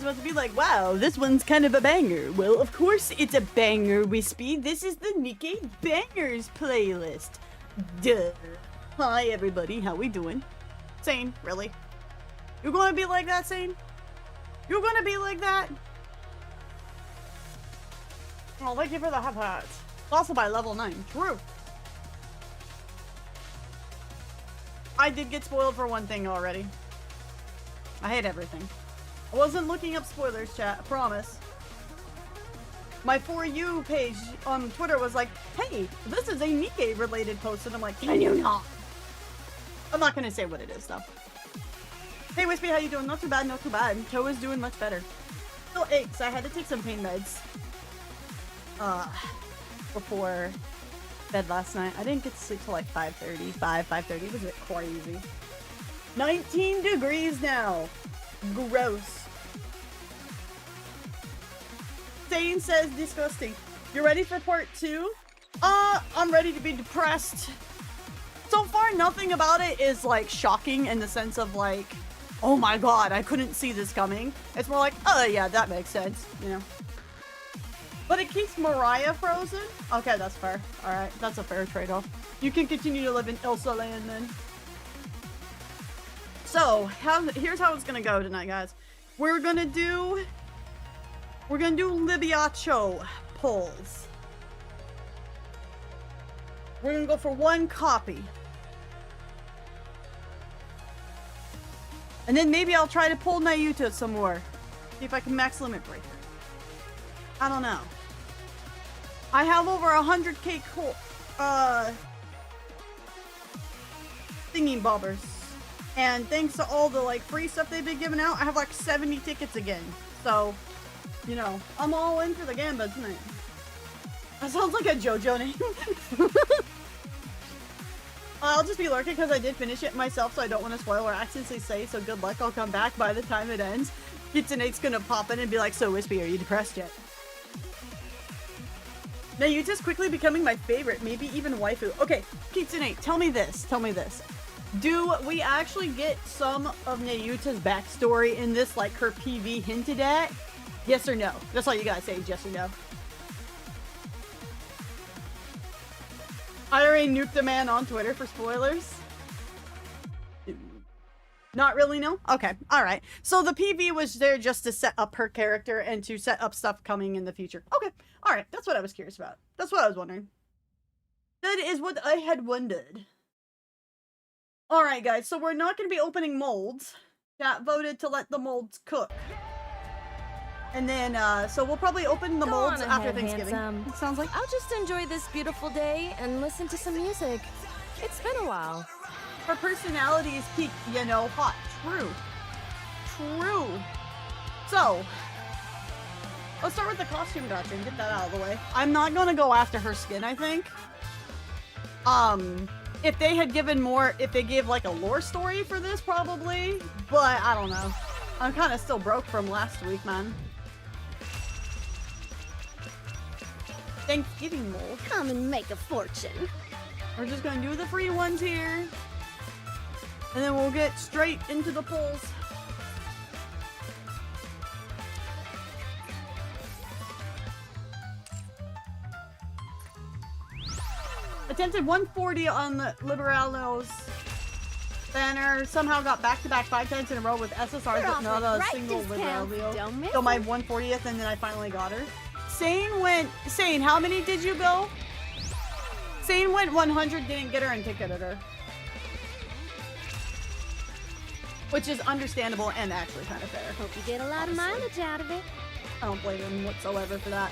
supposed to be like, wow, this one's kind of a banger. Well, of course it's a banger, Wispy. This is the Nikke Bangers playlist. Duh. Hi, everybody. How we doing? Sane, really? You're gonna be like that, Sane? You're gonna be like that? Oh, thank you for the hot hats. Also by level 9. True. I did get spoiled for one thing already. I hate everything. I wasn't looking up spoilers, chat. I promise. My For You page on Twitter was like, hey, this is a Nikke related post. And I'm like, can you not? I'm not gonna say what it is, though. Hey, Wispy, how you doing? Not too bad, not too bad. Toe is doing much better. Still aches. I had to take some pain meds. Before bed last night. I didn't get to sleep till like 5:30. 5:30. It was a bit crazy. 19 degrees now. Gross. Zane says disgusting. You ready for part 2? I'm ready to be depressed. So far, nothing about it is like shocking in the sense of like, oh my god, I couldn't see this coming. It's more like, oh yeah, that makes sense, you know. But it keeps Mariah frozen? Okay, that's fair. Alright, that's a fair trade-off. You can continue to live in Elsa land then. So, here's how it's gonna go tonight, guys. We're gonna do Libiacho polls. We're gonna go for 1 copy. And then maybe I'll try to pull Nayuta some more. See if I can max limit break her. I don't know. I have over 100k thingy bobbers. And thanks to all the like free stuff they've been giving out, I have like 70 tickets again. So, you know, I'm all in for the Gamba tonight. That sounds like a JoJo name. I'll just be lurking because I did finish it myself, so I don't want to spoil or accidentally say, so good luck, I'll come back by the time it ends. Kitsunate's gonna pop in and be like, so Wispy, are you depressed yet? Nayuta's quickly becoming my favorite, maybe even waifu. Okay, Kitsune, tell me this. Do we actually get some of Nayuta's backstory in this, like her PV hinted at? Yes or no? That's all you gotta say, yes or no. I already nuked a man on Twitter for spoilers. Not really, no? Okay, alright. So the PV was there just to set up her character and to set up stuff coming in the future. Okay, alright. That's what I was curious about. That's what I was wondering. That is what I had wondered. Alright, guys. So we're not going to be opening molds. Chat voted to let the molds cook. And then, so we'll probably open the molds after Thanksgiving. It sounds like. I'll just enjoy this beautiful day and listen to some music. It's been a while. Her personality is peak, you know, hot. True. True. So, let's start with the costume gotcha and get that out of the way. I'm not gonna go after her skin, I think. If they had given more, if they gave like a lore story for this, probably. But, I don't know. I'm kind of still broke from last week, man. Thanksgiving mold. Come and make a fortune. We're just gonna do the free ones here. And then we'll get straight into the polls. Attempted 140 on the Liberilio's banner. Somehow got back-to-back 5 times in a row with SSRs, but not a single Liberilio. So my 140th, and then I finally got her. Sane, how many did you go? Sane went 100, didn't get her, and ticketed her. Which is understandable and actually kind of fair. Hope you get a lot of mileage out of it. I don't blame him whatsoever for that.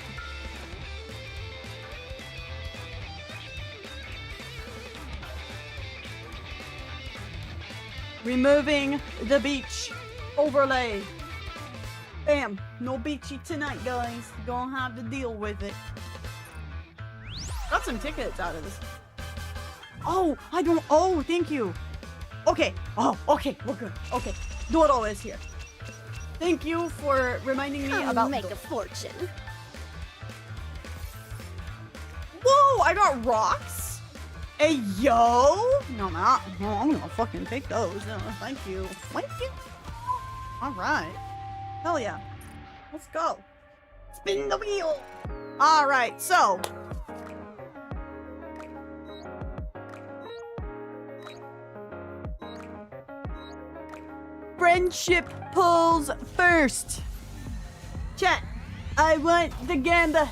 Removing the beach overlay. Bam. No beachy tonight, guys. Gonna have to deal with it. Got some tickets out of this. Oh, thank you. Okay. Oh, okay. We're good. Okay. Doro is here. Thank you for reminding me about make a fortune. Whoa, I got rocks? Hey, yo. No, I'm not. No, I'm gonna fucking take those. No, thank you. Thank you. All right. Hell yeah. Let's go. Spin the wheel. All right, so. Friendship pulls first. Chat, I want the Gamba.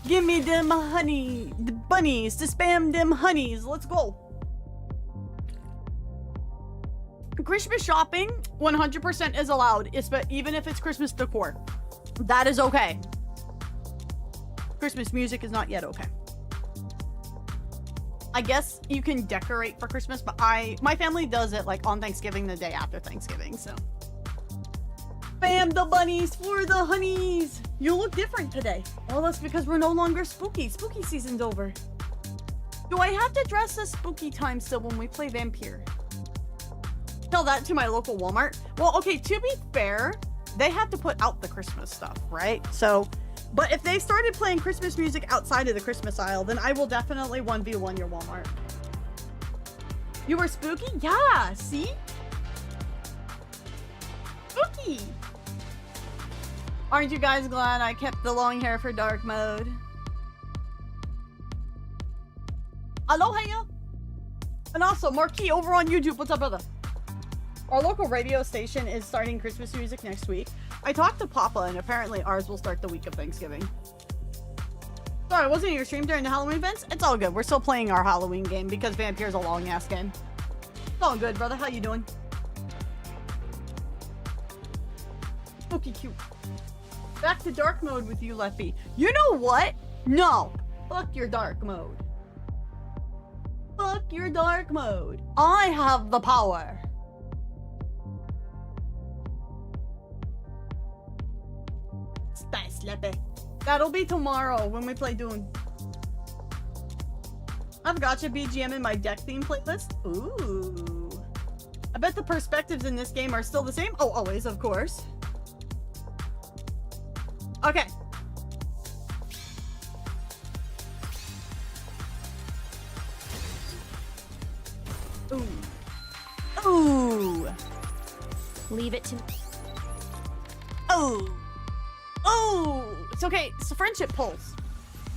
Give me them honey, the bunnies, to spam them honeys. Let's go. Christmas shopping, 100% is allowed, even if it's Christmas decor. That is okay. Christmas music is not yet okay. I guess you can decorate for Christmas, but my family does it like on Thanksgiving, the day after Thanksgiving, so. Spam the bunnies for the honeys. You look different today. Well, that's because we're no longer spooky. Spooky season's over. Do I have to dress as spooky time still when we play Vampire? Tell that to my local Walmart. Well, okay, to be fair, they have to put out the Christmas stuff, right? So, but if they started playing Christmas music outside of the Christmas aisle, then I will definitely 1v1 your Walmart. You were spooky? Yeah, see? Spooky! Aren't you guys glad I kept the long hair for dark mode? Aloha! And also, Marquis over on YouTube, what's up, brother? Our local radio station is starting Christmas music next week. I talked to Papa, and apparently ours will start the week of Thanksgiving. Sorry, wasn't your stream during the Halloween events? It's all good. We're still playing our Halloween game because Vampire's a long-ass game. It's all good, brother. How you doing? Spooky cute. Back to dark mode with you, Leffy. You know what? No. Fuck your dark mode. Fuck your dark mode. I have the power. Spice Leppy. That'll be tomorrow when we play Dune. I've gotcha BGM in my deck theme playlist. Ooh. I bet the perspectives in this game are still the same. Oh, always, of course. Okay. Ooh. Ooh. Leave it to... Oh. Oh. It's okay. It's a friendship pulse.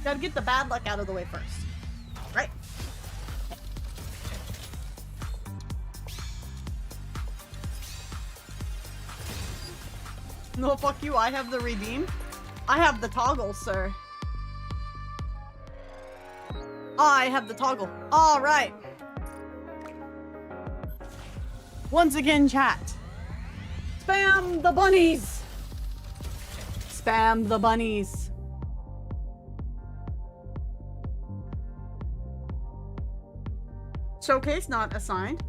Gotta get the bad luck out of the way first. Right. No, fuck you. I have the redeem. I have the toggle, sir. I have the toggle. All right. Once again, chat. Spam the bunnies. Spam the bunnies. Showcase not assigned.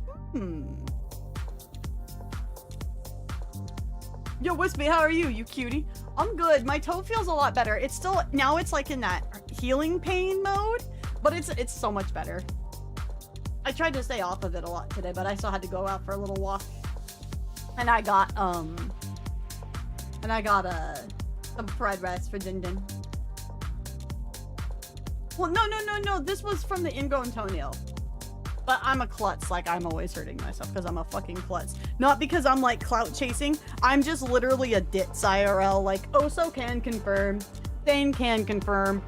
Yo, Wispy, how are you, you cutie? I'm good. My toe feels a lot better. It's still, now it's like in that healing pain mode, but it's so much better. I tried to stay off of it a lot today, but I still had to go out for a little walk. And I got, some fried rice for Din Din. Well, no. This was from the ingrown toenail. But I'm a klutz, like I'm always hurting myself because I'm a fucking klutz. Not because I'm like clout chasing. I'm just literally a ditz IRL. Like Oso can confirm. Thane can confirm.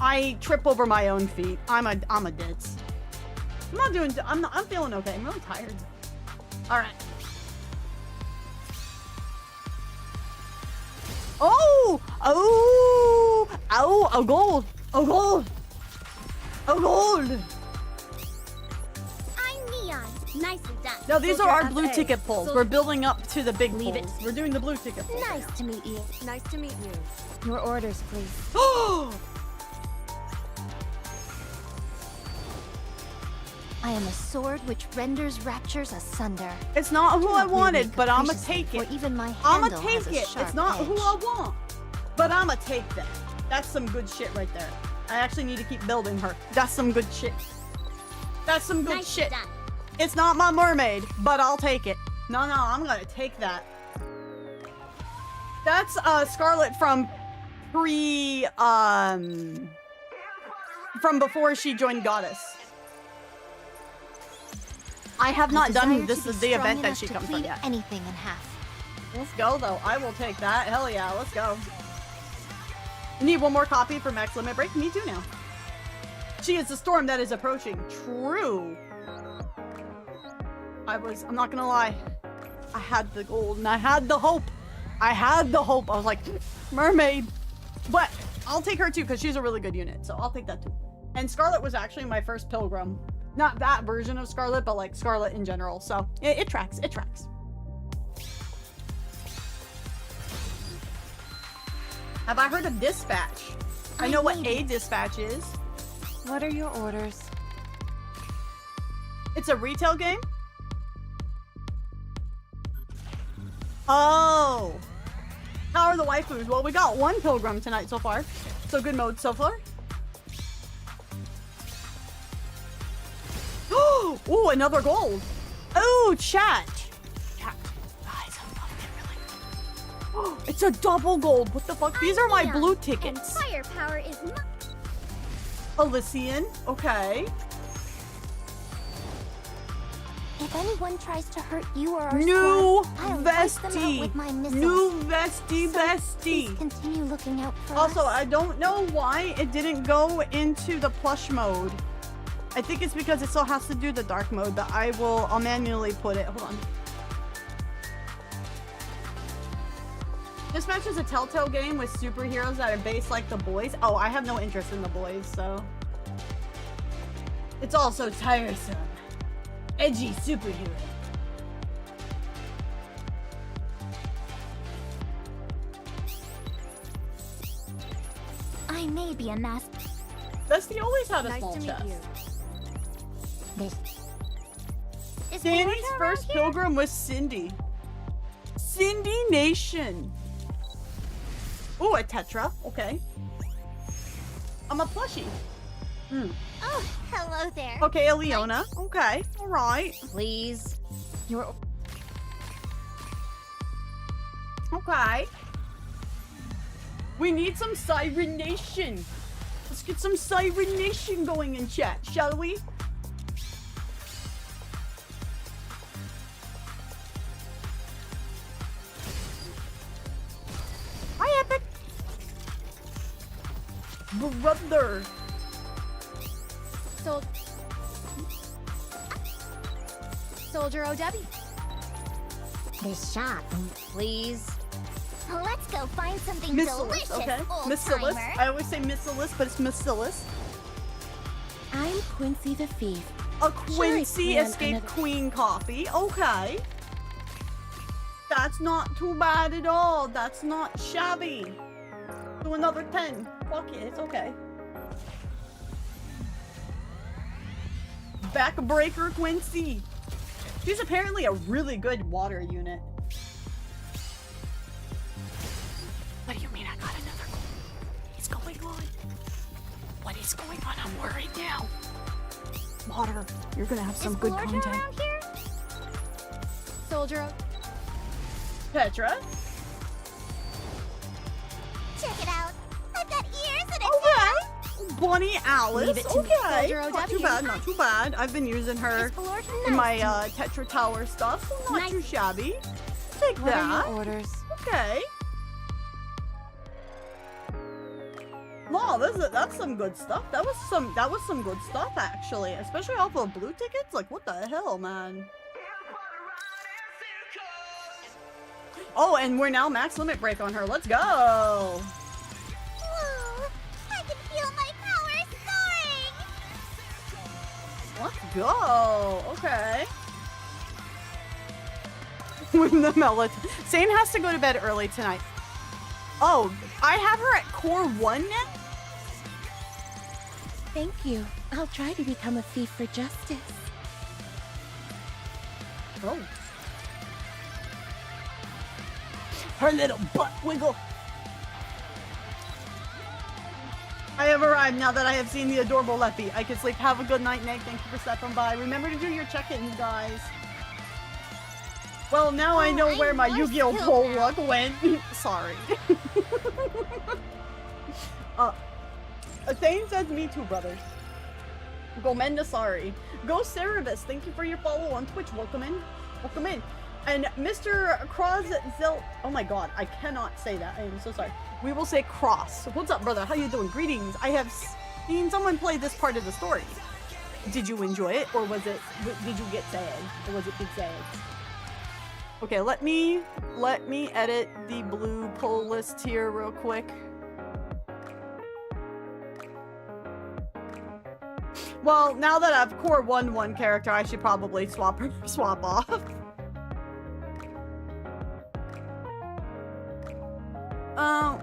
I trip over my own feet. I'm a ditz. I'm feeling okay. I'm really tired. Alright. Oh! Oh! Oh! Oh, gold! Oh, gold! Oh, gold! Nicely done. No, these Soldier are our of blue A. ticket pulls. Soldier. We're building up to the big Leave pulls. We're doing the blue ticket pulls. Nice to meet you. Nice to meet you. Your orders, please. I am a sword which renders raptures asunder. It's not who I wanted, but I'ma capriciously, take it. for even my I'ma handle take has a it. sharp It's not who edge. I want, but I'ma take that. That's some good shit right there. I actually need to keep building her. That's some good shit. That's some good Nicely shit. done. It's not my mermaid, but I'll take it. No, I'm gonna take that. That's Scarlet from from before she joined Goddess. I have not done this is the event that she comes from yet. Anything in half. Let's go, though. I will take that. Hell yeah, let's go. You need one more copy for Max Limit Break? Me too now. She is the storm that is approaching. True. I'm not gonna lie. I had the gold and I had the hope. I was like, mermaid. But I'll take her too because she's a really good unit. So I'll take that too. And Scarlet was actually my first pilgrim. Not that version of Scarlet, but like Scarlet in general. So it tracks. It tracks. Have I heard of Dispatch? I know what a dispatch is. What are your orders? It's a retail game? Oh. How are the waifus? Well, we got one pilgrim tonight so far. So good mode so far. Oh, another gold. Oh, chat. Chat. Guys, I'm loving it really. It's a double gold. What the fuck? These are my blue tickets. And firepower is Elysian. Okay. If anyone tries to hurt you or our New squad, I'll wipe them out with my missiles. New bestie. Please continue looking out for Also, us. I don't know why it didn't go into the plush mode. I think it's because it still has to do the dark mode, but I'll manually put it. Hold on. This match is a Telltale game with superheroes that are based like the boys. Oh, I have no interest in the boys, so. It's also tiresome. Edgy superhero. I may be a master. Bestie always had a Nice small to meet chest. you. Is Danny's Florida first around here? pilgrim was Cindy. Cindy Nation. Ooh, a Tetra. Okay. I'm a plushie. Oh, hello there. Okay, a Leona. Okay, alright. Please. Your Okay. We need some Siren Nation. Let's get some Siren Nation going in chat, shall we? Hi, Epic. Brother. Soldier OW. This shot, please. Let's go find something Missilus, delicious, okay? old Missilus. timer. I always say Missilus, but it's Missilus. I'm Quincy the Thief. A Quincy plan Escape another- Queen coffee. Okay. That's not too bad at all. That's not shabby. Do another 10. Fuck it, it's okay. Backbreaker Quincy. She's apparently a really good water unit. What do you mean I got another goal? What's going on? What is going on? I'm worried now. Water, you're gonna have some Is good Florida content. around here? Soldier Petra? Check it out. I've got ears and a Okay. Bonnie Alice. Leave it to me, Okay. Soldier Not too OW. bad, not too bad. I've been using her Is Florida in my nice? Tetra Tower stuff, so not Nice. too shabby. Take What are that. your orders? Okay. No, that's some good stuff. That was some good stuff actually, especially off of blue tickets. Like what the hell, man? Oh, and we're now max limit break on her. Let's go. Whoa, I can feel my power soaring. Let's go. Okay. When the melatonin. Sane has to go to bed early tonight. Oh, I have her at core 1 now? Thank you. I'll try to become a thief for justice. Oh. Her little butt wiggle. I have arrived now that I have seen the adorable Leffy. I can sleep. Have a good night, Nick. Thank you for stopping by. Remember to do your check-ins, guys. Well, now I know I where my was Yu-Gi-Oh! killed Pole now. Rug went. Sorry. Thane says me too, brothers. Gomenda, sorry. Go Cerebus, thank you for your follow on Twitch. Welcome in. Welcome in. And Mr. Croszilt, oh my god, I cannot say that. I am so sorry. We will say Cross. What's up, brother? How you doing? Greetings. I have seen someone play this part of the story. Did you enjoy it, or was it? Did you get sad, or was it big sad? Okay, let me edit the blue poll list here real quick. Well, now that I've core 1 character, I should probably swap off.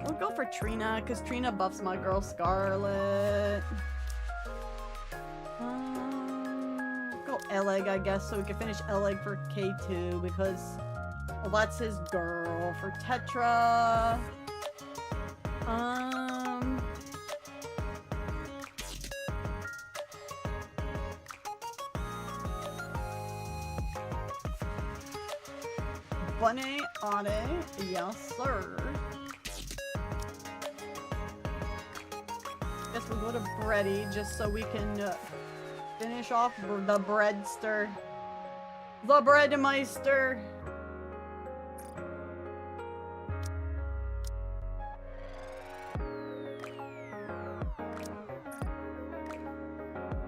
We'll go for Trina, because Trina buffs my girl Scarlet. Go Eleg, I guess, so we can finish Eleg for K2, because, well, that's his girl. For Tetra... Bunny Ade, yes sir. Guess we'll go to Bready just so we can finish off the breadster. The Breadmeister.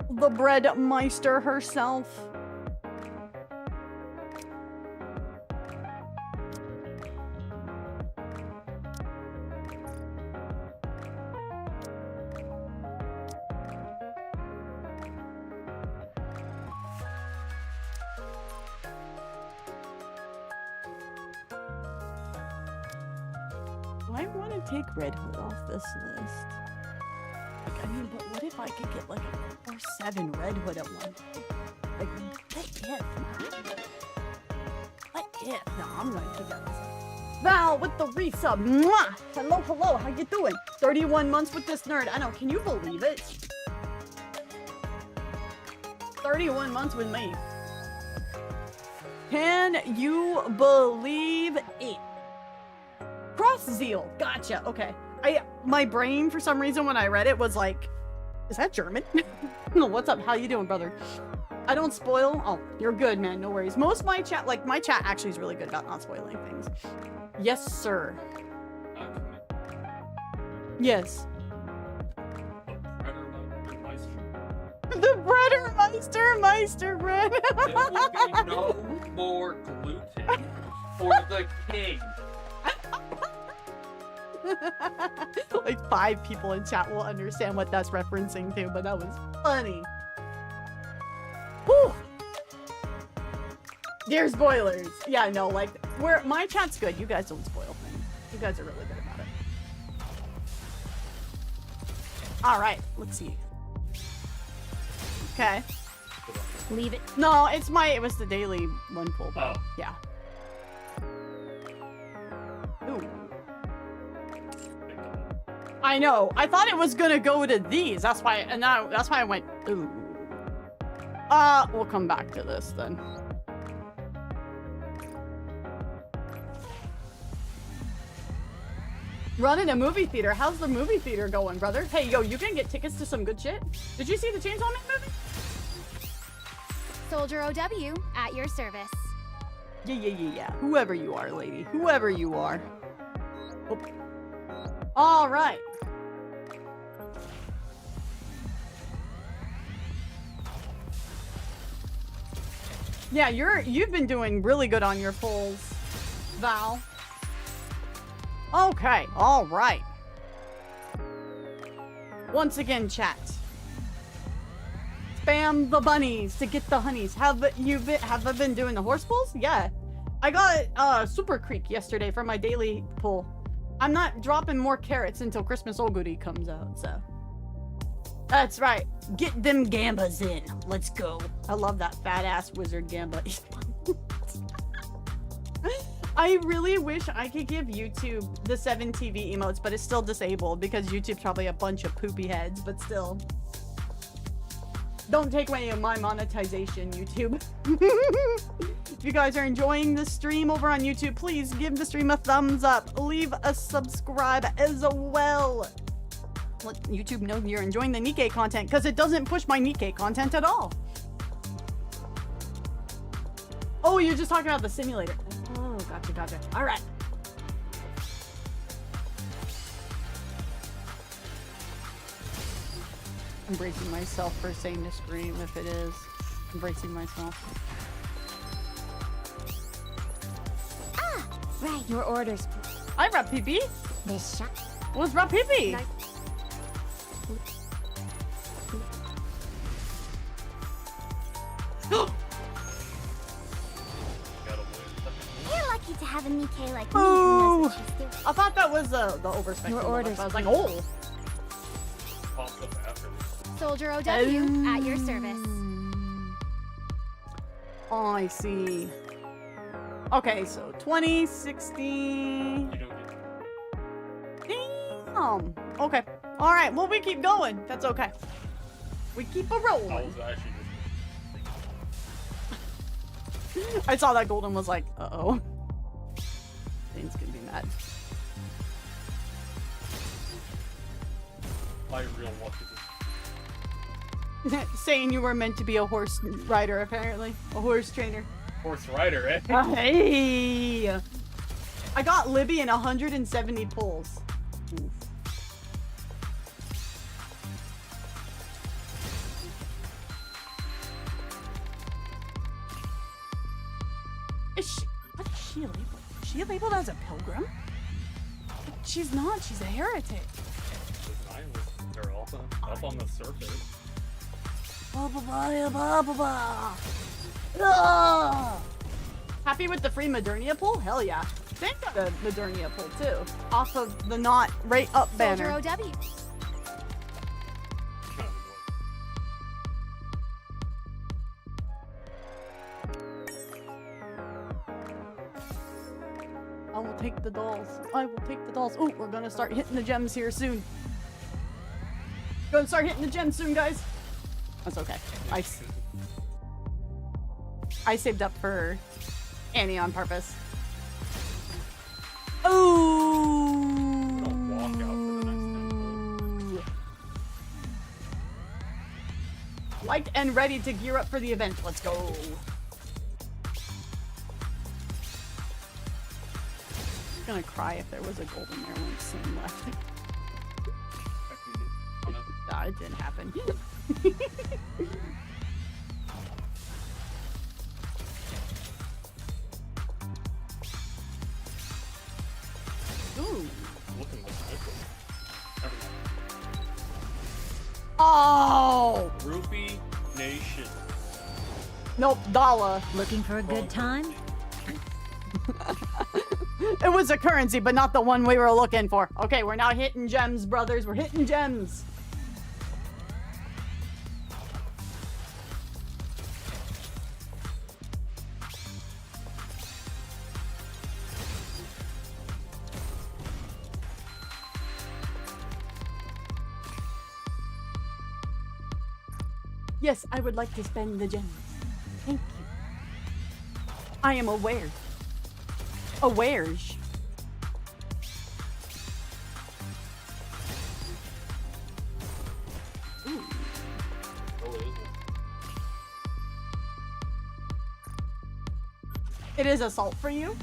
The Breadmeister herself. Take Red Hood off this list. Like, I mean, but what if I could get like a 4/7 Red Hood at one point? Like, what if? What if? No, I'm gonna take that myself. Val with the resub. Mwah! Hello, hello, how you doing? 31 months with this nerd. I know, can you believe it? 31 months with me. Can you believe it? Cross Zeal, gotcha. Okay, my brain for some reason when I read it was like, is that German? No, what's up? How you doing, brother? I don't spoil. Oh, you're good, man. No worries. Most of my chat, like my chat, actually is really good about not spoiling things. Yes, sir. Yes. The Meister bread. There will be no more gluten for the king. Like 5 people in chat will understand what that's referencing to, but that was funny. Whew. Dear spoilers. Yeah, no, like my chat's good. You guys don't spoil things. You guys are really good about it. All right, let's see. Okay. Leave it. No, it was the daily one pull. Oh. Yeah. Ooh. I know. I thought it was gonna go to these. That's why I went, ooh. We'll come back to this then. Running a movie theater. How's the movie theater going, brother? Hey, yo, you can get tickets to some good shit. Did you see the Chainsaw Man movie? Soldier OW, at your service. Yeah. Whoever you are, lady. Whoever you are. Oh. All right. Yeah, you've been doing really good on your pulls, Val. Okay, all right. Once again, chat. Spam the bunnies to get the honeys. Have I been doing the horse pulls? Yeah. I got Super Creek yesterday for my daily pull. I'm not dropping more carrots until Christmas Old Goodie comes out, so. That's right. Get them gambas in. Let's go. I love that fat ass wizard gamba. I really wish I could give YouTube the 7 TV emotes, but it's still disabled because YouTube's probably a bunch of poopy heads, but still. Don't take away my monetization, YouTube. If you guys are enjoying the stream over on YouTube, please give the stream a thumbs up. Leave a subscribe as well. Let YouTube know you're enjoying the Nikke content because it doesn't push my Nikke content at all. Oh, you're just talking about the simulator. Oh, gotcha. All right. I'm bracing myself for saying to scream if it is. I'm bracing myself. Ah, right. Your orders. Hi, Rap PP. This shot. What's Rap PP? You're lucky to have a Nikkei like me who Oh, knows what she's doing. I thought that was the overspec. Your orders, I was like, oh. Pops up after. Soldier OW at your service. Oh, I see. Okay, so 20, 60. You don't get Damn. Okay. All right. Well, we keep going. That's okay. We keep a I rolling. was actually I saw that golden was like, uh-oh. Dane's gonna be mad. my real luck is Saying you were meant to be a horse rider, apparently. A horse trainer. a horse rider, eh? Hey! I got Libby in 170 pulls. Oof. What is she labeled? Is she labeled as a pilgrim? She's not. She's a heretic. They're all up on the surface. Happy with the free Modernia pull? Hell yeah. Thank got a Modernia pull too. Off of the not right up banner. Soldier OW. I will take the dolls. I will take the dolls. Oh, we're gonna start hitting the gems here soon. Gonna start hitting the gems soon, guys. That's okay. I saved up for Annie on purpose. Oh! Don't walk out for the next 10 Liked and ready to gear up for the event. Let's go. I'm gonna cry if there was a golden there when soon left. Nah, it didn't happen. Ooh. Looking like Oh! Rupee Nation. Nope, Dala. Looking for a good time? It was a currency, but not the one we were looking for. Okay, we're now hitting gems, brothers. We're hitting gems. Yes, I would like to spend the gems. Thank you. I am aware. Awares. Ooh. Oh, it is. It is assault for you?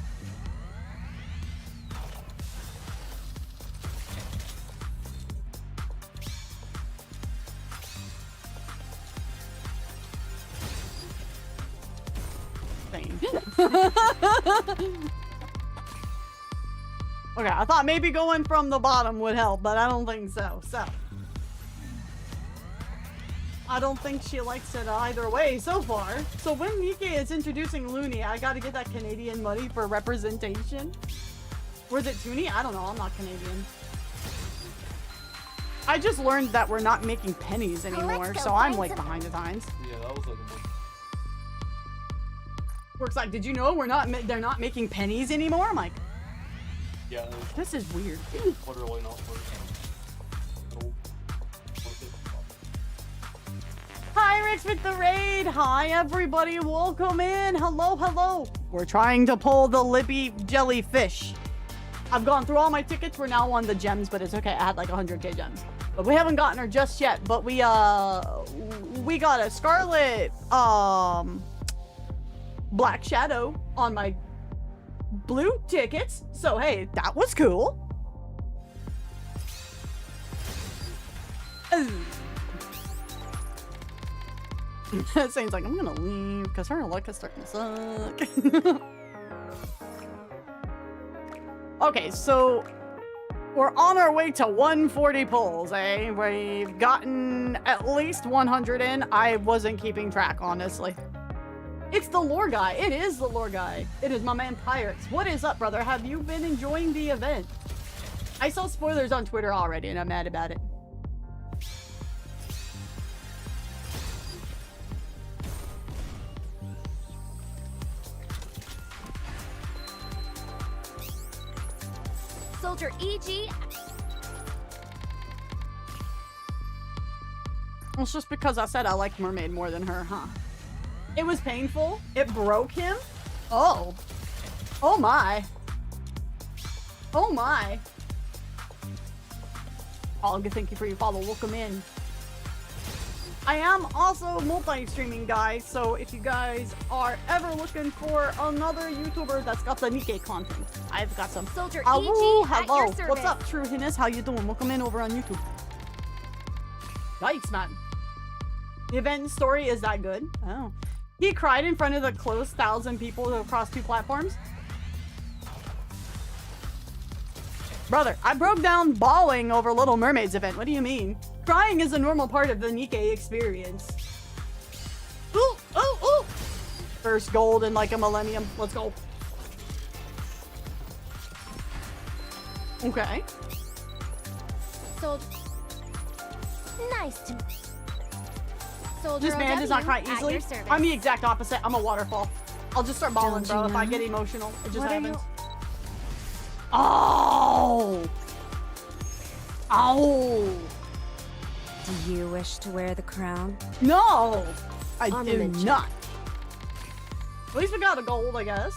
Okay, I thought maybe going from the bottom would help, but I don't think so. I don't think she likes it either way so far. So when Nikkei is introducing Looney, I gotta get that Canadian money for representation. Or is it Toonie? I don't know, I'm not Canadian. I just learned that we're not making pennies anymore, let's go so I'm find like some- behind the times. Yeah, that was like Works like, did you know they're not making pennies anymore? I'm like, yeah, it was this is weird. literally not working. Hi, Rix with the raid. Hi, everybody. Welcome in. Hello, hello. We're trying to pull the Libby jellyfish. I've gone through all my tickets. We're now on the gems, but it's okay. I had like 100k gems. But we haven't gotten her just yet. But we got a Scarlet, Black Shadow on my blue tickets. So, hey, that was cool. Sane's like, I'm gonna leave because her luck is starting to suck. Okay, so we're on our way to 140 pulls, eh? We've gotten at least 100 in. I wasn't keeping track, honestly. It's the lore guy. It is the lore guy. It is my man Pirates. What is up, brother? Have you been enjoying the event? I saw spoilers on Twitter already, and I'm mad about it. Soldier EG. It's just because I said I liked Mermaid more than her, huh? It was painful. It broke him. Oh. Oh my. Oh my. Olga, thank you for your follow. Welcome in. I am also multi-streaming, guys, so if you guys are ever looking for another YouTuber that's got the Nikkei content, I've got some. Soldier EG Hello. at your service. What's up, True Hinnis? How you doing? Welcome in over on YouTube. Yikes, man. The event story is that good? Oh. He cried in front of the close 1,000 people across 2 platforms? Brother, I broke down bawling over Little Mermaid's event. What do you mean? Crying is a normal part of the Nikkei experience. Ooh, ooh, ooh! First gold in like a millennium. Let's go. Okay. Sold. Nice to. Soldier This man does not cry at easily. your service. I'm the exact opposite. I'm a waterfall. I'll just start bawling, Don't bro, you if I know? get emotional. It just What are happens. you- Oh! Ow! Do you wish to wear the crown? No! I I'm do legit. not. At least we got a gold, I guess.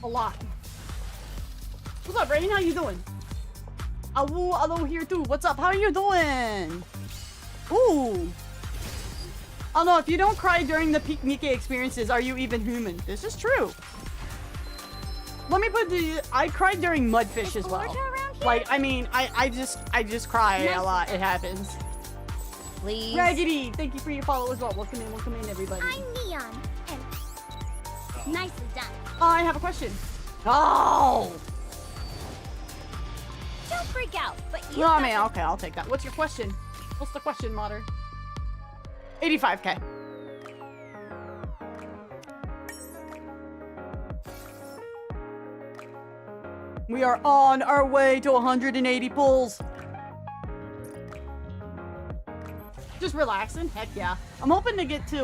A lot. What's up, Rain? How you doing? Hello here too. What's up? How are you doing? Ooh. Oh no, if you don't cry during the peak Nikkei experiences, are you even human? This is true. Let me put the... I cried during Mudfish as well. around here? Like, I mean, I just cry a lot. It happens. Please. Raggedy, thank you for your follow as well. Welcome in, everybody. I'm Neon. And nicely done. I have a question. Oh! Don't freak out, but you. No, I mean, okay, I'll take that. What's your question? What's the question, Modder? 85k. We are on our way to 180 pulls. Just relaxing? Heck yeah. I'm hoping to get to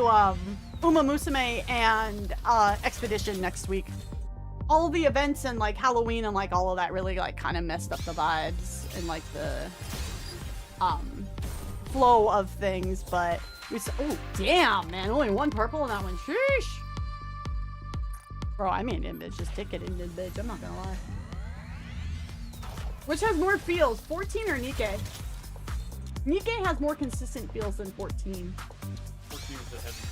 Uma Musume and Expedition next week. All the events and like Halloween and like all of that really like kind of messed up the vibes and like the flow of things, but oh damn, man, only one purple in that one. Sheesh. Bro, I made him bitch just ticketing this bitch, I'm not gonna lie. Which has more feels, 14 or Nikkei? Nikkei has more consistent feels than 14. 14 is the heavy.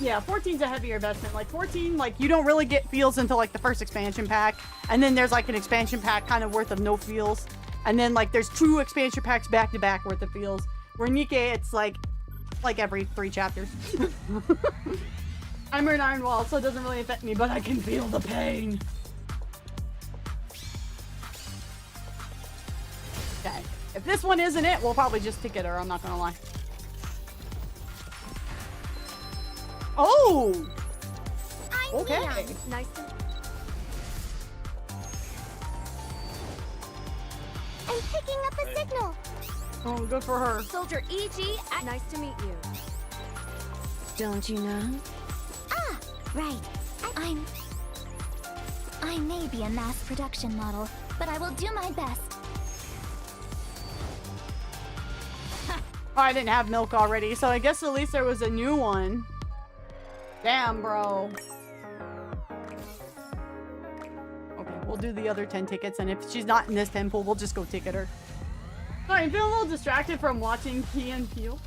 Yeah, 14's a heavier investment. Like 14, like you don't really get feels until like the first expansion pack, and then there's like an expansion pack kind of worth of no feels, and then like there's 2 expansion packs back to back worth of feels. Where Nikkei, it's like every 3 chapters. I'm an Iron Wall, so it doesn't really affect me, but I can feel the pain. Okay, if this one isn't it, we'll probably just ticket her. I'm not gonna lie. Oh! I'm Okay. Neon. Nice to. I'm picking up a signal. Oh, good for her. Soldier EG. Nice to meet you. Don't you know? Ah, right. I may be a mass production model, but I will do my best. Oh, I didn't have milk already, so I guess at least there was a new one. Damn, bro. Okay, we'll do the other 10 tickets, and if she's not in this 10 pool, we'll just go ticket her. Sorry, I'm feeling a little distracted from watching Key and Peele.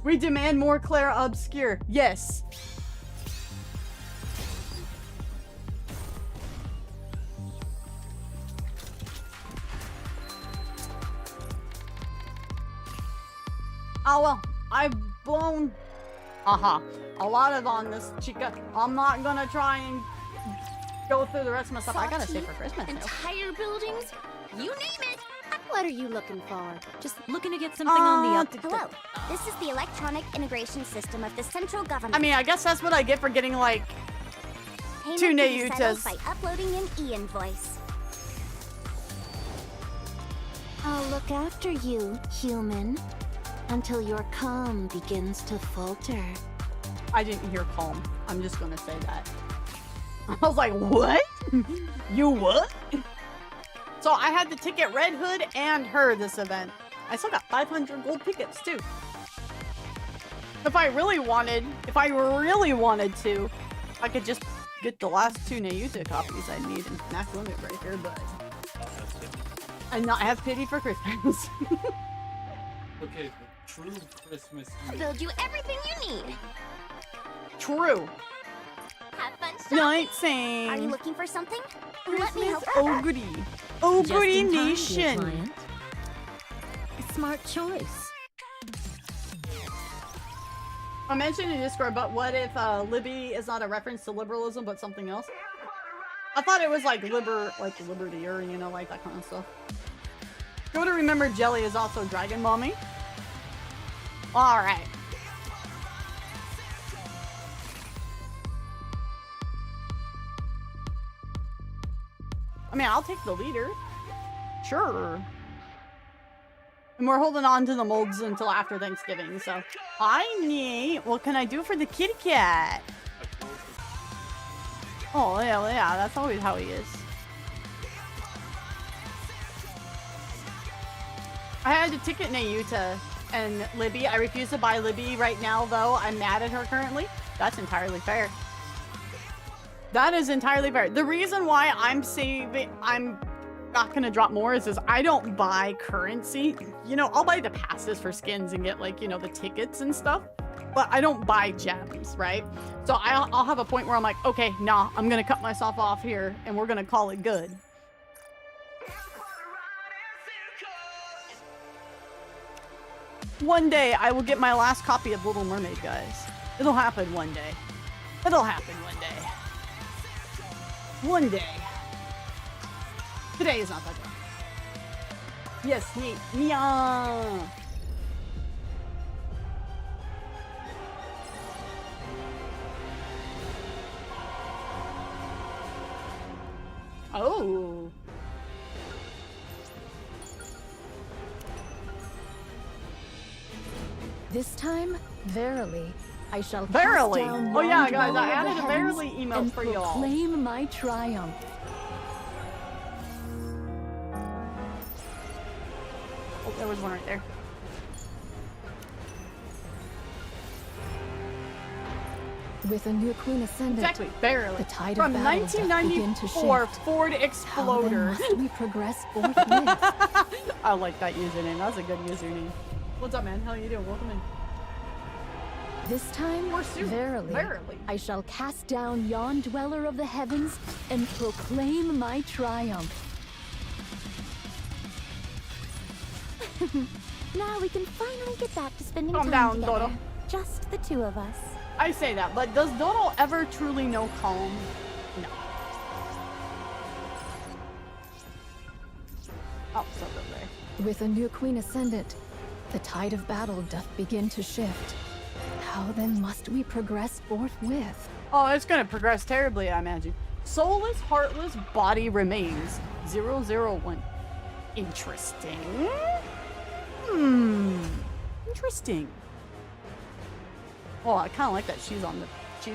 We demand more Claire Obscure. Yes. Oh well, I've blown a lot of on this chica. I'm not gonna try and go through the rest of my stuff. I gotta stay for Christmas. Entire buildings? You name it. What are you looking for? Just looking to get something on the up. Hello. This is the electronic integration system of the central government. I mean, I guess that's what I get for getting like Payment 2 can be settled Nayutas. by uploading an e-invoice. I'll look after you, human, until your calm begins to falter. I didn't hear calm. I'm just gonna say that. I was like, what? You what? So I had to ticket Red Hood and her this event. I still got 500 gold tickets too. If I really wanted to, I could just get the last 2 Nayuta copies I need and Max Limit Breaker, but and not have pity for Christmas. Okay, but true Christmas I'll Eve. build you everything you need. True. Have fun shopping. Night sing. Are you looking for something? Let me Christmas? help. Oh goody. Oh Just goody in time, dear nation. client. A smart choice. I mentioned in Discord, but what if Libby is not a reference to liberalism, but something else? I thought it was like liberty or, you know, like that kind of stuff. Go to remember Jelly is also Dragon Mommy. Alright. I mean, I'll take the leader. Sure. And we're holding on to the molds until after Thanksgiving, so. I need. What can I do for the kitty cat? Oh, yeah, that's always how he is. I had to ticket Nayuta and Libby. I refuse to buy Libby right now, though. I'm mad at her currently. That's entirely fair. That is entirely fair. The reason why I'm not gonna drop more is I don't buy currency. You know, I'll buy the passes for skins and get, like, you know, the tickets and stuff, but I don't buy gems, right? So I'll have a point where I'm like, okay, nah, I'm gonna cut myself off here and we're gonna call it good. One day I will get my last copy of Little Mermaid, guys. It'll happen one day. It'll happen one day. One day. Today is not that day. Yes, Nia. Oh. This time, verily, I shall Verily. cast down Oh yeah, yon guys, I dweller of added the a heavens verily email and for y'all. proclaim my triumph. Oh, there was one right there. With a new queen ascendant, Exactly, barely. the tide From of battle doth begin to 1994 shift. Ford How Exploder. then must we progress forthwith? I like that username. That's a good username. What's up, man? How you doing? Welcome in. This time, verily, I shall cast down yon dweller of the heavens and proclaim my triumph. Now we can finally get back to spending Calm time down, together. Dodo. Just the two of us. I say that, but does Dodo ever truly know calm? No. Oh, so good there. With a new queen ascendant, the tide of battle doth begin to shift. How then must we progress forthwith? Oh, it's gonna progress terribly, I imagine. Soulless, heartless, body remains. 001. Interesting. Interesting. Oh, I kind of like that she's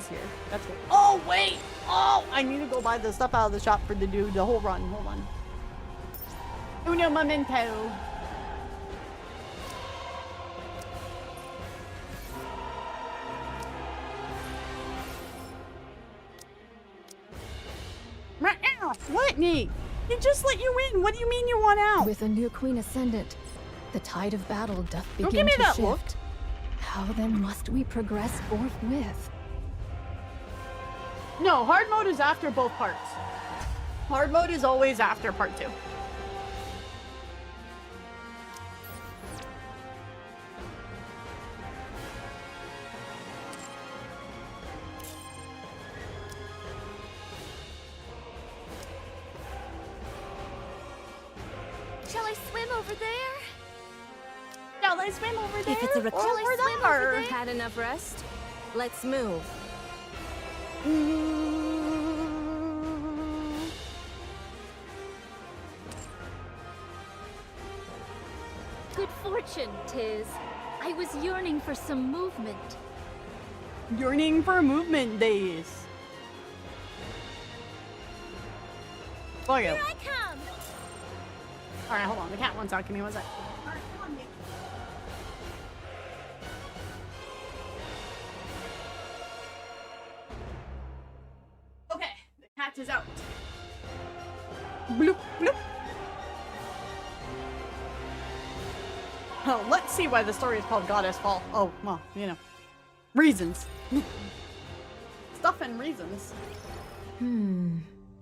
here. That's good. Oh, wait! Oh, I need to go buy the stuff out of the shop for the dude, the whole run. Hold on. Uno momento. What, Nate? He just let you in. What do you mean you want out? With a new queen ascendant, The tide of battle doth Don't begin give me to that shift. look. How then must we progress forthwith? No, hard mode is after both parts. Hard mode is always after part 2. Shall I swim over there? Shall I swim over there? If it's a Or over there? Had enough rest? Let's move. Good fortune, 'tis. I was yearning for some movement. Yearning for movement days. Fuck it. I come! Alright, hold on. The cat wants out. Give me one sec. Alright, come on, Nick. Okay, the cat is out. Bloop, bloop. Oh, let's see why the story is called Goddess Fall. Oh, well, you know. Reasons. Stuff and reasons.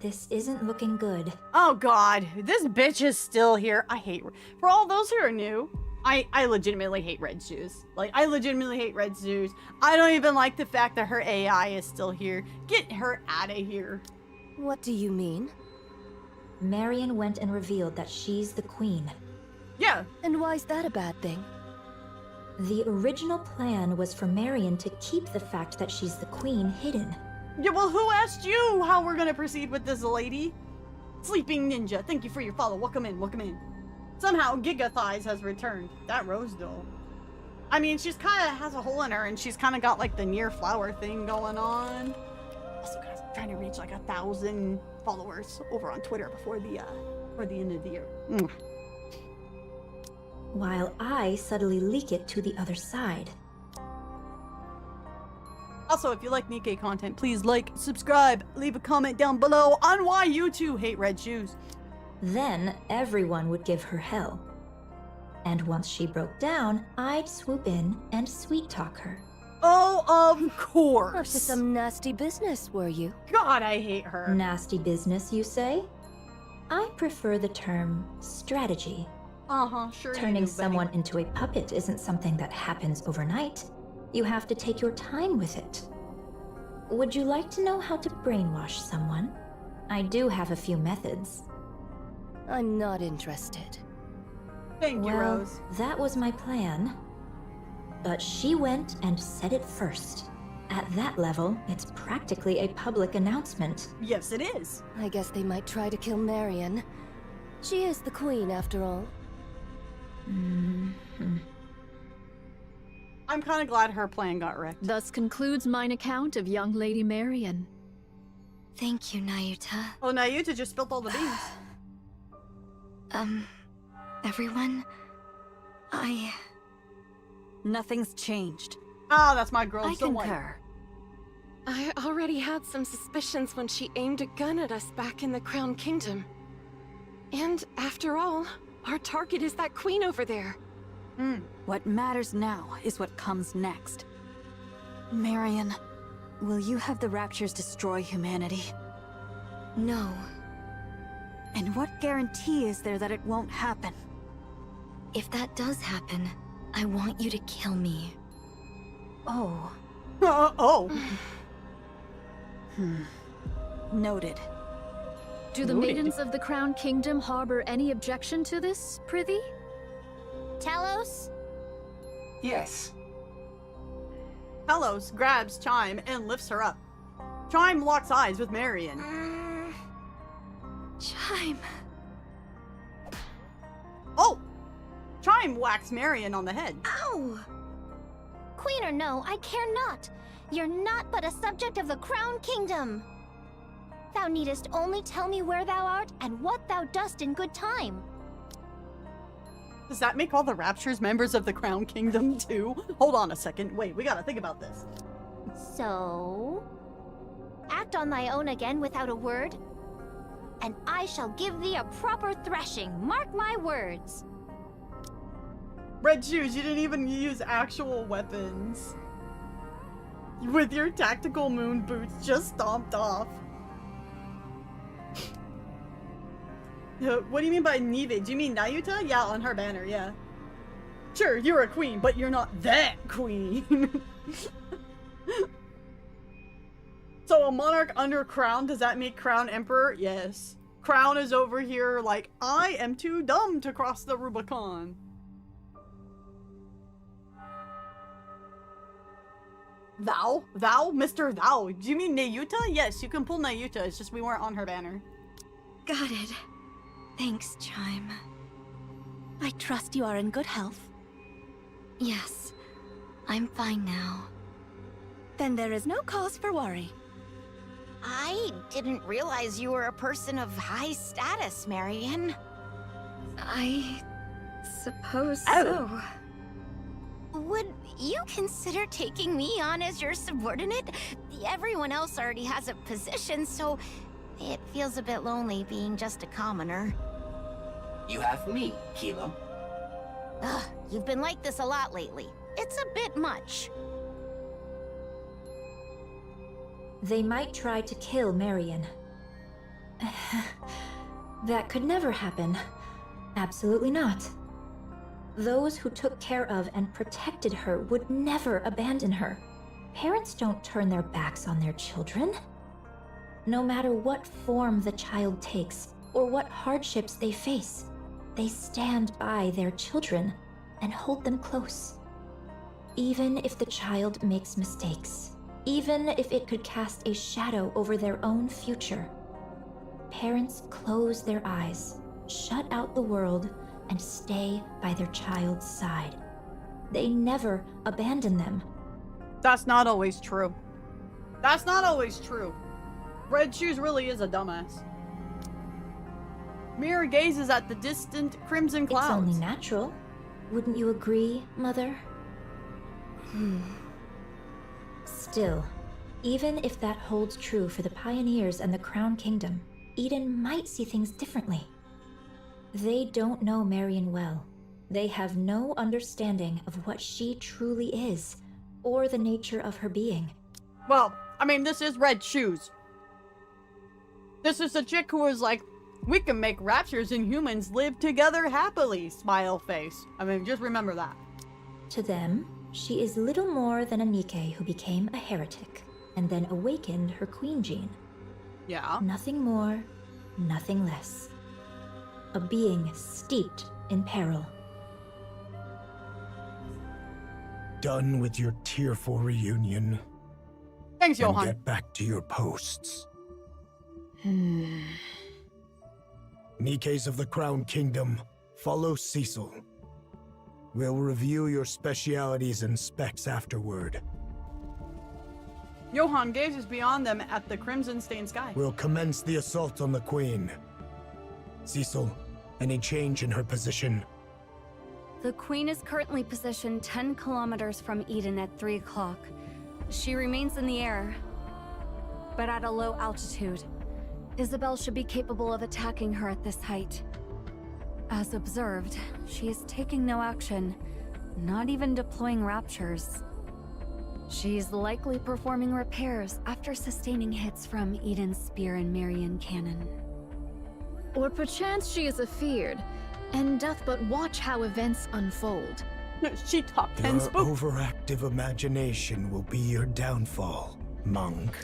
This isn't looking good. Oh god, this bitch is still here. I hate, for all those who are new, I legitimately hate red shoes. Like, I legitimately hate red shoes. I don't even like the fact that her AI is still here. Get her out of here. What do you mean? Marion went and revealed that she's the queen. Yeah. And why's that a bad thing? The original plan was for Marion to keep the fact that she's the queen hidden. Yeah, well, who asked you how we're gonna proceed with this lady? Sleeping Ninja, thank you for your follow. Welcome in, welcome in. Somehow, Giga Thighs has returned. That rose doll. I mean, she's kind of has a hole in her, and she's kind of got like the near flower thing going on. Also, guys, I'm trying to reach like 1,000 followers over on Twitter before the end of the year. While I subtly leak it to the other side. Also, if you like Nikkei content, please like, subscribe, leave a comment down below on why you two hate red shoes. Then everyone would give her hell. And once she broke down, I'd swoop in and sweet talk her. Oh, of Up to course. some nasty business, were you? God, I hate her. Nasty business, you say? I prefer the term strategy. Sure. Turning you do, someone into a puppet isn't something that happens overnight. You have to take your time with it. Would you like to know how to brainwash someone? I do have a few methods. I'm not interested. Thank you, Well, Rose. that was my plan. But she went and said it first. At that level, it's practically a public announcement. Yes, it is. I guess they might try to kill Marion. She is the queen, after all. I'm kind of glad her plan got wrecked. Thus concludes mine account of young Lady Marion. Thank you, Nayuta. Oh, Nayuta just spilled all the beans. Everyone? Nothing's changed. Oh, that's my girl. I so white. concur. I already had some suspicions when she aimed a gun at us back in the Crown Kingdom. And after all, our target is that queen over there. What matters now is what comes next. Marion, will you have the Raptures destroy humanity? No. And what guarantee is there that it won't happen? If that does happen, I want you to kill me. Oh, Oh. noted. Do the Noted. maidens of the Crown Kingdom harbor any objection to this, prithee? Talos? Yes. Talos grabs Chime and lifts her up. Chime locks eyes with Marion. Chime. Oh! Chime whacks Marion on the head. Ow! Queen or no, I care not. You're not but a subject of the Crown Kingdom. Thou needest only tell me where thou art and what thou dost in good time. Does that make all the Raptures members of the Crown Kingdom too? Hold on a second. Wait, we gotta think about this. So... act on thy own again without a word, and I shall give thee a proper thrashing, mark my words. Red Shoes, you didn't even use actual weapons. With your tactical moon boots just stomped off. What do you mean by Nive? Do you mean Nayuta? Yeah, on her banner, yeah. Sure, you're a queen, but you're not that queen. So a monarch under crown, does that make crown emperor? Yes. Crown is over here like, I am too dumb to cross the Rubicon. Thou? Thou? Mr. Thou? Do you mean Nayuta? Yes, you can pull Nayuta, it's just we weren't on her banner. Got it. Thanks, Chime. I trust you are in good health. Yes, I'm fine now. Then there is no cause for worry. I didn't realize you were a person of high status, Marion. I suppose so. Would you consider taking me on as your subordinate? Everyone else already has a position, so it feels a bit lonely being just a commoner. You have me, Kilo. Ugh, you've been like this a lot lately. It's a bit much. They might try to kill Marion. That could never happen. Absolutely not. Those who took care of and protected her would never abandon her. Parents don't turn their backs on their children. No matter what form the child takes, or what hardships they face, they stand by their children and hold them close. Even if the child makes mistakes, even if it could cast a shadow over their own future, parents close their eyes, shut out the world, and stay by their child's side. They never abandon them. That's not always true. That's not always true. Red Shoes really is a dumbass. Mirror gazes at the distant crimson clouds. It's only natural. Wouldn't you agree, Mother? Still, even if that holds true for the Pioneers and the Crown Kingdom, Eden might see things differently. They don't know Marion well. They have no understanding of what she truly is, or the nature of her being. Well, I mean, this is Red Shoes. This is a chick who is like, we can make raptures and humans live together happily, smile face. I mean, just remember that. To them, she is little more than a Nikke who became a heretic, and then awakened her queen gene. Yeah. Nothing more, nothing less. A being steeped in peril. Done with your tearful reunion. Thanks, and Johan. Get back to your posts. Nikkes of the Crown Kingdom, follow Cecil. We'll review your specialities and specs afterward. Johan gazes beyond them at the crimson-stained sky. We'll commence the assault on the Queen. Cecil, any change in her position? The Queen is currently positioned 10 kilometers from Eden at 3 o'clock. She remains in the air, but at a low altitude. Isabel should be capable of attacking her at this height. As observed, she is taking no action, not even deploying raptures. She's likely performing repairs after sustaining hits from Eden's spear and Marion cannon. Or perchance she is afeared, and doth but watch how events unfold. She top 10 Your spook. overactive imagination will be your downfall, monk.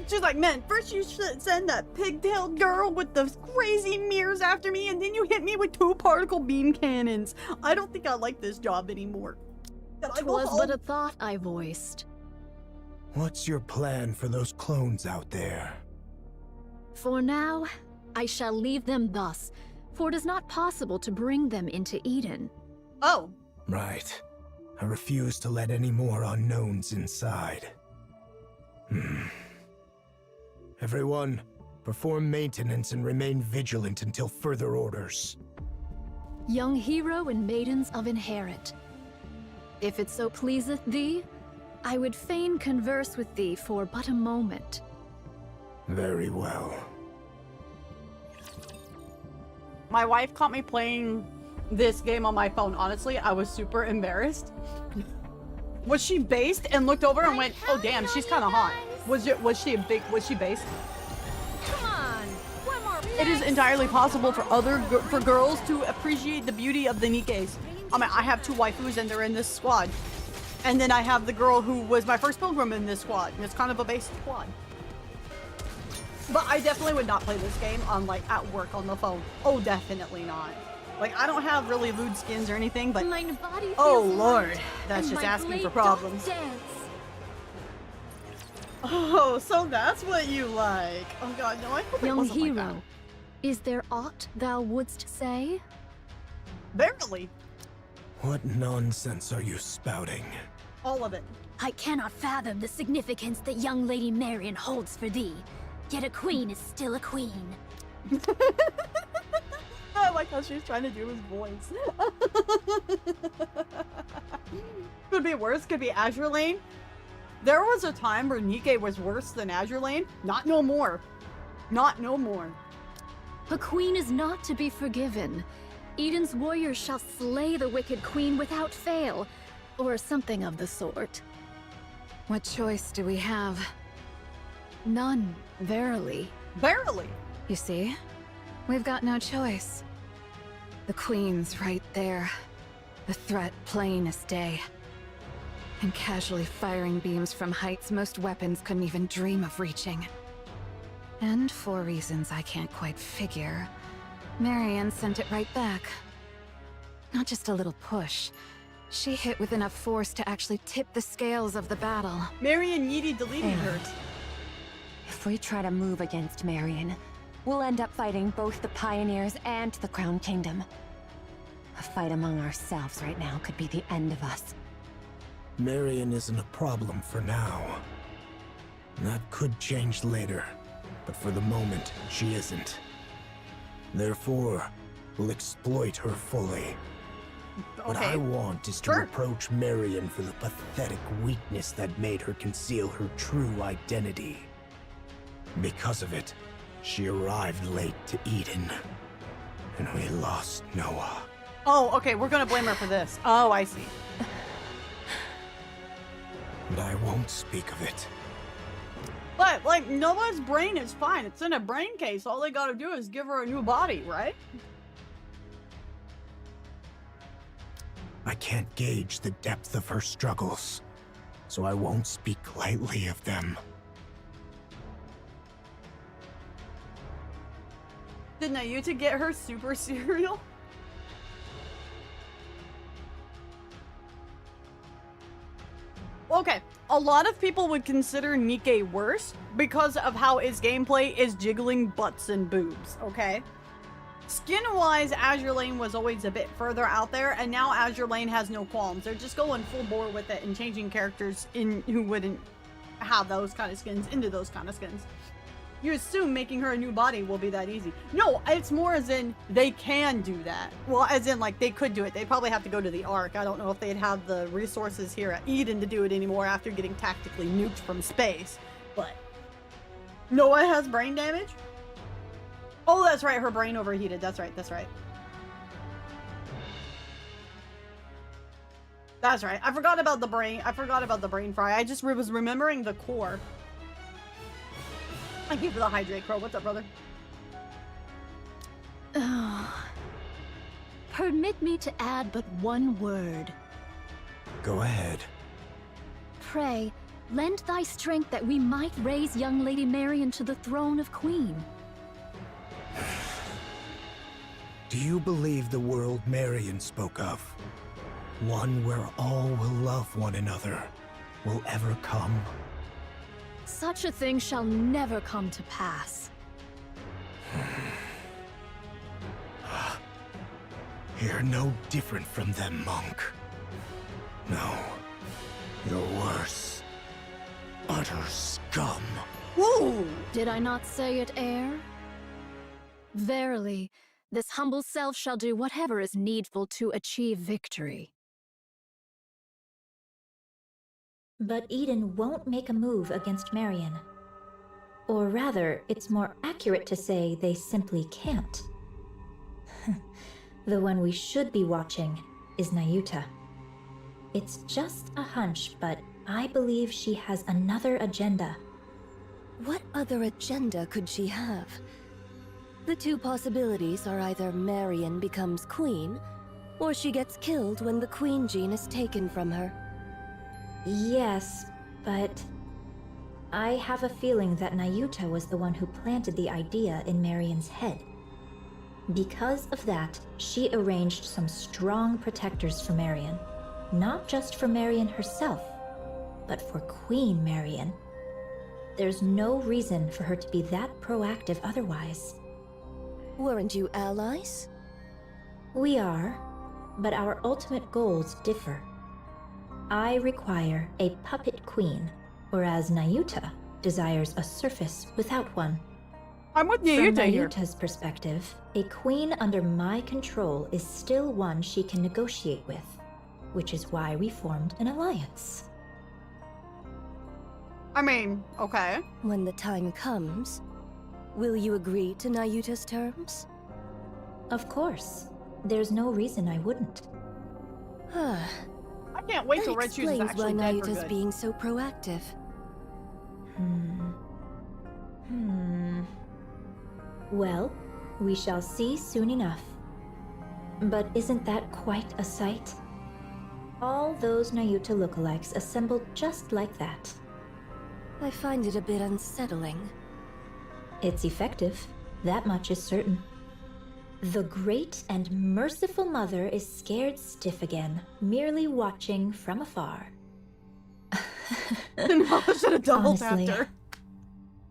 She's like, man, first you should send that pigtailed girl with the crazy mirrors after me, and then you hit me with 2 particle beam cannons. I don't think I like this job anymore. Twas but a thought I voiced. What's your plan for those clones out there? For now, I shall leave them thus, for it is not possible to bring them into Eden. Oh. Right. I refuse to let any more unknowns inside. Everyone, perform maintenance and remain vigilant until further orders. Young hero and maidens of Inherit. If it so pleaseth thee, I would fain converse with thee for but a moment. Very well. My wife caught me playing this game on my phone. Honestly, I was super embarrassed. Was she based and looked over and went, oh damn, she's kind of hot. Was she based? Come on, one more. It is entirely possible for girls to appreciate the beauty of the Nikkes. I mean, I have 2 waifus and they're in this squad. And then I have the girl who was my first pilgrim in this squad. And it's kind of a basic squad. But I definitely would not play this game on like at work on the phone. Oh, definitely not. Like, I don't have really lewd skins or anything, but oh lord, that's just asking for problems. Oh, so that's what you like. Oh god, no, I hope it Young wasn't hero, like that. is there aught thou wouldst say? Barely. What nonsense are you spouting? All of it. I cannot fathom the significance that young Lady Marion holds for thee. Yet a queen is still a queen. I like how she's trying to do his voice. Could be worse, could be Azure Lane. There was a time where Nikke was worse than Azure Lane. Not no more. Not no more. A queen is not to be forgiven. Eden's warriors shall slay the wicked queen without fail, or something of the sort. What choice do we have? None, verily. Verily. You see, we've got no choice. The queen's right there. The threat plain as day. And casually firing beams from heights most weapons couldn't even dream of reaching. And for reasons I can't quite figure, Marion sent it right back. Not just a little push. She hit with enough force to actually tip the scales of the battle. Marion Yeety deleted her. If we try to move against Marion, we'll end up fighting both the Pioneers and the Crown Kingdom. A fight among ourselves right now could be the end of us. Marion isn't a problem for now. That could change later, but for the moment, she isn't. Therefore, we'll exploit her fully. Okay. What I want is to reproach Marion for the pathetic weakness that made her conceal her true identity. Because of it, she arrived late to Eden, and we lost Noah. Oh, okay, we're gonna blame her for this. Oh, I see. But I won't speak of it. But, like, Noah's brain is fine. It's in a brain case. All they gotta do is give her a new body, right? I can't gauge the depth of her struggles, so I won't speak lightly of them. Did Nayuta get her super cereal? Okay, a lot of people would consider Nikke worse because of how its gameplay is jiggling butts and boobs, okay? Skin-wise, Azure Lane was always a bit further out there, and now Azure Lane has no qualms. They're just going full bore with it and changing characters in who wouldn't have those kind of skins into those kind of skins. You assume making her a new body will be that easy. No, it's more as in they can do that. Well, as in like they could do it. They'd probably have to go to the Ark. I don't know if they'd have the resources here at Eden to do it anymore after getting tactically nuked from space. But Noah has brain damage? Oh, that's right. Her brain overheated. That's right. That's right. That's right. I forgot about the brain. I forgot about the brain fry. I just was remembering the core. Thank you for the hydrate, Crow. What's up, brother? Permit me to add but one word. Go ahead. Pray, lend thy strength that we might raise young Lady Marion to the throne of Queen. Do you believe the world Marion spoke of? One where all will love one another will ever come? Such a thing shall never come to pass. You're no different from them, monk. No, you're worse. Utter scum. Woo! Did I not say it, heir? Verily, this humble self shall do whatever is needful to achieve victory. But Eden won't make a move against Marion. Or rather, it's more accurate to say they simply can't. The one we should be watching is Nayuta. It's just a hunch, but I believe she has another agenda. What other agenda could she have? The two possibilities are either Marion becomes queen, or she gets killed when the queen gene is taken from her. Yes, but I have a feeling that Nayuta was the one who planted the idea in Marion's head. Because of that, she arranged some strong protectors for Marion. Not just for Marion herself, but for Queen Marion. There's no reason for her to be that proactive otherwise. Weren't you allies? We are, but our ultimate goals differ. I require a puppet queen, whereas Nayuta desires a surface without one. I'm with Nayuta From here. Nayuta's perspective, a queen under my control is still one she can negotiate with, which is why we formed an alliance. I mean, okay. When the time comes, will you agree to Nayuta's terms? Of course. There's no reason I wouldn't. I can't wait till Red Shoes is explains why actually dead for Nayuta's good. being so proactive. Well, we shall see soon enough. But isn't that quite a sight? All those Nayuta lookalikes assembled just like that. I find it a bit unsettling. It's effective, that much is certain. The great and merciful mother is scared stiff again, merely watching from afar. No, I should have double Honestly, tapped her.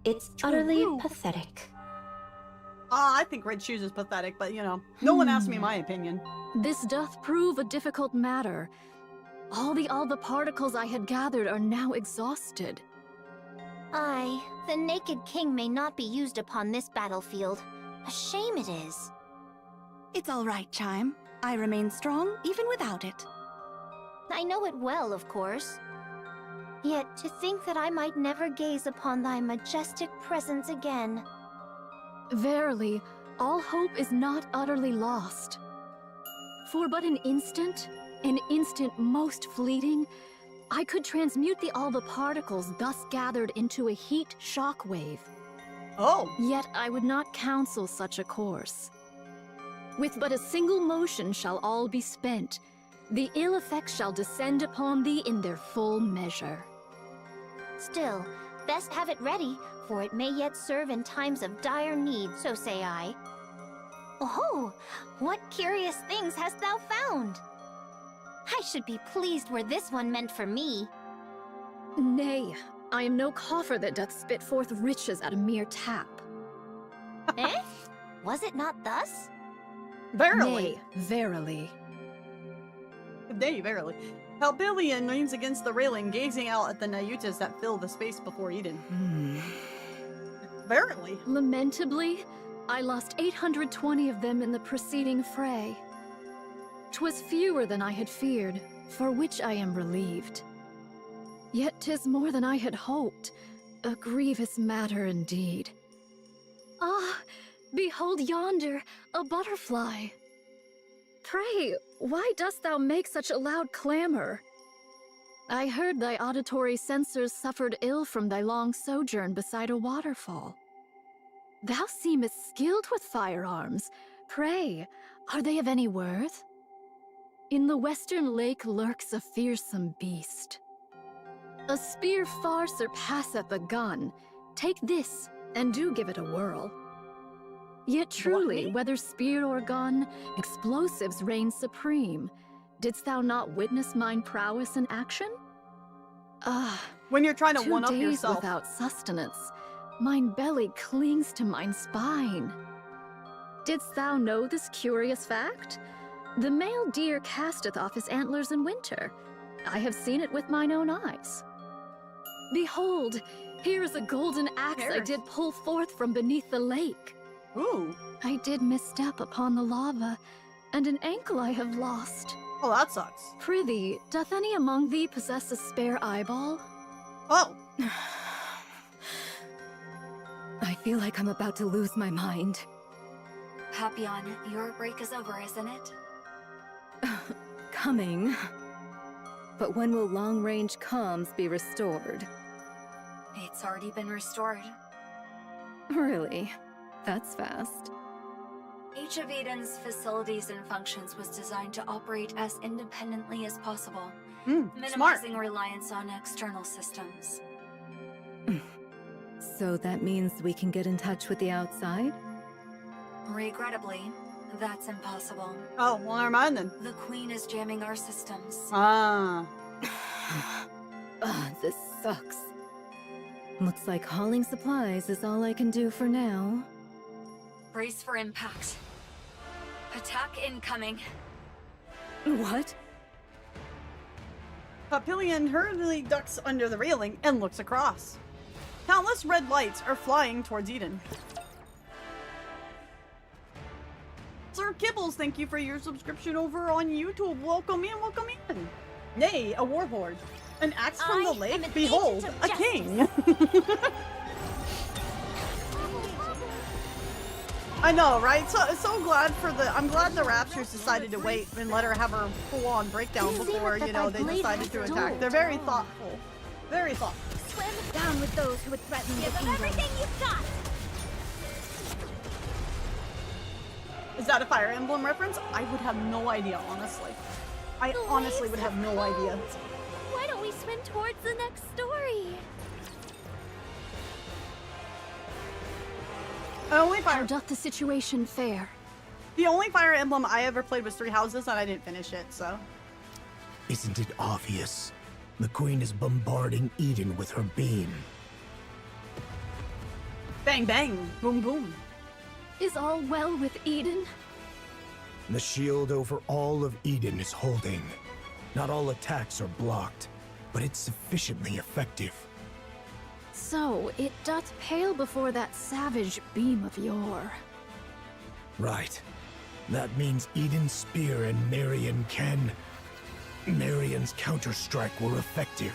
It's utterly pathetic. I think Red Shoes is pathetic, but you know, no one asked me my opinion. This doth prove a difficult matter. All the Alba particles I had gathered are now exhausted. Aye, the Naked King may not be used upon this battlefield. A shame it is. It's all right, Chime. I remain strong even without it. I know it well, of course. Yet to think that I might never gaze upon thy majestic presence again. Verily, all hope is not utterly lost. For but an instant most fleeting, I could transmute the Alba particles thus gathered into a heat shockwave. Oh! Yet I would not counsel such a course. With but a single motion shall all be spent. The ill effects shall descend upon thee in their full measure. Still, best have it ready, for it may yet serve in times of dire need, so say I. Oh, what curious things hast thou found? I should be pleased were this one meant for me. Nay, I am no coffer that doth spit forth riches at a mere tap. Eh? Was it not thus? Verily. Nay, verily. Nay, verily. Halbillion leans against the railing, gazing out at the Nayutas that fill the space before Eden. Verily. Lamentably, I lost 820 of them in the preceding fray. 'Twas fewer than I had feared, for which I am relieved. Yet 'tis more than I had hoped, a grievous matter indeed. Ah, behold yonder, a butterfly. Pray, why dost thou make such a loud clamor? I heard thy auditory sensors suffered ill from thy long sojourn beside a waterfall. Thou seemest skilled with firearms. Pray, are they of any worth? In the western lake lurks a fearsome beast. A spear far surpasseth a gun. Take this, and do give it a whirl. Yet truly, whether spear or gun, explosives reign supreme. Didst thou not witness mine prowess in action? When you're trying to 2 one-up days yourself. without sustenance, mine belly clings to mine spine. Didst thou know this curious fact? The male deer casteth off his antlers in winter. I have seen it with mine own eyes. Behold, here is a golden axe I did pull forth from beneath the lake. Ooh. I did misstep upon the lava, and an ankle I have lost. Oh, that sucks. Prithee, doth any among thee possess a spare eyeball? Oh. I feel like I'm about to lose my mind. Papillon, your break is over, isn't it? Coming. But when will long-range comms be restored? It's already been restored. Really? That's fast. Each of Eden's facilities and functions was designed to operate as independently as possible, minimizing reliance on external systems. So that means we can get in touch with the outside? Regrettably, that's impossible. Oh, well, never mind then. The Queen is jamming our systems. Ah. This sucks. Looks like hauling supplies is all I can do for now. Brace for impact. Attack incoming. What? Papillon hurriedly ducks under the railing and looks across. Countless red lights are flying towards Eden. Sir Kibbles, thank you for your subscription over on YouTube. Welcome in, welcome in. Nay, a warlord. An axe from the lake? Behold, a king. I know, right? So glad for I'm glad the Raptures decided to wait and let her have her full-on breakdown before, you know, they decided to attack. They're very thoughtful. Very thoughtful. Swim down with those who would threaten the kingdom. Give them everything you've got! Is that a Fire Emblem reference? I would have no idea, honestly. I honestly would have no idea. Why don't we swim towards the next story? How doth the situation fare? The only Fire Emblem I ever played was Three Houses, and I didn't finish it, so. Isn't it obvious? The Queen is bombarding Eden with her beam. Bang, bang, boom, boom. Is all well with Eden? The shield over all of Eden is holding. Not all attacks are blocked, but it's sufficiently effective. So, it doth pale before that savage beam of yore. Right. That means Eden's spear and Marion's counter-strike were effective.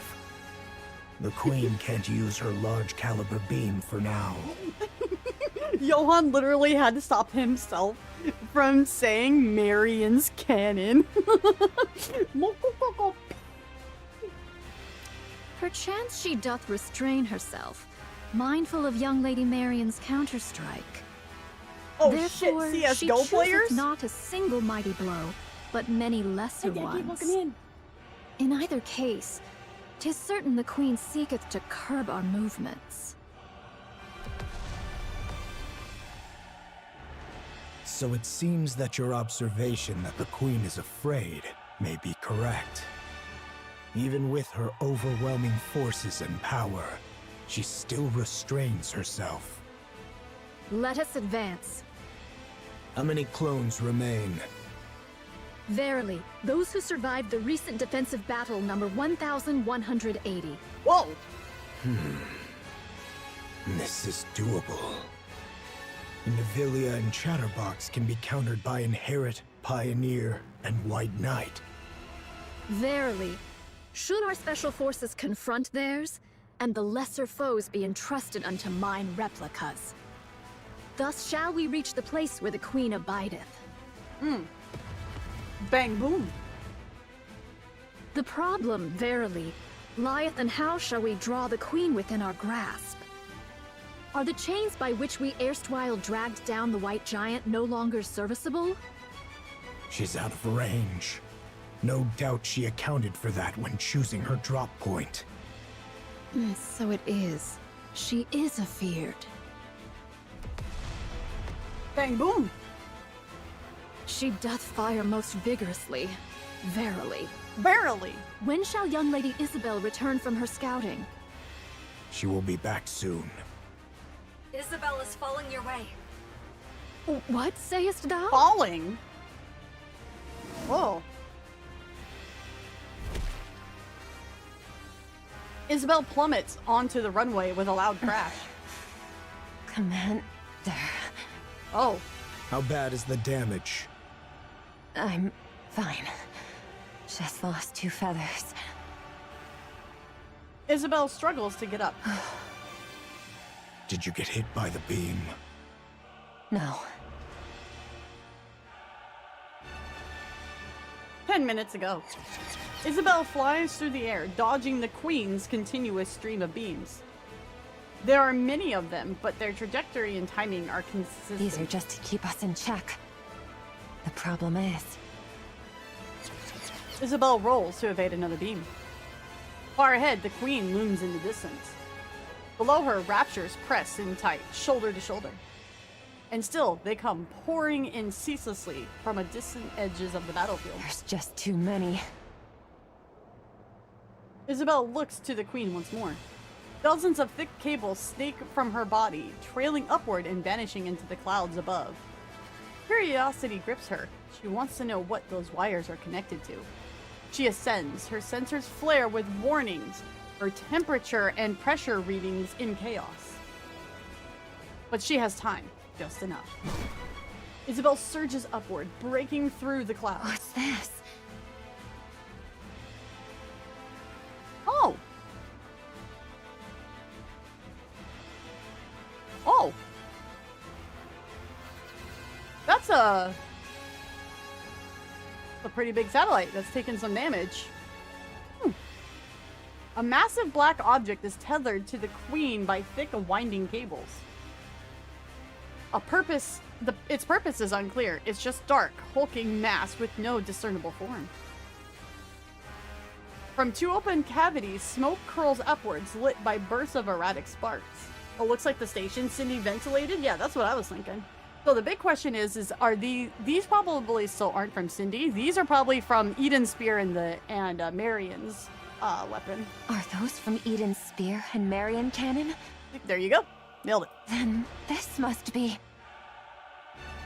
The Queen can't use her large caliber beam for now. Johan literally had to stop himself from saying Marion's cannon. Perchance she doth restrain herself, mindful of young Lady Marion's counter-strike. Oh Therefore, shit, she CSGO chooseth players? not a single mighty blow, but many lesser ones. In either case, 'tis certain the Queen seeketh to curb our movements. So it seems that your observation that the Queen is afraid may be correct. Even with her overwhelming forces and power, she still restrains herself. Let us advance. How many clones remain? Verily, those who survived the recent defensive battle number 1,180. Whoa! This is doable. Liberilio and Chatterbox can be countered by Inherit, Pioneer, and White Knight. Verily, should our special forces confront theirs, and the lesser foes be entrusted unto mine replicas. Thus shall we reach the place where the Queen abideth. Bang boom. The problem, verily, lieth in how shall we draw the Queen within our grasp. Are the chains by which we erstwhile dragged down the White Giant no longer serviceable? She's out of range. No doubt she accounted for that when choosing her drop point. So it is. She is afeared. Bang boom. She doth fire most vigorously. Verily. Verily. When shall young Lady Isabel return from her scouting? She will be back soon. Isabel is falling your way. What sayest thou? Falling? Whoa. Isabel plummets onto the runway with a loud crash. Commander. Oh. How bad is the damage? I'm fine. Just lost 2 feathers. Isabel struggles to get up. Did you get hit by the beam? No. 10 minutes ago. Isabel flies through the air, dodging the Queen's continuous stream of beams. There are many of them, but their trajectory and timing are consistent. These are just to keep us in check. The problem is... Isabel rolls to evade another beam. Far ahead, the Queen looms in the distance. Below her, raptures press in tight, shoulder to shoulder. And still, they come pouring in ceaselessly from a distant edges of the battlefield. There's just too many. Isabel looks to the Queen once more. Dozens of thick cables snake from her body, trailing upward and vanishing into the clouds above. Curiosity grips her. She wants to know what those wires are connected to. She ascends, her sensors flare with warnings, her temperature and pressure readings in chaos. But she has time, just enough. Isabel surges upward, breaking through the clouds. What's this? Oh! Oh! That's a pretty big satellite that's taken some damage. A massive black object is tethered to the Queen by thick winding cables. Its purpose is unclear. It's just dark, hulking mass with no discernible form. From two open cavities, smoke curls upwards, lit by bursts of erratic sparks. Oh, looks like the station Cindy ventilated? Yeah, that's what I was thinking. So the big question is are these probably still aren't from Cindy? These are probably from Eden's spear and Marion's weapon. Are those from Eden's spear and Marion cannon? There you go. Nailed it. Then this must be...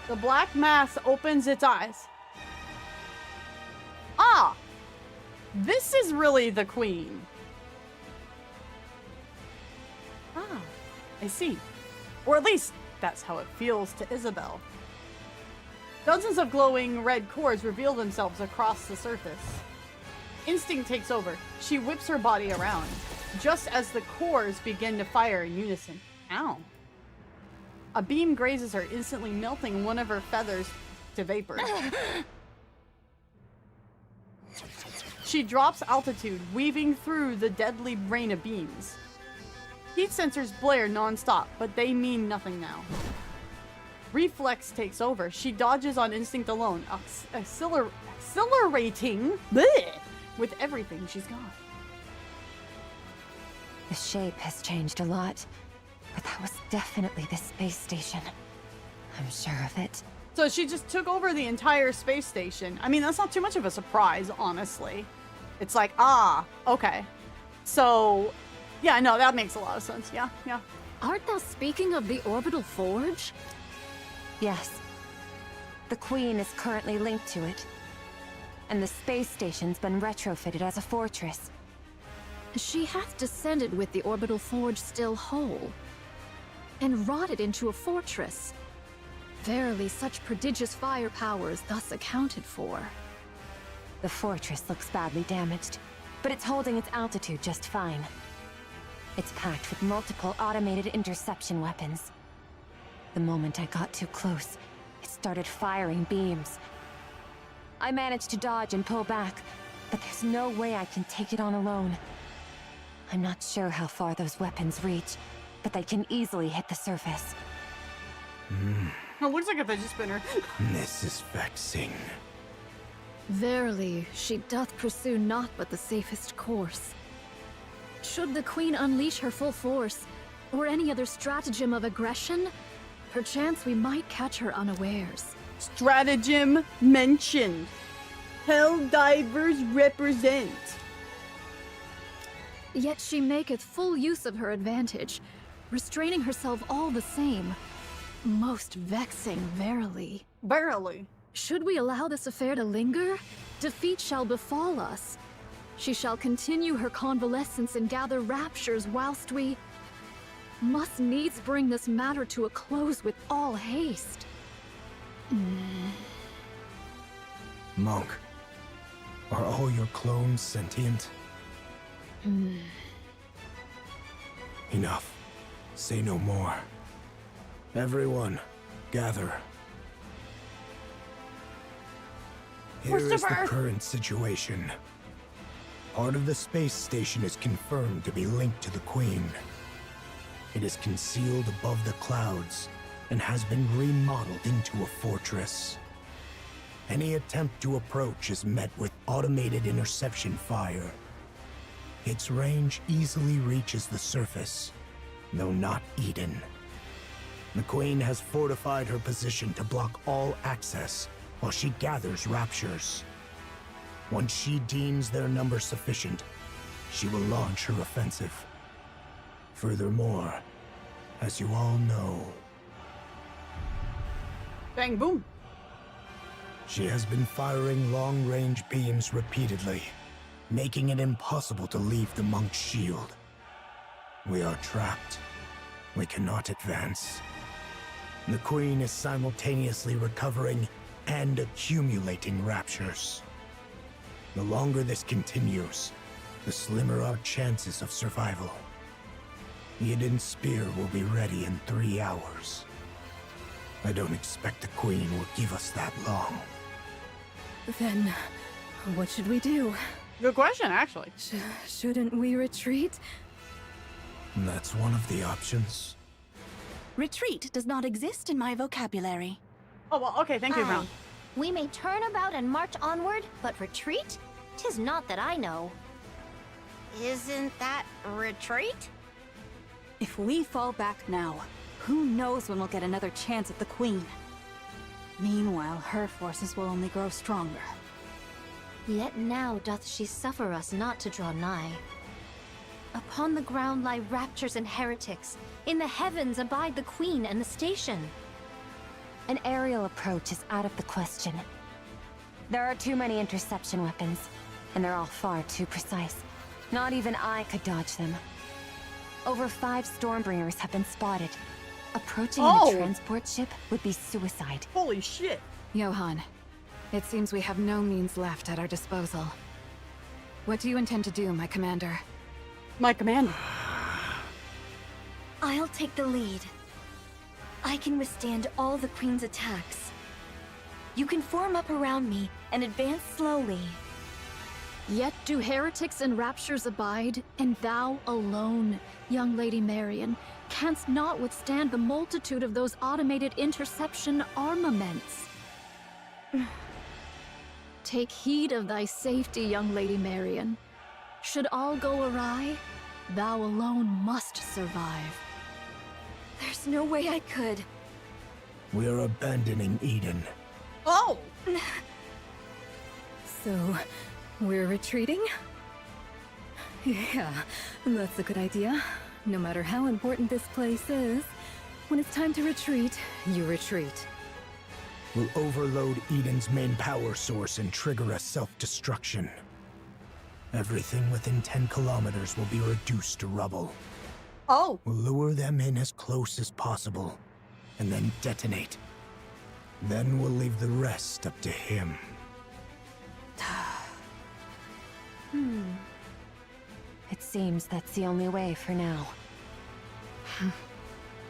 The black mass opens its eyes. Ah! This is really the Queen. Ah, I see. Or at least that's how it feels to Isabel. Dozens of glowing red cores reveal themselves across the surface. Instinct takes over. She whips her body around, just as the cores begin to fire in unison. Ow. A beam grazes her, instantly melting one of her feathers to vapor. She drops altitude, weaving through the deadly rain of beams. Heat sensors blare non-stop, but they mean nothing now. Reflex takes over. She dodges on instinct alone, accelerating with everything she's got. The shape has changed a lot, but that was definitely the space station. I'm sure of it. So she just took over the entire space station. I mean, that's not too much of a surprise, honestly. It's like, ah, okay. So, yeah, no, that makes a lot of sense. Yeah, yeah. Art thou speaking of the orbital forge? Yes. The Queen is currently linked to it. And the space station's been retrofitted as a fortress. She hath descended with the orbital forge still whole, and wrought it into a fortress. Verily, such prodigious firepower is thus accounted for. The fortress looks badly damaged, but it's holding its altitude just fine. It's packed with multiple automated interception weapons. The moment I got too close, it started firing beams. I managed to dodge and pull back, but there's no way I can take it on alone. I'm not sure how far those weapons reach, but they can easily hit the surface. It looks like a fidget spinner. This is vexing. Verily, she doth pursue naught but the safest course. Should the Queen unleash her full force, or any other stratagem of aggression, perchance we might catch her unawares. Stratagem mentioned. Helldivers represent. Yet she maketh full use of her advantage, restraining herself all the same. Most vexing, verily. Verily. Should we allow this affair to linger, defeat shall befall us. She shall continue her convalescence and gather raptures whilst we must needs bring this matter to a close with all haste. Monk, are all your clones sentient? Enough. Say no more. Everyone, gather. Here is the current situation. Part of the space station is confirmed to be linked to the Queen. It is concealed above the clouds and has been remodeled into a fortress. Any attempt to approach is met with automated interception fire. Its range easily reaches the surface, though not Eden. The Queen has fortified her position to block all access while she gathers raptures. Once she deems their number sufficient, she will launch her offensive. Furthermore, as you all know, bang boom. She has been firing long-range beams repeatedly, making it impossible to leave the monk's shield. We are trapped. We cannot advance. The Queen is simultaneously recovering and accumulating raptures. The longer this continues, the slimmer our chances of survival. Eden's spear will be ready in 3 hours. I don't expect the Queen will give us that long. Then, what should we do? Good question, actually. Shouldn't we retreat? That's one of the options. Retreat does not exist in my vocabulary. Oh, well, okay, thank you, Brown. We may turn about and march onward, but retreat? 'Tis not that I know. Isn't that retreat? If we fall back now, who knows when we'll get another chance at the Queen? Meanwhile, her forces will only grow stronger. Yet now doth she suffer us not to draw nigh. Upon the ground lie raptures and heretics. In the heavens abide the Queen and the station. An aerial approach is out of the question. There are too many interception weapons, and they're all far too precise. Not even I could dodge them. Over 5 Stormbringers have been spotted. Approaching in a transport ship would be suicide. Holy shit. Johan, it seems we have no means left at our disposal. What do you intend to do, my commander? My commander. I'll take the lead. I can withstand all the Queen's attacks. You can form up around me and advance slowly. Yet do heretics and raptures abide, and thou alone, young Lady Marion, canst not withstand the multitude of those automated interception armaments. Take heed of thy safety, young Lady Marion. Should all go awry, thou alone must survive. There's no way I could. We're abandoning Eden. Oh! So, we're retreating? Yeah, that's a good idea. No matter how important this place is, when it's time to retreat, you retreat. We'll overload Eden's main power source and trigger a self-destruction. Everything within 10 kilometers will be reduced to rubble. Oh! We'll lure them in as close as possible, and then detonate. Then we'll leave the rest up to him. It seems that's the only way for now.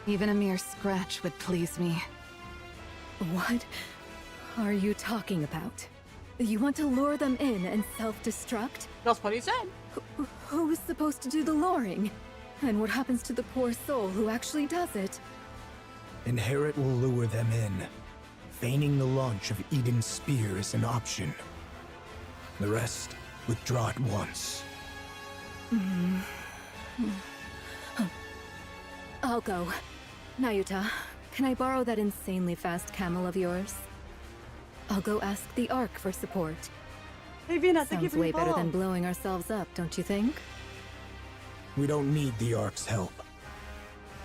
Even a mere scratch would please me. What are you talking about? You want to lure them in and self-destruct? That's what he said. Who is supposed to do the luring? And what happens to the poor soul who actually does it? Inherit will lure them in. Feigning the launch of Eden's spear is an option. The rest, withdraw at once. I'll go. Nayuta, can I borrow that insanely fast camel of yours? I'll go ask the Ark for support. Hey, Vina, thank you Sounds for way your better follow. than blowing ourselves up, don't you think? We don't need the Ark's help.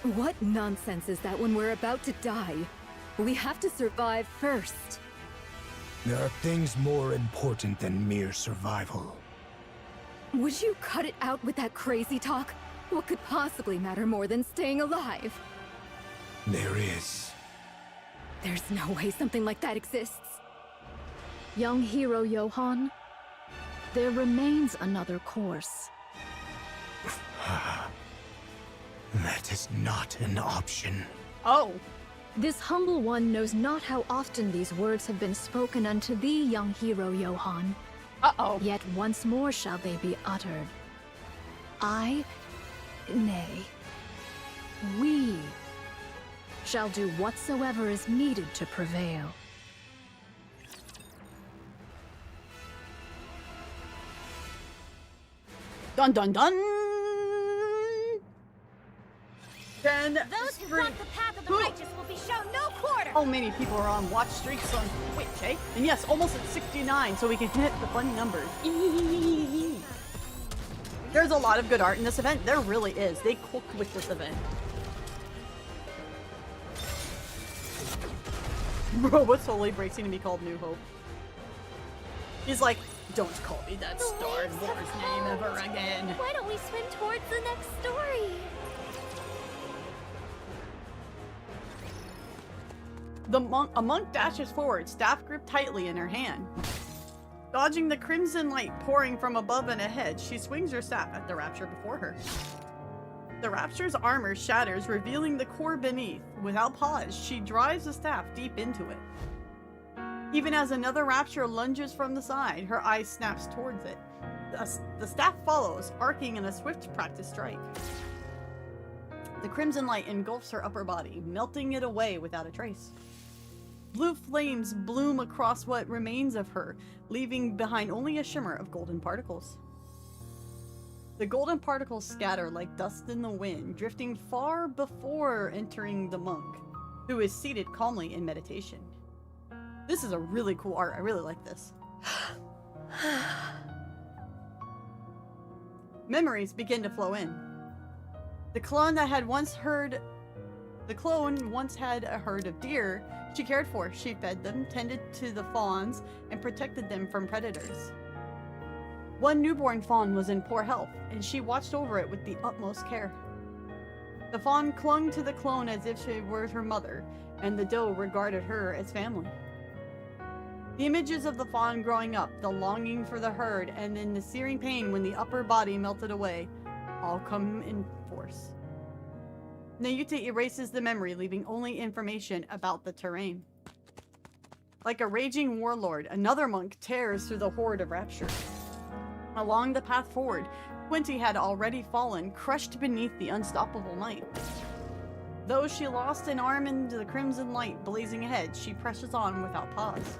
What nonsense is that when we're about to die? We have to survive first. There are things more important than mere survival. Would you cut it out with that crazy talk? What could possibly matter more than staying alive? There is. There's no way something like that exists. Young hero Johan, there remains another course. That is not an option. Oh. This humble one knows not how often these words have been spoken unto thee, young hero Johann. Uh-oh. Yet once more shall they be uttered. Nay, we shall do whatsoever is needed to prevail. Dun dun dun! Then Those who walk the path of the righteous will be shown no quarter. How many people are on watch streaks on Twitch, eh? And yes, almost at 69, so we can hit the fun numbers. There's a lot of good art in this event. There really is. They cooked with this event. Bro, what's Holy Bracing to be called New Hope? He's like, don't call me that Star Wars name ever again. Why don't we swim towards the next story? A monk dashes forward, staff gripped tightly in her hand. Dodging the crimson light pouring from above and ahead, she swings her staff at the Rapture before her. The Rapture's armor shatters, revealing the core beneath. Without pause, she drives the staff deep into it. Even as another Rapture lunges from the side, her eye snaps towards it. The staff follows, arcing in a swift practice strike. The crimson light engulfs her upper body, melting it away without a trace. Blue flames bloom across what remains of her, leaving behind only a shimmer of golden particles. The golden particles scatter like dust in the wind, drifting far before entering the monk, who is seated calmly in meditation. This is a really cool art. I really like this. Memories begin to flow in. The clone once had a herd of deer she cared for. She fed them, tended to the fawns, and protected them from predators. One newborn fawn was in poor health, and she watched over it with the utmost care. The fawn clung to the clone as if she were her mother, and the doe regarded her as family. The images of the fawn growing up, the longing for the herd, and then the searing pain when the upper body melted away, all come in force. Nayuta erases the memory, leaving only information about the terrain. Like a raging warlord, another monk tears through the horde of Rapture. Along the path forward, Quinty had already fallen, crushed beneath the unstoppable night. Though she lost an arm into the crimson light blazing ahead, she presses on without pause.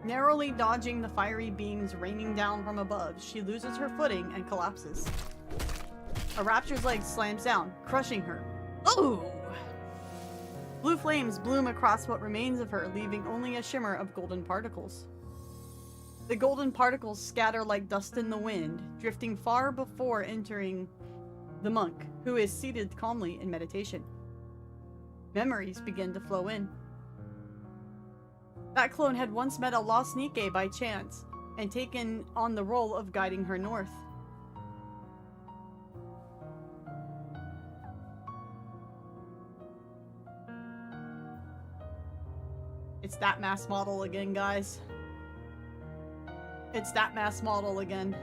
Narrowly dodging the fiery beams raining down from above, she loses her footing and collapses. A Rapture's leg slams down, crushing her. Ooh! Blue flames bloom across what remains of her, leaving only a shimmer of golden particles. The golden particles scatter like dust in the wind, drifting far before entering the monk, who is seated calmly in meditation. Memories begin to flow in. That clone had once met a lost Nikke by chance, and taken on the role of guiding her north. It's that mass model again, guys. It's that mass model again.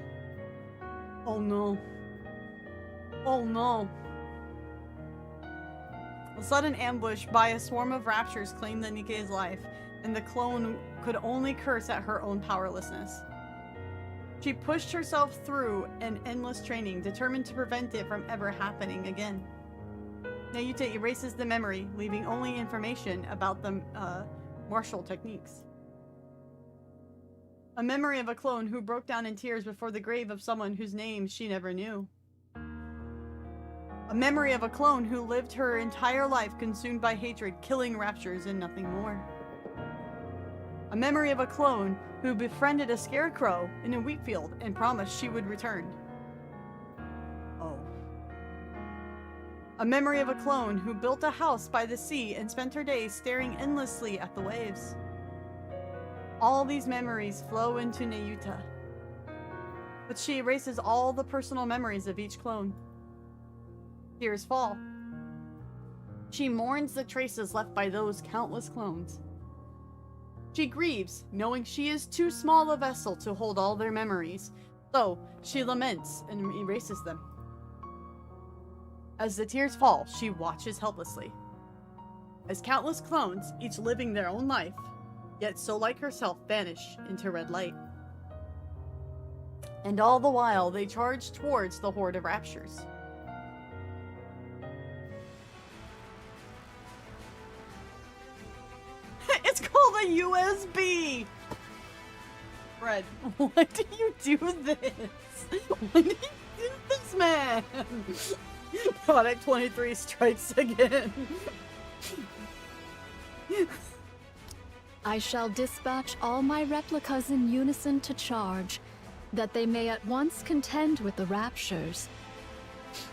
Oh no. Oh no. A sudden ambush by a swarm of Raptures claimed the Nikke's life, and the clone could only curse at her own powerlessness. She pushed herself through an endless training, determined to prevent it from ever happening again. Nayuta erases the memory, leaving only information about the martial techniques. A memory of a clone who broke down in tears before the grave of someone whose name she never knew. A memory of a clone who lived her entire life consumed by hatred, killing Raptures and nothing more. A memory of a clone who befriended a scarecrow in a wheat field and promised she would return. Oh. A memory of a clone who built a house by the sea and spent her days staring endlessly at the waves. All these memories flow into Nayuta, but she erases all the personal memories of each clone. Tears fall. She mourns the traces left by those countless clones. She grieves, knowing she is too small a vessel to hold all their memories, so she laments and erases them. As the tears fall, she watches helplessly. as countless clones, each living their own life, yet so like herself, vanish into red light. And all the while, they charge towards the horde of raptures. It's called a USB! Fred, why do you do this? Why do you do this, man? Product 23 strikes again. I shall dispatch all my replicas in unison to charge, that they may at once contend with the raptures,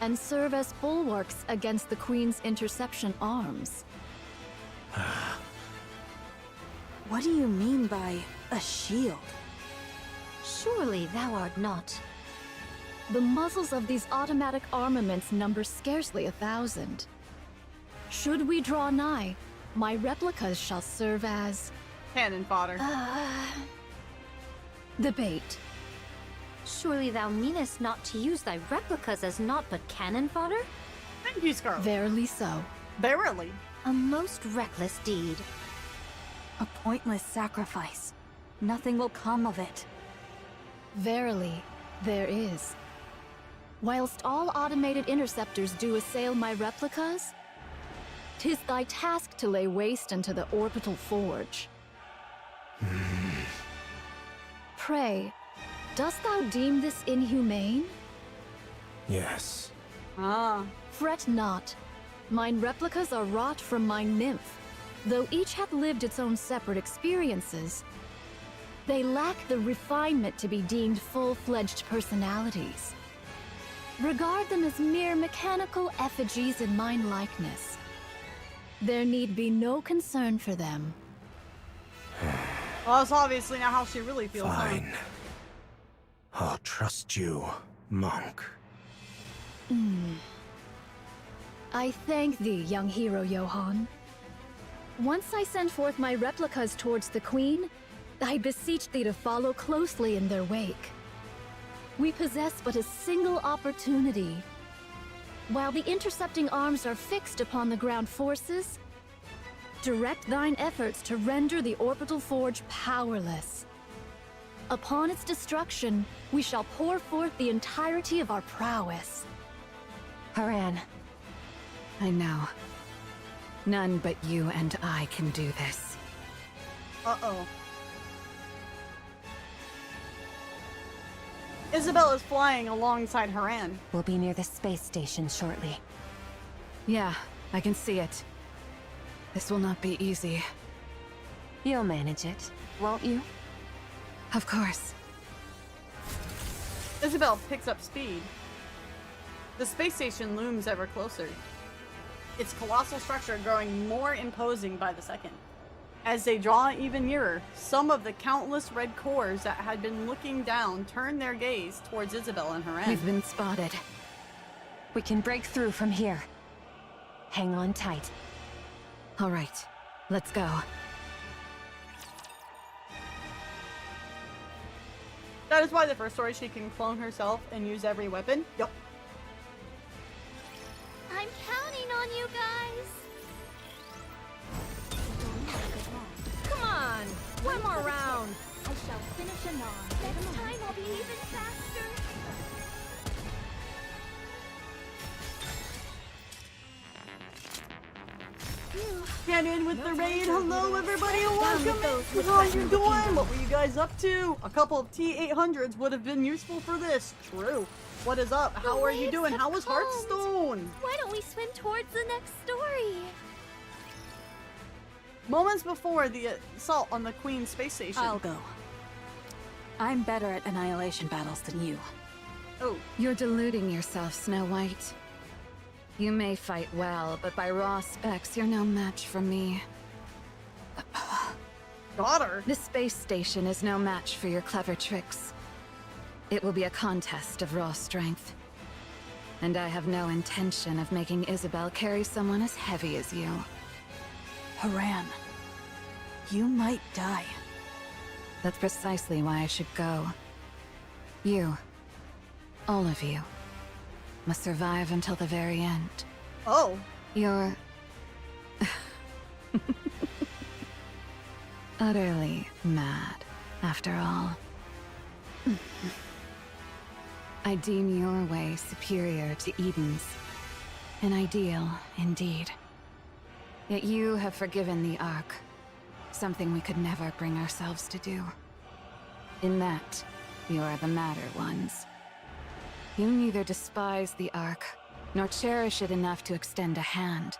and serve as bulwarks against the Queen's interception arms. What do you mean by a shield? Surely thou art not. The muzzles of these automatic armaments number scarcely 1,000. Should we draw nigh, my replicas shall serve as... cannon fodder. The bait. Surely thou meanest not to use thy replicas as naught but cannon fodder? Thank you, Scarlet. Verily so. Verily. A most reckless deed. A pointless sacrifice. Nothing will come of it. Verily, there is. Whilst all automated interceptors do assail my replicas, 'tis thy task to lay waste unto the orbital forge. Pray, dost thou deem this inhumane? Yes. Ah. Fret not. Mine replicas are wrought from my nymph, though each hath lived its own separate experiences. They lack the refinement to be deemed full-fledged personalities. Regard them as mere mechanical effigies in mine likeness. There need be no concern for them. Well, that's obviously not how she really feels. Fine. I'll trust you, monk. I thank thee, young hero Johann. Once I send forth my replicas towards the Queen, I beseech thee to follow closely in their wake. We possess but a single opportunity. While the intercepting arms are fixed upon the ground forces, direct thine efforts to render the orbital forge powerless. Upon its destruction, we shall pour forth the entirety of our prowess. Haran. I know. None but you and I can do this. Uh-oh. Isabel is flying alongside Haran. We'll be near the space station shortly. Yeah, I can see it. This will not be easy. You'll manage it, won't you? Of course. Isabel picks up speed. The space station looms ever closer, its colossal structure growing more imposing by the second. As they draw even nearer, some of the countless red cores that had been looking down turn their gaze towards Isabel and Haran. We've been spotted. We can break through from here. Hang on tight. All right, let's go. That is why the first story she can clone herself and use every weapon. Yup. I'm counting on you guys. Come on! One more round! I shall finish anon. Next time I'll be even faster. Get in with the raid. Hello, everybody, and welcome in. How you doing? What were you guys up to? A couple of T800s would have been useful for this. True. What is up? How are you doing? How was Hearthstone? Why don't we swim towards the next story? Moments before the assault on the Queen's space station. I'll go. I'm better at annihilation battles than you. Oh. You're deluding yourself, Snow White. You may fight well, but by raw specs, you're no match for me. Daughter? This space station is no match for your clever tricks. It will be a contest of raw strength. And I have no intention of making Isabel carry someone as heavy as you. Haran, you might die. That's precisely why I should go. You, all of you, must survive until the very end. Oh. You're Utterly mad, after all. I deem your way superior to Eden's. An ideal, indeed. Yet you have forgiven the Ark. Something we could never bring ourselves to do. In that, you are the madder ones. You neither despise the Ark, nor cherish it enough to extend a hand,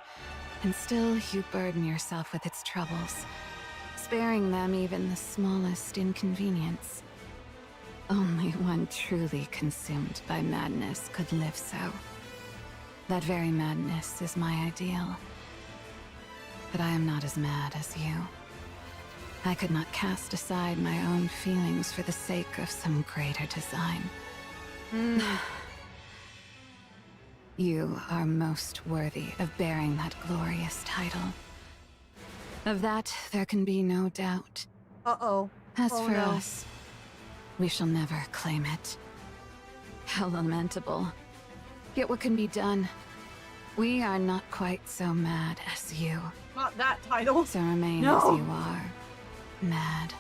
and still you burden yourself with its troubles, sparing them even the smallest inconvenience. Only one truly consumed by madness could live so. That very madness is my ideal. But I am not as mad as you. I could not cast aside my own feelings for the sake of some greater design. You are most worthy of bearing that glorious title. Of that, there can be no doubt. Uh-oh. As Oh, for no. us, we shall never claim it. How lamentable. Yet what can be done? We are not quite so mad as you. Not that title. So remain No. as you are. Mad.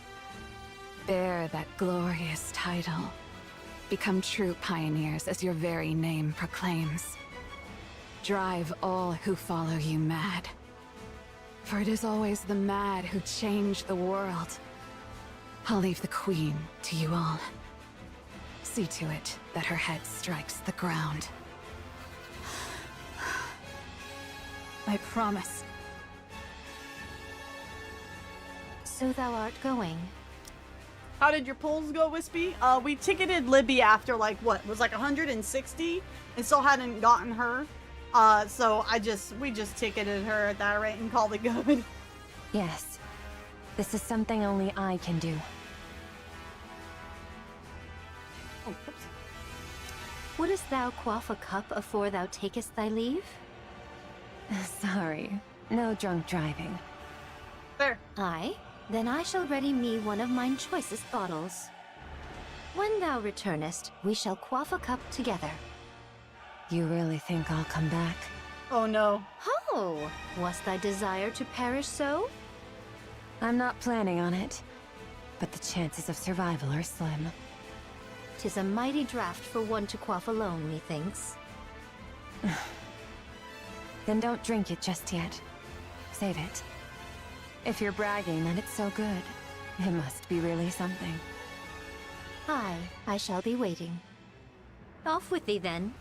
Bear that glorious title. Become true pioneers as your very name proclaims. Drive all who follow you mad. For it is always the mad who change the world. I'll leave the Queen to you all. See to it that her head strikes the ground. I promise. So thou art going. How did your polls go, Wispy? We ticketed Libby after like what was like 160 and still hadn't gotten her. So we just ticketed her at that rate and called it good. Yes. This is something only I can do. Oh, oops. Wouldst thou quaff a cup afore thou takest thy leave? Sorry. No drunk driving. There. Aye, then I shall ready me one of mine choicest bottles. When thou returnest, we shall quaff a cup together. You really think I'll come back? Oh no. Ho! Was thy desire to perish so? I'm not planning on it. But the chances of survival are slim. 'Tis a mighty draught for one to quaff alone, methinks. Then don't drink it just yet. Save it. If you're bragging that it's so good, it must be really something. Aye, I shall be waiting. Off with thee then.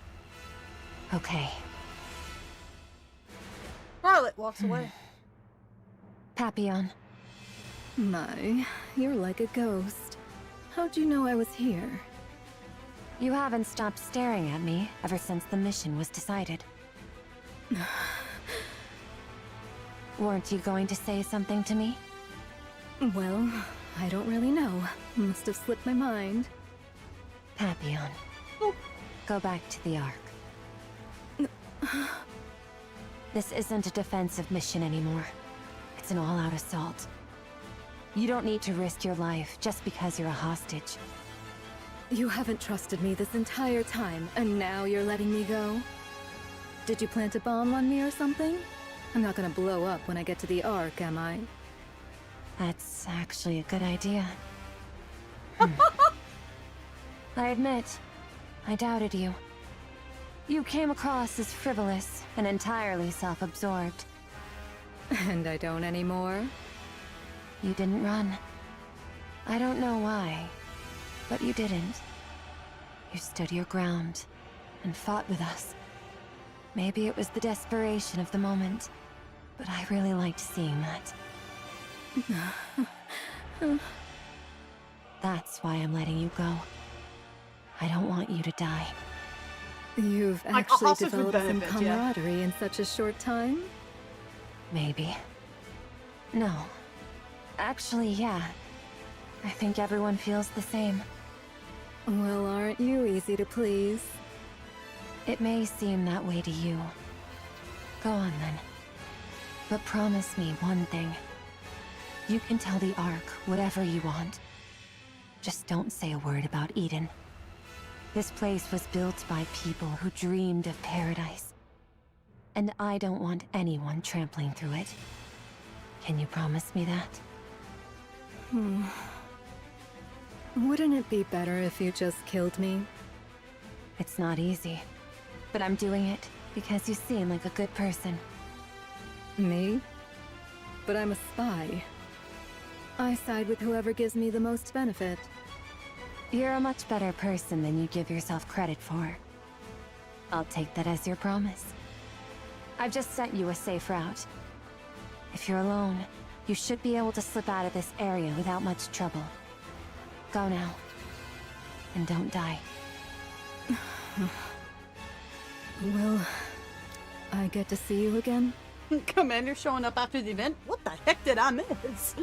Okay. Scarlet walks away. Papillon. My, you're like a ghost. How'd you know I was here? You haven't stopped staring at me ever since the mission was decided. Weren't you going to say something to me? Well, I don't really know. Must have slipped my mind. Papillon. Go back to the Ark. This isn't a defensive mission anymore. It's an all-out assault. You don't need to risk your life just because you're a hostage. You haven't trusted me this entire time, and now you're letting me go? Did you plant a bomb on me or something? I'm not gonna blow up when I get to the Ark, am I? That's actually a good idea. I admit, I doubted you. You came across as frivolous and entirely self-absorbed. And I don't anymore? You didn't run. I don't know why, but you didn't. You stood your ground and fought with us. Maybe it was the desperation of the moment, but I really liked seeing that. That's why I'm letting you go. I don't want you to die. You've Like a actually hostage with developed some benefits, yeah. camaraderie in such a short time? Maybe. No. Actually, yeah. I think everyone feels the same. Well, aren't you easy to please? It may seem that way to you. Go on then. But promise me one thing. You can tell the Ark whatever you want. Just don't say a word about Eden. This place was built by people who dreamed of paradise. And I don't want anyone trampling through it. Can you promise me that? Wouldn't it be better if you just killed me? It's not easy, but I'm doing it because you seem like a good person. Me? But I'm a spy. I side with whoever gives me the most benefit. You're a much better person than you give yourself credit for. I'll take that as your promise. I've just sent you a safe route. If you're alone, you should be able to slip out of this area without much trouble. Go now. And don't die. Will I get to see you again? Commander showing up after the event? What the heck did I miss?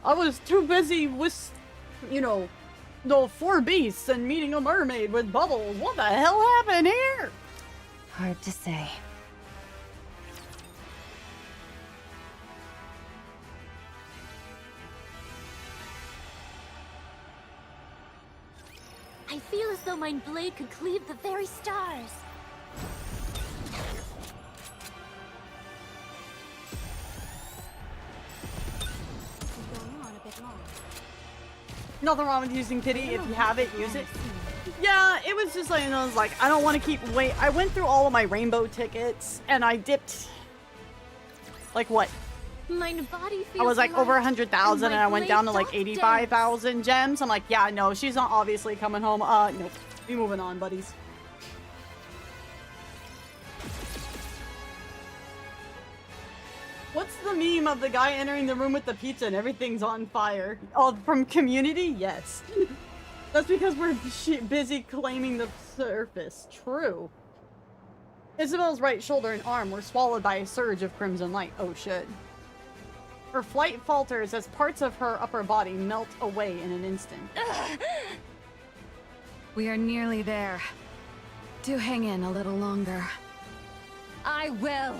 I was too busy with, you know, the 4 beasts and meeting a mermaid with bubbles. What the hell happened here? Hard to say. I feel as though my blade could cleave the very stars. Nothing wrong with using pity. If you have it, use it. Yeah, it was just like, I was like, I don't want to keep I went through all of my rainbow tickets and I dipped like what? My body feels I was like over light, 100,000 and I went down to like 85,000 gems. I'm like, yeah, no, she's not obviously coming home. Nope. We moving on, buddies. What's the meme of the guy entering the room with the pizza and everything's on fire? Oh, from Community? Yes. That's because we're busy claiming the surface. True. Isabel's right shoulder and arm were swallowed by a surge of crimson light. Oh shit. Her flight falters as parts of her upper body melt away in an instant. We are nearly there. Do hang in a little longer. I will!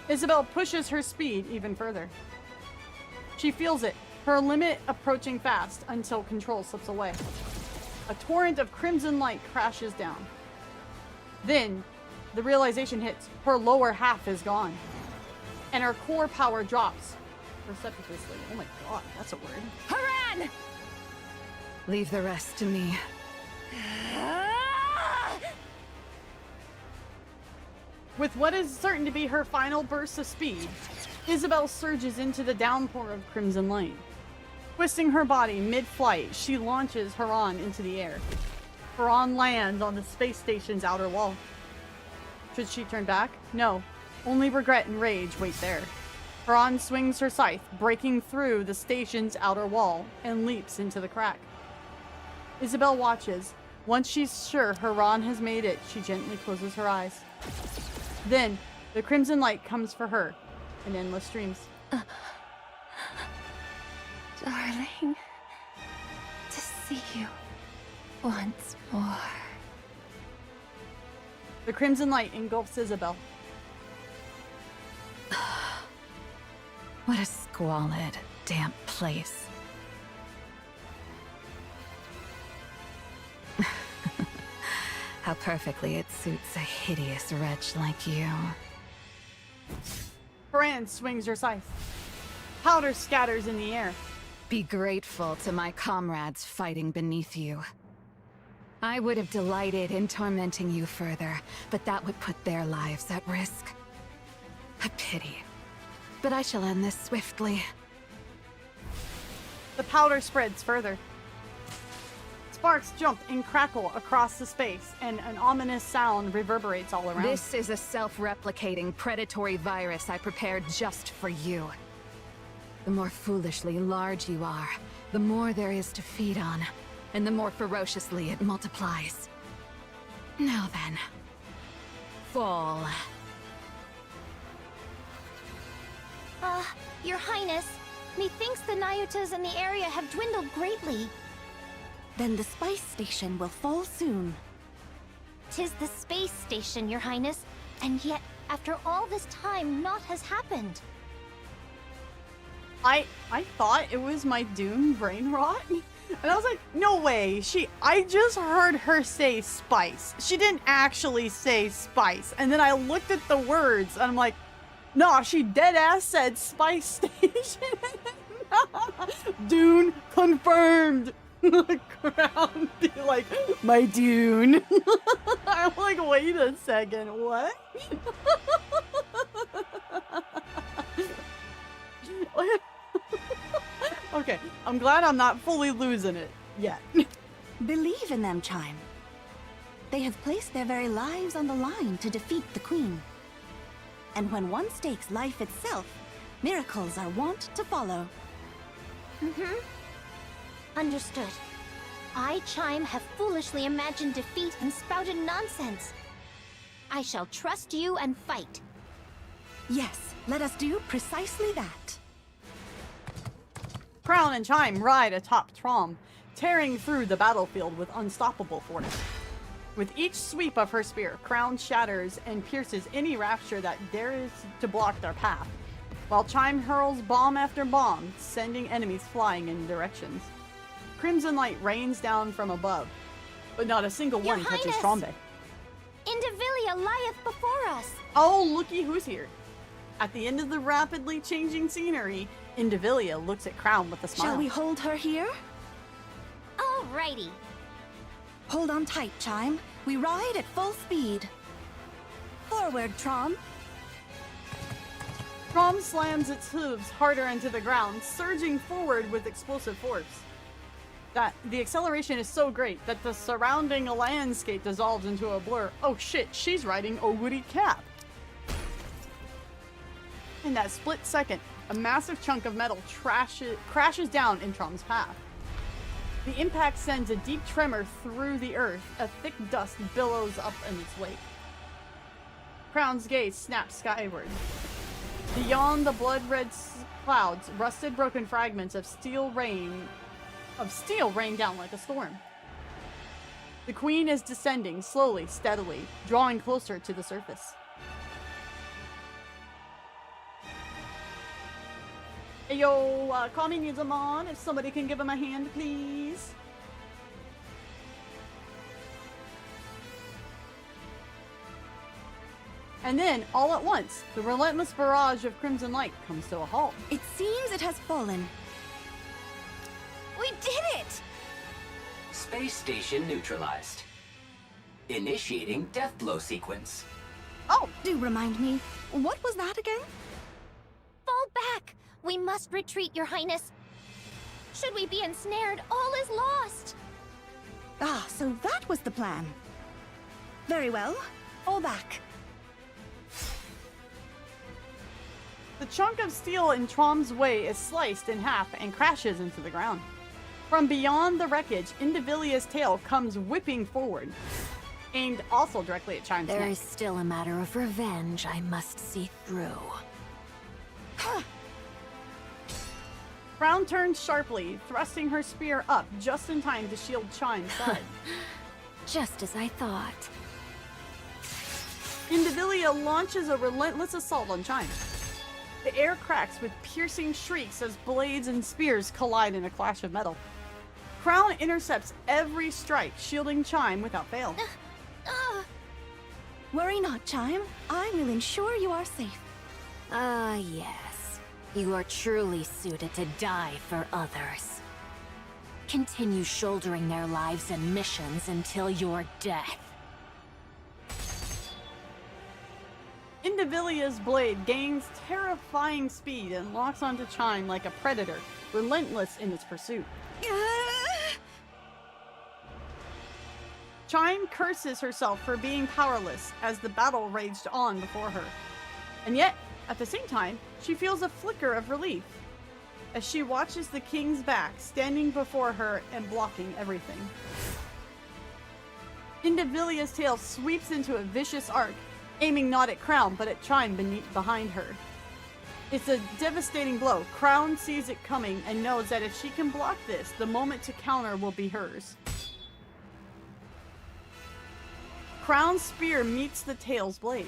Isabel pushes her speed even further. She feels it, her limit approaching fast until control slips away. A torrent of crimson light crashes down. Then, the realization hits, her lower half is gone. And her core power drops precipitously. Oh my god, that's a word. Haran! Leave the rest to me. With what is certain to be her final burst of speed, Isabel surges into the downpour of crimson light. Twisting her body mid-flight, she launches Haran into the air. Haran lands on the space station's outer wall. Should she turn back? No. Only regret and rage wait there. Haran swings her scythe, breaking through the station's outer wall, and leaps into the crack. Isabel watches. Once she's sure Haran has made it, she gently closes her eyes. Then, the crimson light comes for her in endless streams. Darling, to see you once more. The crimson light engulfs Isabel. What a squalid, damp place. How perfectly it suits a hideous wretch like you. Haran swings her scythe. Powder scatters in the air. Be grateful to my comrades fighting beneath you. I would have delighted in tormenting you further, but that would put their lives at risk. A pity. But I shall end this swiftly. The powder spreads further. Sparks jump and crackle across the space, and an ominous sound reverberates all around. This is a self-replicating predatory virus I prepared just for you. The more foolishly large you are, the more there is to feed on, and the more ferociously it multiplies. Now then, fall. Your Highness, methinks the Nayutas in the area have dwindled greatly. Then the spice station will fall soon. 'Tis the space station, Your Highness, and yet, after all this time, naught has happened. I thought it was my Dune brain rot. And I was like, no way. I just heard her say spice. She didn't actually say spice. And then I looked at the words and I'm like, Nah, she dead ass said Spice Station. Dune confirmed. Crown be like, my Dune. I'm like, wait a second, what? Okay, I'm glad I'm not fully losing it yet. Believe in them, Chime. They have placed their very lives on the line to defeat the Queen. And when one stakes life itself, miracles are wont to follow. Understood. I, Chime, have foolishly imagined defeat and spouted nonsense. I shall trust you and fight. Yes, let us do precisely that. Crown and Chime ride atop Trom, tearing through the battlefield with unstoppable force. With each sweep of her spear, Crown shatters and pierces any rapture that dares to block their path, while Chime hurls bomb after bomb, sending enemies flying in directions. Crimson light rains down from above, but not a single one touches Trombe. Indivilia lieth before us. Oh, looky who's here. At the end of the rapidly changing scenery, Indivilia looks at Crown with a smile. Shall we hold her here? Alrighty. Hold on tight, Chime. We ride at full speed. Forward, Trom. Trom slams its hooves harder into the ground, surging forward with explosive force. The acceleration is so great that the surrounding landscape dissolves into a blur. Oh shit, she's riding a woody cap. In that split second, a massive chunk of metal crashes down in Trom's path. The impact sends a deep tremor through the earth. A thick dust billows up in its wake. Crown's gaze snaps skyward. Beyond the blood-red clouds, rusted broken fragments of steel rain down like a storm. The Queen is descending slowly, steadily, drawing closer to the surface. Hey yo, Kami needs him on. If somebody can give him a hand, please. And then, all at once, the relentless barrage of crimson light comes to a halt. It seems it has fallen. We did it! Space station neutralized. Initiating death blow sequence. Oh, do remind me. What was that again? Fall back! We must retreat, Your Highness. Should we be ensnared, all is lost. Ah, so that was the plan. Very well. Fall back. The chunk of steel in Trom's way is sliced in half and crashes into the ground. From beyond the wreckage, Indivilia's tail comes whipping forward, aimed also directly at Chime's neck. There is still a matter of revenge I must see through. Crown turns sharply, thrusting her spear up just in time to shield Chime's side. Just as I thought. Indivilia launches a relentless assault on Chime. The air cracks with piercing shrieks as blades and spears collide in a clash of metal. Crown intercepts every strike, shielding Chime without fail. Worry not, Chime. I will ensure you are safe. Ah, yes. You are truly suited to die for others. Continue shouldering their lives and missions until your death. Indivilia's blade gains terrifying speed and locks onto Chime like a predator, relentless in its pursuit. Chime curses herself for being powerless as the battle raged on before her. And yet, at the same time, she feels a flicker of relief as she watches the king's back standing before her and blocking everything. Indivilia's tail sweeps into a vicious arc, aiming not at Crown but at Chime behind her. It's a devastating blow. Crown sees it coming and knows that if she can block this, the moment to counter will be hers. Crown's spear meets the tail's blade.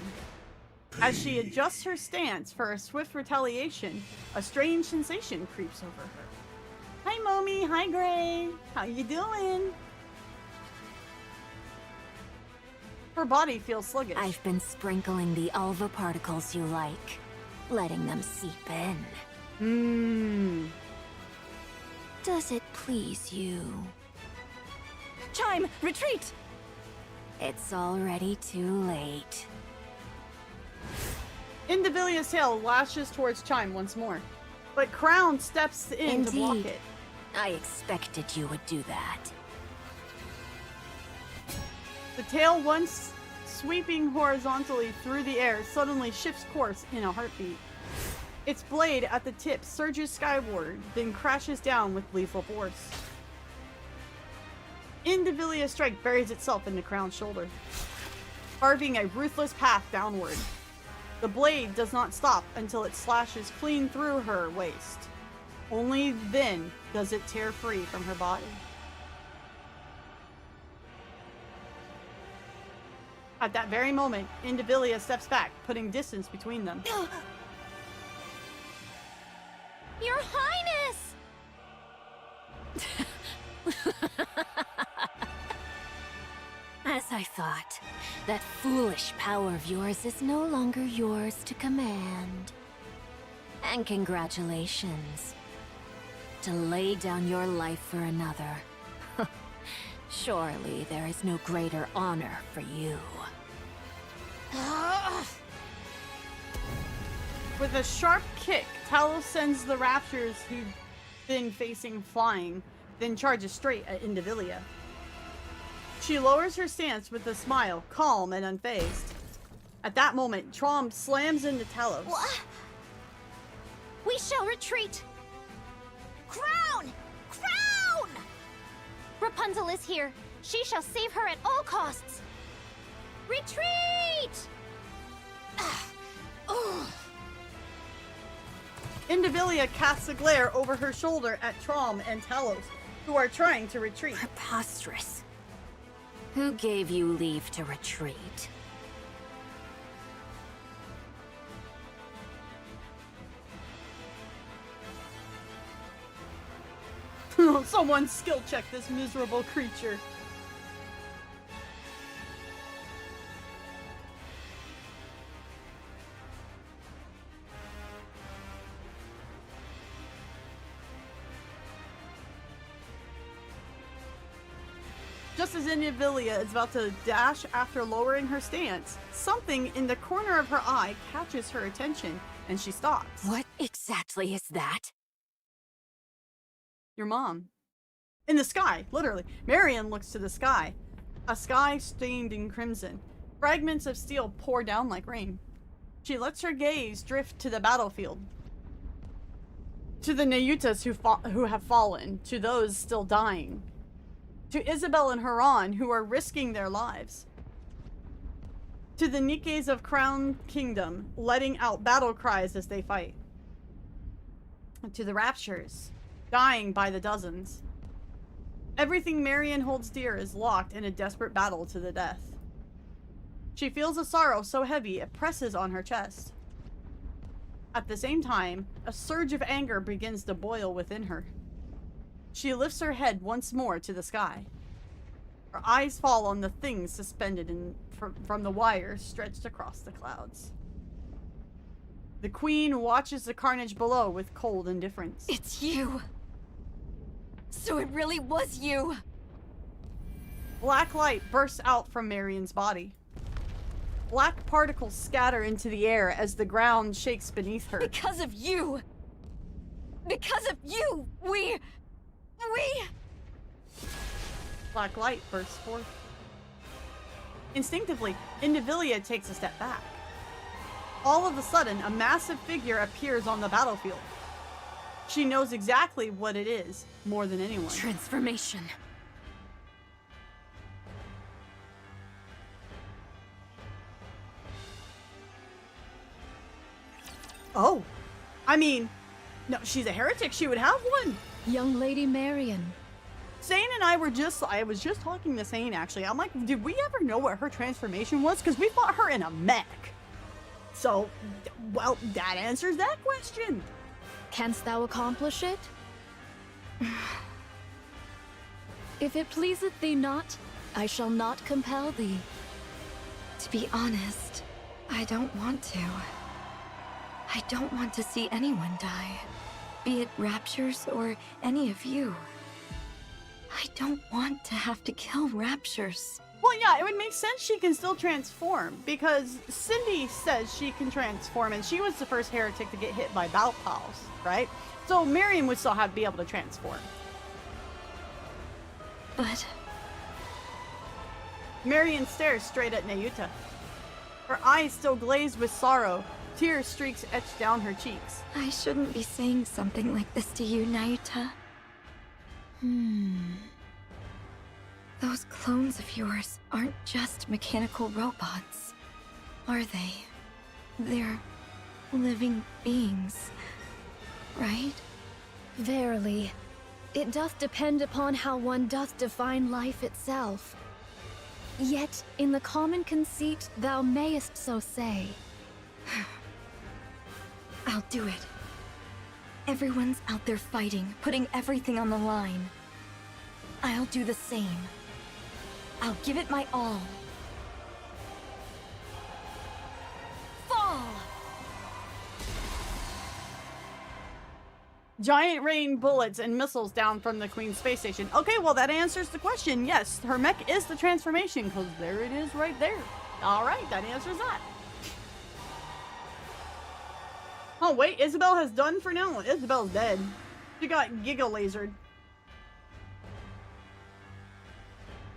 As she adjusts her stance for a swift retaliation, a strange sensation creeps over her. Hi, Momi. Hi, Gray. How you doing? Her body feels sluggish. I've been sprinkling the alva particles you like. letting them seep in. Does it please you? Chime, retreat! It's already too late. Indivilia's tail lashes towards Chime once more, but Crown steps in to block it. I expected you would do that. The tail, once sweeping horizontally through the air, suddenly shifts course in a heartbeat. Its blade at the tip surges skyward, then crashes down with lethal force. Indivilia's strike buries itself in the Crown's shoulder, carving a ruthless path downward. The blade does not stop until it slashes clean through her waist. Only then does it tear free from her body. At that very moment, Indivilia steps back, putting distance between them. Your Highness! As I thought, that foolish power of yours is no longer yours to command. And congratulations. To lay down your life for another. Surely there is no greater honor for you. With a sharp kick, Talos sends the Raptors who'd been facing flying, then charges straight at Indivilia. She lowers her stance with a smile, calm and unfazed. At that moment, Trom slams into Talos. What? We shall retreat! Crown! Crown! Rapunzel is here. She shall save her at all costs. Retreat! Indivilia casts a glare over her shoulder at Trom and Talos, who are trying to retreat. Preposterous. Who gave you leave to retreat? Someone skill check this miserable creature. Just as Indivilia is about to dash after lowering her stance, something in the corner of her eye catches her attention, and she stops. What exactly is that? Your mom. In the sky, literally. Marion looks to the sky. A sky stained in crimson. Fragments of steel pour down like rain. She lets her gaze drift to the battlefield. To the Nayutas who have fallen. To those still dying. To Isabel and Huron who are risking their lives. To the Nikkes of Crown Kingdom, letting out battle cries as they fight. And to the Raptures, dying by the dozens. Everything Marion holds dear is locked in a desperate battle to the death. She feels a sorrow so heavy it presses on her chest. At the same time, a surge of anger begins to boil within her. She lifts her head once more to the sky. Her eyes fall on the things suspended from the wires stretched across the clouds. The Queen watches the carnage below with cold indifference. It's you! So it really was you! Black light bursts out from Marion's body. Black particles scatter into the air as the ground shakes beneath her. Because of you! Because of you! We... Black light bursts forth. Instinctively, Indivilia takes a step back. All of a sudden, a massive figure appears on the battlefield. She knows exactly what it is, more than anyone. Transformation. Oh. I mean, no, she's a heretic. She would have one. Young Lady Marion. Zane and I were I was just talking to Zane actually. I'm like, did we ever know what her transformation was? Because we fought her in a mech. So, well, that answers that question. Canst thou accomplish it? If it pleaseth thee not, I shall not compel thee. To be honest, I don't want to. I don't want to see anyone die. Be it Raptures or any of you. I don't want to have to kill Raptures. Well, yeah, it would make sense she can still transform, because Cindy says she can transform, and she was the first heretic to get hit by Balpals, right? So Marion would still have to be able to transform. But... Marion stares straight at Nayuta. Her eyes still glazed with sorrow, tear streaks etched down her cheeks. I shouldn't be saying something like this to you, Nayuta. Those clones of yours aren't just mechanical robots, are they? They're living beings, right? Verily, it doth depend upon how one doth define life itself. Yet, in the common conceit, thou mayest so say. I'll do it. Everyone's out there fighting, putting everything on the line. I'll do the same. I'll give it my all. Fall! Giant rain bullets and missiles down from the Queen's space station. Okay, well that answers the question. Yes, her mech is the transformation, because there it is right there. Alright, that answers that. Oh wait, Isabel has done for now? Isabel's dead. She got giga lasered.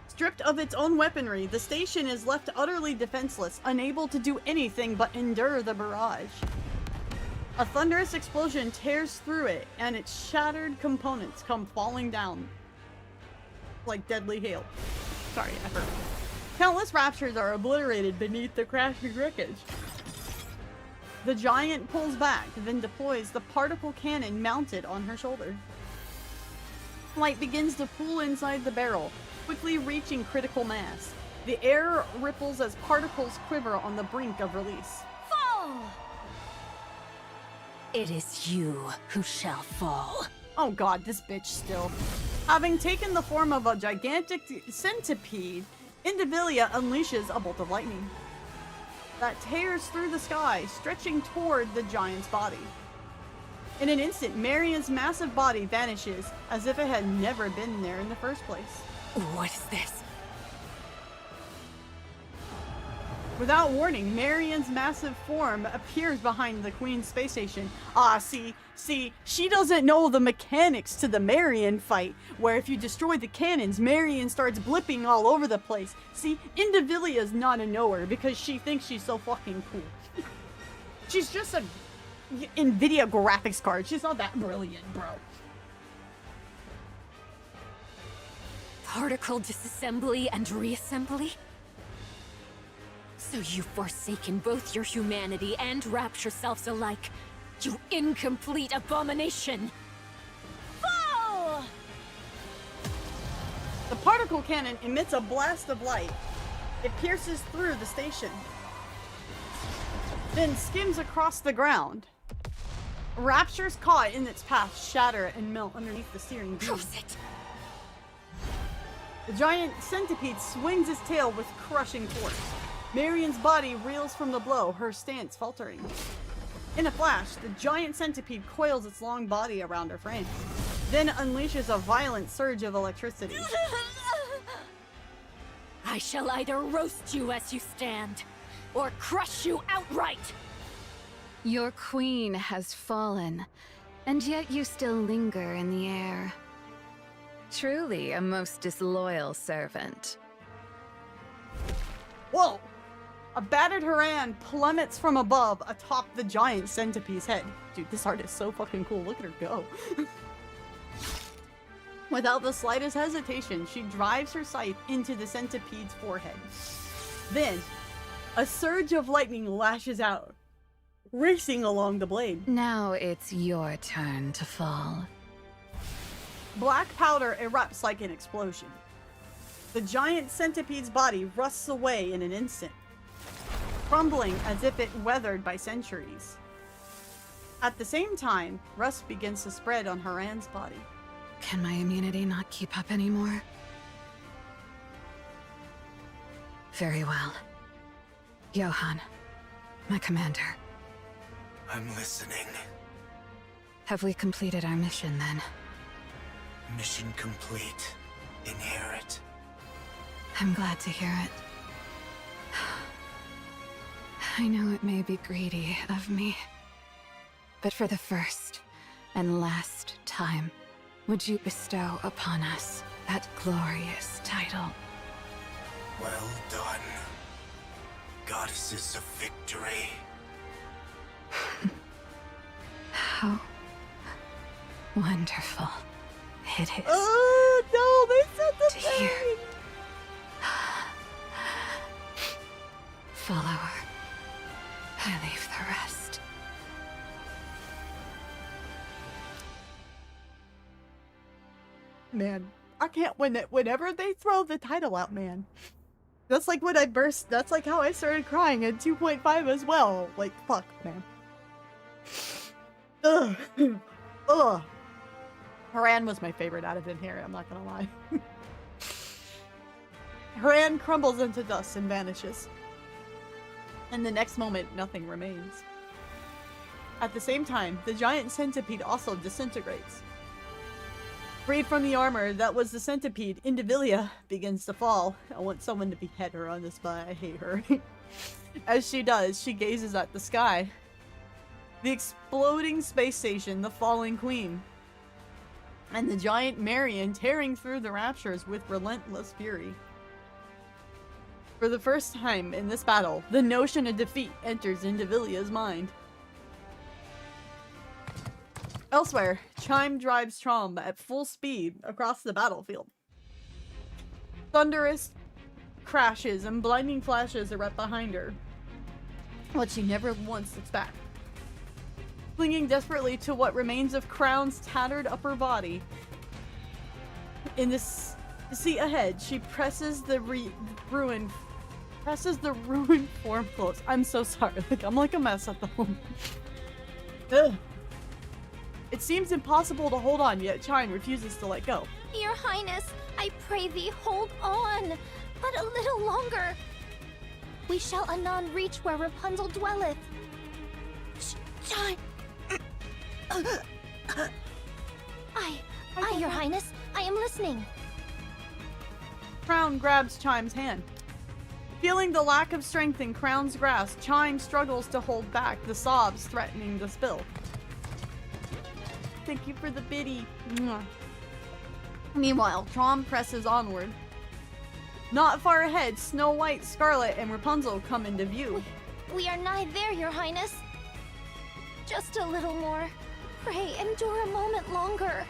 Stripped of its own weaponry, the station is left utterly defenseless, unable to do anything but endure the barrage. A thunderous explosion tears through it, and its shattered components come falling down like deadly hail. Sorry, I heard. Countless Raptures are obliterated beneath the crashing wreckage. The giant pulls back, then deploys the particle cannon mounted on her shoulder. Light begins to pool inside the barrel, quickly reaching critical mass. The air ripples as particles quiver on the brink of release. Fall! It is you who shall fall. Oh god, this bitch still. Having taken the form of a gigantic centipede, Indivilia unleashes a bolt of lightning that tears through the sky, stretching toward the giant's body. In an instant, Marion's massive body vanishes as if it had never been there in the first place. What is this? Without warning, Marion's massive form appears behind the Queen's space station. Ah, see, she doesn't know the mechanics to the Marion fight, where if you destroy the cannons, Marion starts blipping all over the place. See, Indivilia's not a knower because she thinks she's so fucking cool. She's just a NVIDIA graphics card. She's not that brilliant, bro. Particle disassembly and reassembly? So you've forsaken both your humanity and Rapture selves alike. You incomplete abomination! Fall! The particle cannon emits a blast of light. It pierces through the station, then skims across the ground. Raptures caught in its path shatter and melt underneath the searing beam. The giant centipede swings its tail with crushing force. Marion's body reels from the blow, her stance faltering. In a flash, the giant centipede coils its long body around her frame, then unleashes a violent surge of electricity. I shall either roast you as you stand, or crush you outright! Your queen has fallen, and yet you still linger in the air. Truly a most disloyal servant. Whoa! A battered Haran plummets from above atop the giant centipede's head. Dude, this art is so fucking cool. Look at her go. Without the slightest hesitation, she drives her scythe into the centipede's forehead. Then, a surge of lightning lashes out, racing along the blade. Now it's your turn to fall. Black powder erupts like an explosion. The giant centipede's body rusts away in an instant, crumbling as if it weathered by centuries. At the same time, rust begins to spread on Haran's body. Can my immunity not keep up anymore? Very well. Johan, my commander. I'm listening. Have we completed our mission then? Mission complete. Inherit. I'm glad to hear it. I know it may be greedy of me, but for the first and last time, would you bestow upon us that glorious title? Well done, Goddesses of Victory. How wonderful it is. Oh no, they said the thing! Follow her. I leave the rest. Man, I can't win it whenever they throw the title out, man. That's like when I burst, that's like how I started crying at 2.5 as well. Like, fuck, man. Ugh. Ugh. Haran was my favorite out of in here, I'm not gonna lie. Haran crumbles into dust and vanishes. And the next moment, nothing remains. At the same time, the giant centipede also disintegrates. Freed from the armor that was the centipede, Indivilia begins to fall. I want someone to behead her on the spot. I hate her. As she does, she gazes at the sky. The exploding space station, the falling queen, and the giant Marion tearing through the raptures with relentless fury. For the first time in this battle, the notion of defeat enters Indivilia's mind. Elsewhere, Chime drives Trom at full speed across the battlefield. Thunderous crashes and blinding flashes erupt behind her, what she never once looks back. Clinging desperately to what remains of Crown's tattered upper body, in this seat ahead, she presses the ruined form close. I'm so sorry. Like, I'm like a mess at the moment. Ugh. It seems impossible to hold on, yet Chime refuses to let go. Your Highness, I pray thee, hold on, but a little longer. We shall anon reach where Rapunzel dwelleth. Chime. Your Highness, I am listening. Crown grabs Chime's hand. Feeling the lack of strength in Crown's grasp, Chime struggles to hold back the sobs threatening to spill. Thank you for the biddy. Mwah. Meanwhile, Trom presses onward. Not far ahead, Snow White, Scarlet, and Rapunzel come into view. We are nigh there, Your Highness. Just a little more. Pray, endure a moment longer.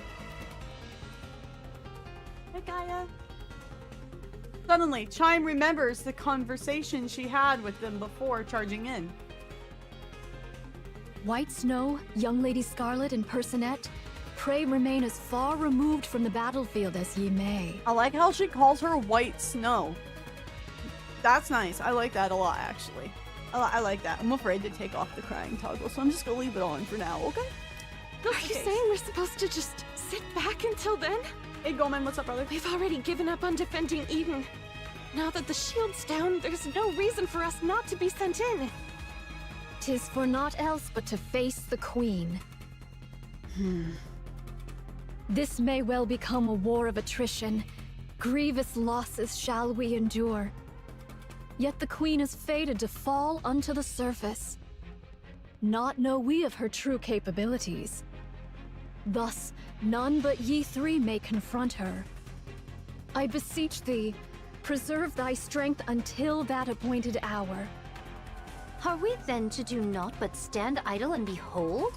Hey, Gaia. Suddenly, Chime remembers the conversation she had with them before charging in. White Snow, Young Lady Scarlet, and Personette, pray remain as far removed from the battlefield as ye may. I like how she calls her White Snow. That's nice. I like that a lot, actually. I like that. I'm afraid to take off the crying toggle, so I'm just gonna leave it on for now, okay? Are you saying we're supposed to just sit back until then? Hey, Goldman, what's up, brother? We've already given up on defending Eden. Now that the shield's down, there's no reason for us not to be sent in. 'Tis for naught else but to face the Queen. This may well become a war of attrition. Grievous losses shall we endure. Yet the Queen is fated to fall unto the surface. Not know we of her true capabilities. Thus, none but ye three may confront her. I beseech thee, preserve thy strength until that appointed hour. Are we then to do naught but stand idle and behold?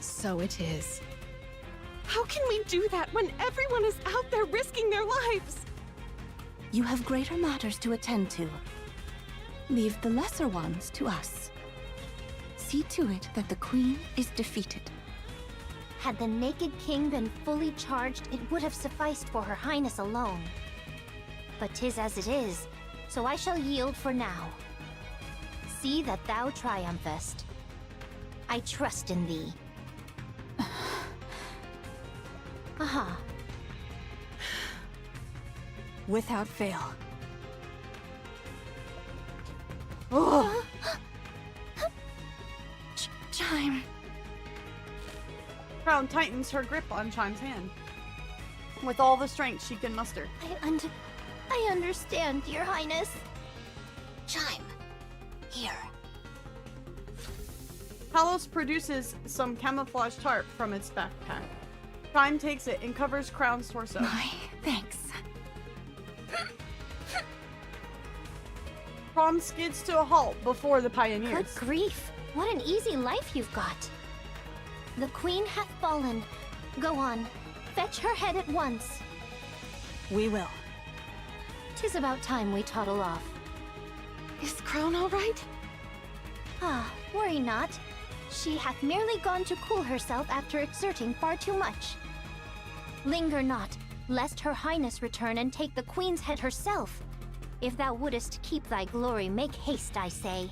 So it is. How can we do that when everyone is out there risking their lives? You have greater matters to attend to. Leave the lesser ones to us. See to it that the Queen is defeated. Had the Naked King been fully charged, it would have sufficed for Her Highness alone. But 'tis as it is, so I shall yield for now. See that thou triumphest. I trust in thee. Aha. Without fail. Crown tightens her grip on Chime's hand with all the strength she can muster. I understand, Your Highness. Chime. Here. Talos produces some camouflage tarp from its backpack. Chime takes it and covers Crown's torso. My thanks. Prom skids to a halt before the pioneers. Good grief. What an easy life you've got. The queen hath fallen. Go on. Fetch her head at once. We will. 'Tis about time we toddle off. Is Crown all right? Ah, worry not. She hath merely gone to cool herself after exerting far too much. Linger not, lest her highness return and take the queen's head herself. If thou wouldest keep thy glory, make haste, I say.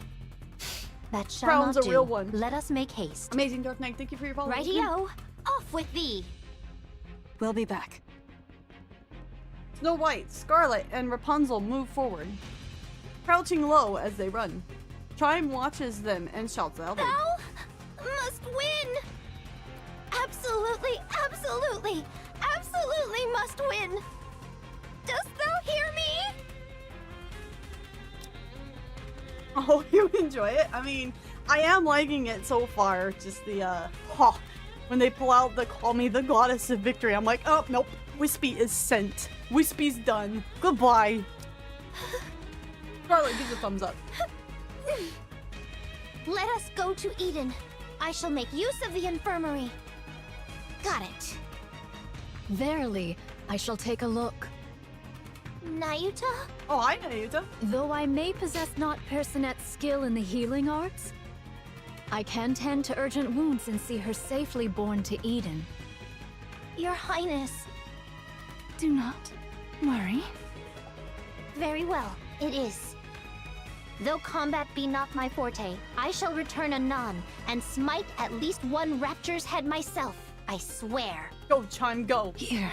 That shall Crown's not a do. real one. Let us make haste. Amazing Dark Knight, thank you for your follow. Righty-o. Off with thee! We'll be back. Snow White, Scarlet, and Rapunzel move forward, crouching low as they run. Chime watches them and shouts loudly. Thou must win! Absolutely, absolutely, absolutely must win! Dost thou hear me? Oh, you enjoy it? I mean, I am liking it so far. Just the, when they pull out the call me the goddess of victory, I'm like, oh, nope. Wispy is sent. Wispy's done. Goodbye. Scarlet gives a thumbs up. Let us go to Eden. I shall make use of the infirmary. Got it. Verily, I shall take a look. Nayuta? Oh, hi, Nayuta. Though I may possess not Personette's skill in the healing arts, I can tend to urgent wounds and see her safely borne to Eden. Your Highness. Do not worry. Very well, it is. Though combat be not my forte, I shall return anon and smite at least one rapture's head myself, I swear. Go, Chime, go. Here.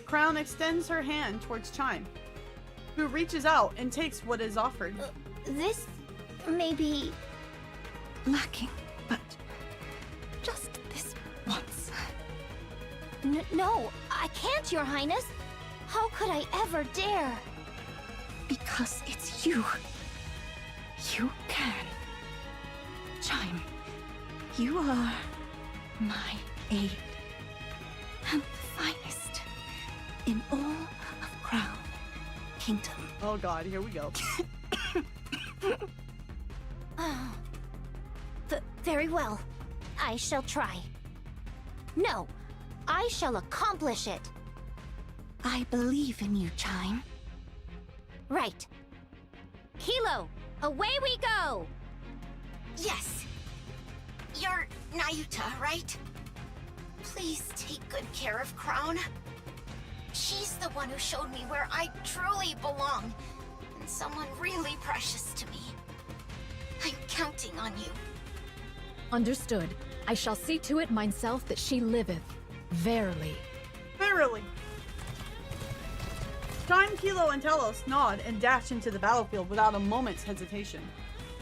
Crown extends her hand towards Chime, who reaches out and takes what is offered. This may be lacking, but just this once. No, I can't, Your Highness. How could I ever dare? Because it's you. You can. Chime, you are my aid. And the finest in all of Crown Kingdom. Oh god, here we go. Very well. I shall try. No, I shall accomplish it. I believe in you, Chime. Right. Kilo, away we go! Yes. You're Nayuta, right? Please take good care of Crown. She's the one who showed me where I truly belong, and someone really precious to me. I'm counting on you. Understood. I shall see to it myself that she liveth. Verily. Verily. Chime, Kilo, and Telos nod and dash into the battlefield without a moment's hesitation.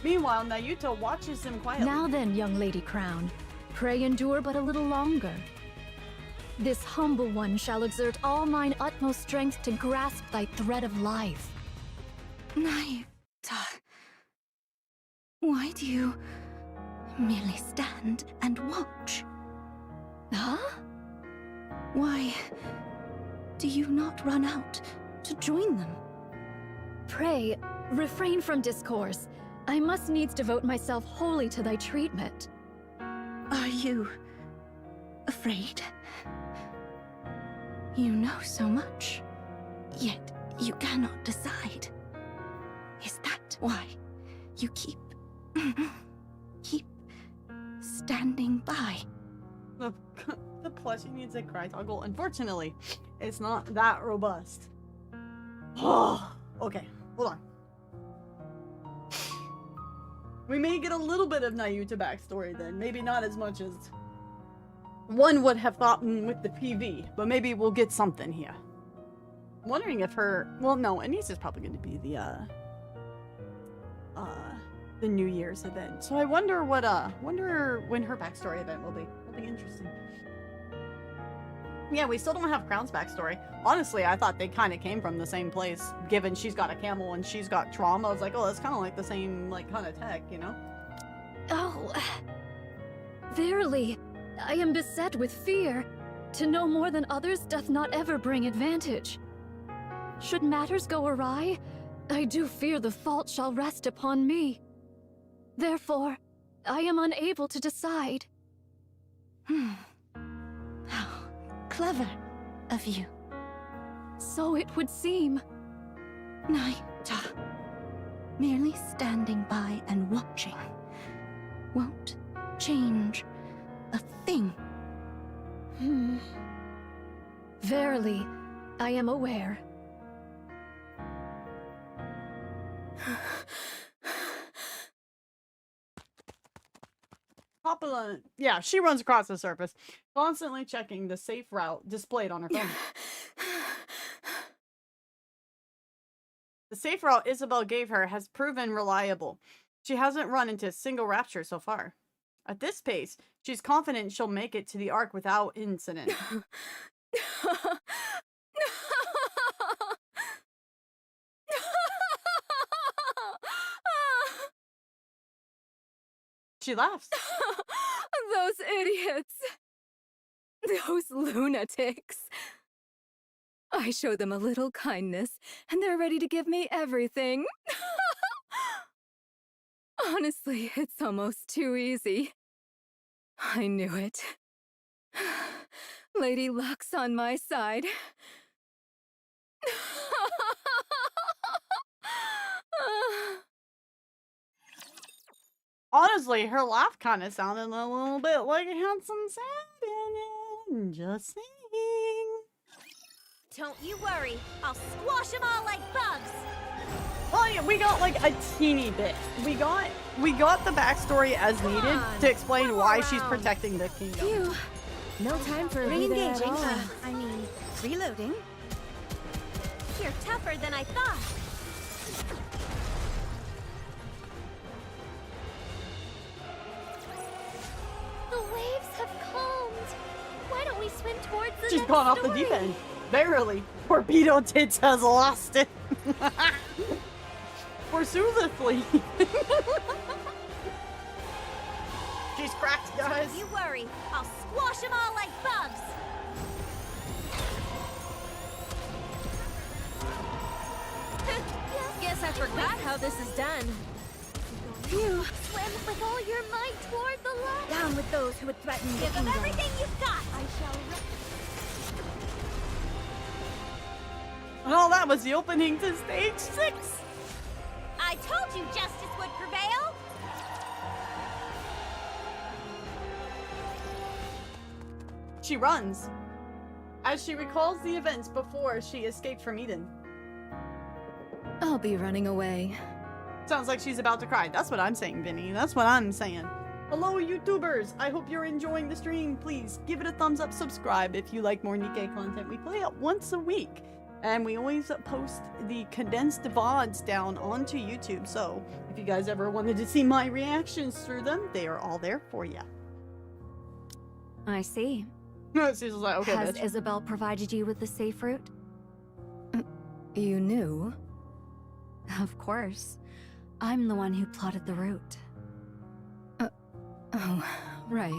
Meanwhile, Nayuta watches them quietly. Now then, young Lady Crown, pray endure but a little longer. This humble one shall exert all mine utmost strength to grasp thy thread of life. Nayuta, why do you merely stand and watch? Huh? Why do you not run out to join them? Pray, refrain from discourse. I must needs devote myself wholly to thy treatment. Are you afraid? You know so much, yet you cannot decide. Is that why you keep standing by? The plushie needs a cry toggle. Unfortunately, it's not that robust. Oh, okay, hold on. We may get a little bit of Nayuta backstory then. Maybe not as much as one would have thought with the PV, but maybe we'll get something here. I'm wondering if her... Well, no, Anissa's probably going to be the, the New Year's event. So I wonder what wonder when her backstory event will be. It'll be interesting. Yeah, we still don't have Crown's backstory. Honestly, I thought they kind of came from the same place, given she's got a camel and she's got trauma. I was like, oh, that's kind of like the same, like, kind of tech, you know? Oh, verily, I am beset with fear. To know more than others doth not ever bring advantage. Should matters go awry, I do fear the fault shall rest upon me. Therefore, I am unable to decide. How clever of you. So it would seem. Nayuta, merely standing by and watching won't change a thing. Verily, I am aware. Popula, yeah, she runs across the surface, constantly checking the safe route displayed on her phone. The safe route Isabel gave her has proven reliable. She hasn't run into a single rapture so far. At this pace, she's confident she'll make it to the Ark without incident. She laughs. Those idiots. Those lunatics. I show them a little kindness, and they're ready to give me everything. Honestly, it's almost too easy. I knew it. Lady Luck's on my side. Honestly, her laugh kind of sounded a little bit like it had some sound in it. Just saying. Don't you worry. I'll squash them all like bugs. Well, yeah, we got like a teeny bit. We got the backstory as needed to explain why she's protecting the kingdom. Phew. No time for Re-engaging. I mean, reloading. You're tougher than I thought. The waves have calmed. Why don't we swim towards the She's next gone off the story? deep end. Barely. Torpedo Tits has lost it. Forsoothly. She's cracked, guys. Don't you worry. I'll squash them all like bugs. Guess I forgot how this is done. Phew. Swim with all your might toward the light. Down with those who would threaten the Give them kingdom. everything you've got. I shall. And all that was the opening to stage 6. I told you justice would prevail. She runs as she recalls the events before she escaped from Eden. I'll be running away. Sounds like she's about to cry. That's what I'm saying, Vinny. That's what I'm saying. Hello, YouTubers. I hope you're enjoying the stream. Please give it a thumbs up, subscribe if you like more Nikke content. We play it once a week. And we always post the condensed VODs down onto YouTube. So if you guys ever wanted to see my reactions through them, they are all there for you. I see. She's like, okay, Has bitch. Isabel provided you with the safe route? You knew? Of course. I'm the one who plotted the route. Oh, right.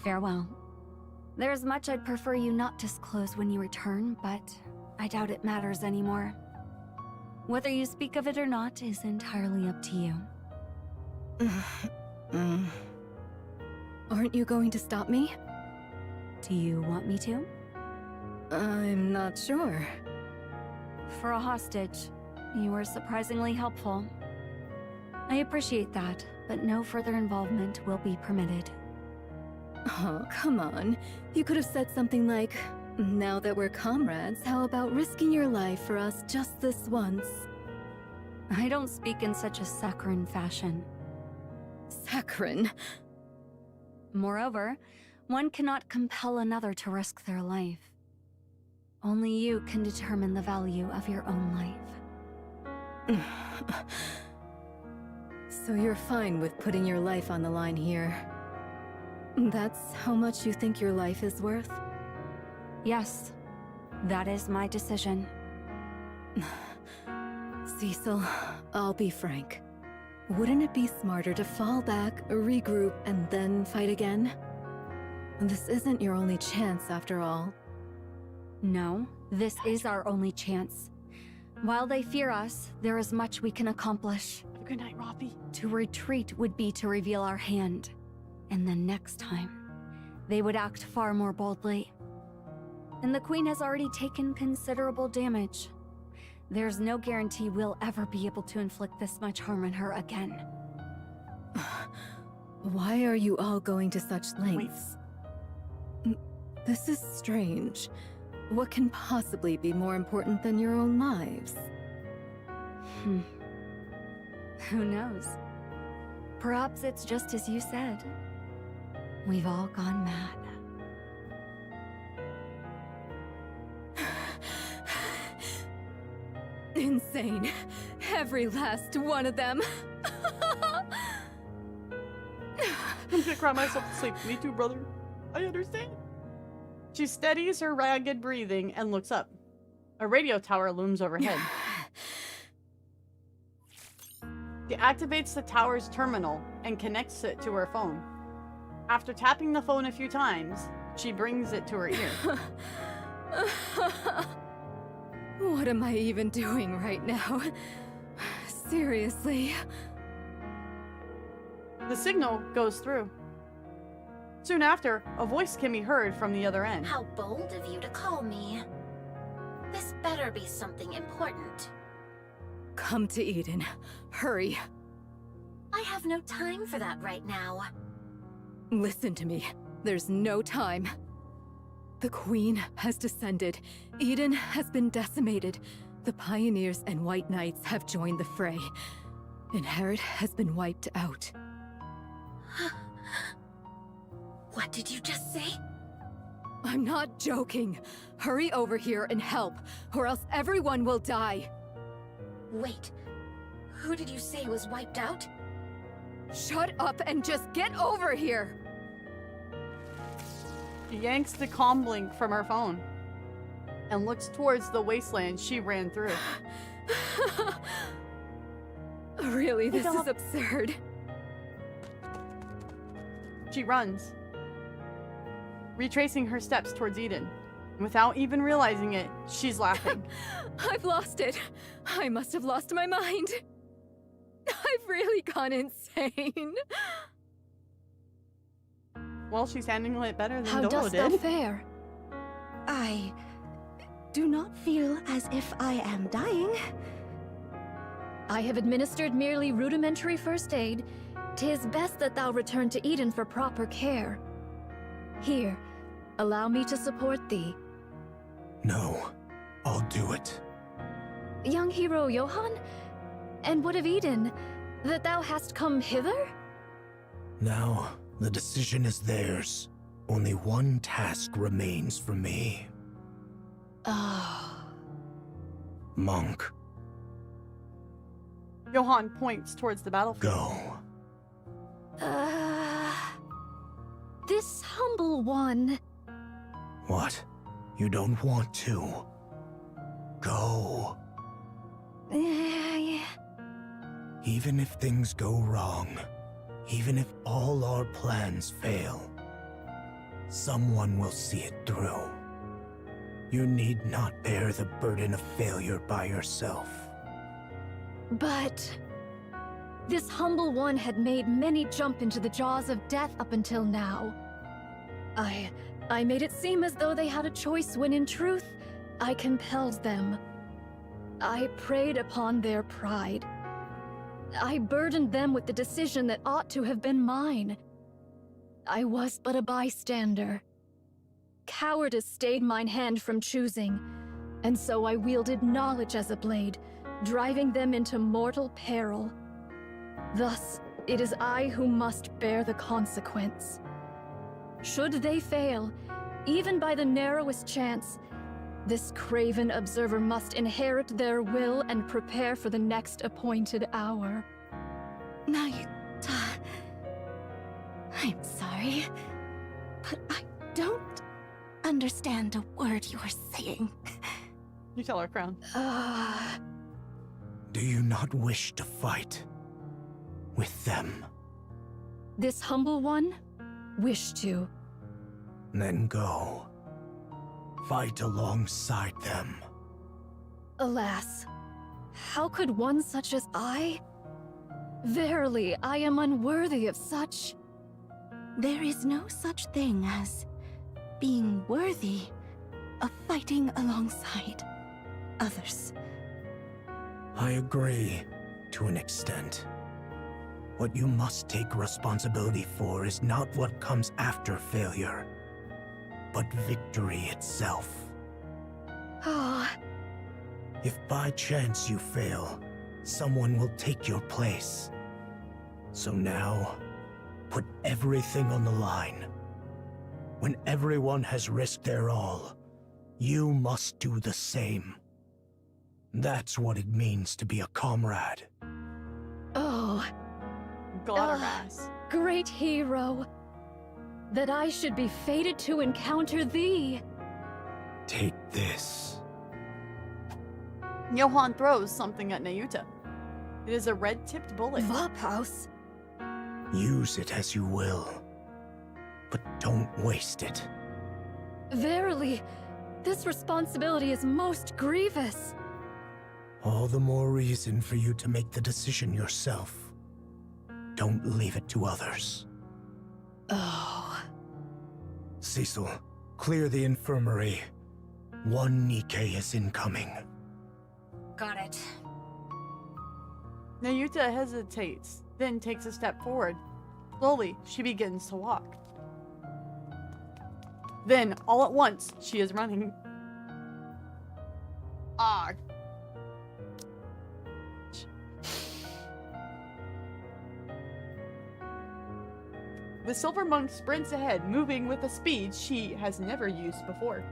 Farewell. There's much I'd prefer you not disclose when you return, but I doubt it matters anymore. Whether you speak of it or not is entirely up to you. Aren't you going to stop me? Do you want me to? I'm not sure. For a hostage, you were surprisingly helpful. I appreciate that, but no further involvement will be permitted. Oh, come on. You could have said something like, now that we're comrades, how about risking your life for us just this once? I don't speak in such a saccharine fashion. Saccharine? Moreover, one cannot compel another to risk their life. Only you can determine the value of your own life. So you're fine with putting your life on the line here. That's how much you think your life is worth? Yes, that is my decision. Cecil, I'll be frank. Wouldn't it be smarter to fall back, regroup, and then fight again? This isn't your only chance, after all. No, this is our only chance. While they fear us, there is much we can accomplish. Good night, Rafi. To retreat would be to reveal our hand. And then next time, they would act far more boldly. And the Queen has already taken considerable damage. There's no guarantee we'll ever be able to inflict this much harm on her again. Why are you all going to such lengths? This is strange. What can possibly be more important than your own lives? Who knows? Perhaps it's just as you said. We've all gone mad. Insane. Every last one of them. I'm gonna cry myself to sleep. Me too, brother. I understand. She steadies her ragged breathing and looks up. A radio tower looms overhead. She activates the tower's terminal and connects it to her phone. After tapping the phone a few times, she brings it to her ear. What am I even doing right now? Seriously. The signal goes through. Soon after, a voice can be heard from the other end. How bold of you to call me. This better be something important. Come to Eden. Hurry. I have no time for that right now. Listen to me. There's no time. The Queen has descended. Eden has been decimated. The Pioneers and White Knights have joined the fray. Inherit has been wiped out. What did you just say? I'm not joking. Hurry over here and help, or else everyone will die. Wait, who did you say was wiped out? Shut up and just get over here! She yanks the comm link from her phone and looks towards the wasteland she ran through. Really, this is absurd. She runs, retracing her steps towards Eden. Without even realizing it, she's laughing. I've lost it. I must have lost my mind. I've really gone insane. Well, she's handling it better than How Dolo dost thou did. fare? I do not feel as if I am dying. I have administered merely rudimentary first aid. 'Tis best that thou return to Eden for proper care. Here, allow me to support thee. No, I'll do it. Young hero Johann? And what of Eden? That thou hast come hither? Now, the decision is theirs. Only one task remains for me. Ah. Monk, Johann points towards the battlefield. go. This humble one. What? You don't want to? Go. Even if things go wrong, even if all our plans fail, someone will see it through. You need not bear the burden of failure by yourself. But this humble one had made many jump into the jaws of death up until now. I made it seem as though they had a choice when in truth, I compelled them. I preyed upon their pride. I burdened them with the decision that ought to have been mine. I was but a bystander. Cowardice stayed mine hand from choosing, and so I wielded knowledge as a blade, driving them into mortal peril. Thus, it is I who must bear the consequence. Should they fail, even by the narrowest chance, this craven observer must inherit their will and prepare for the next appointed hour. Nayuta, I'm sorry, but I don't understand a word you're saying. You tell her, Crown. Do you not wish to fight with them? This humble one? Wish to. Then go. Fight alongside them. Alas, how could one such as I? Verily, I am unworthy of such. There is no such thing as being worthy of fighting alongside others. I agree, to an extent. What you must take responsibility for is not what comes after failure, but victory itself. If by chance you fail, someone will take your place. So now, put everything on the line. When everyone has risked their all, you must do the same. That's what it means to be a comrade. Oh. Got her ass. Great hero. That I should be fated to encounter thee. Take this. Johan throws something at Nayuta. It is a red-tipped bullet. Vophouse. Use it as you will, but don't waste it. Verily, this responsibility is most grievous. All the more reason for you to make the decision yourself. Don't leave it to others. Oh. Cecil, clear the infirmary. 1 Nikke is incoming. Got it. Nayuta hesitates, then takes a step forward. Slowly, she begins to walk. Then, all at once, she is running. Ah. The Silver Monk sprints ahead, moving with a speed she has never used before.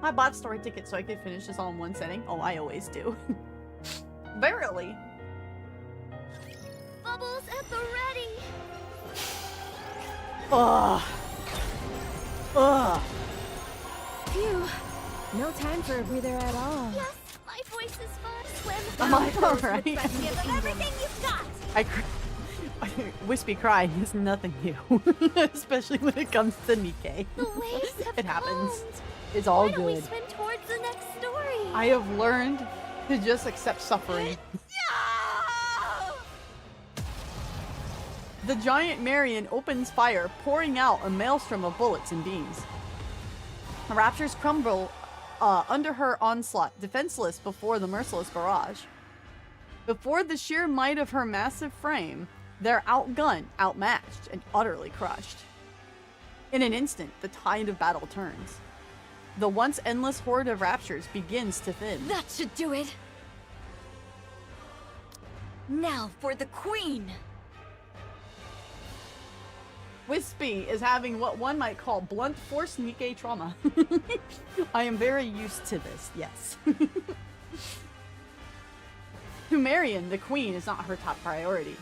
I bought story tickets so I could finish this all in one setting. Oh, I always do. Verily. Bubbles at the ready. Ugh. Ugh. Phew. No time for a breather at all. Yes, my voice is fun. Swim. Am I alright? Give them everything you've got. Wispy crying is nothing new, especially when it comes to Nikke. The waves have It happens. calmed. It's all Why don't we good. swim towards the next story? I have learned to just accept suffering. The giant Marion opens fire, pouring out a maelstrom of bullets and beams. The Raptors crumble under her onslaught, defenseless before the merciless barrage. Before the sheer might of her massive frame, they're outgunned, outmatched, and utterly crushed. In an instant, the tide of battle turns. The once endless horde of Raptors begins to thin. That should do it. Now for the queen. Wispy is having what one might call blunt force Nikke trauma. I am very used to this, yes. To Marion, the queen is not her top priority.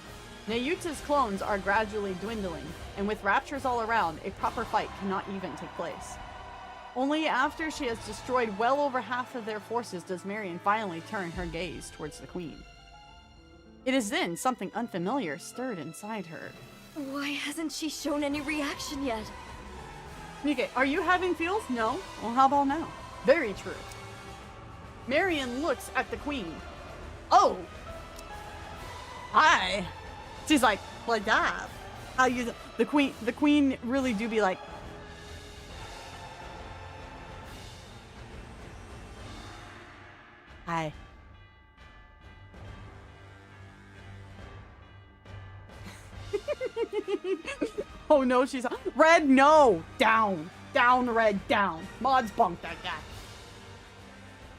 Nayuta's clones are gradually dwindling, and with Raptors all around, a proper fight cannot even take place. Only after she has destroyed well over half of their forces does Marion finally turn her gaze towards the queen. It is then something unfamiliar stirred inside her. Why hasn't she shown any reaction yet? Nikke, are you having feels? No? Well, how about now? Very true. Marion looks at the queen. Oh! Hi! She's like that. How you, the queen really do be like, hi. Oh no, she's Red, no! Down! Down, Red, down. Mods bunk that guy.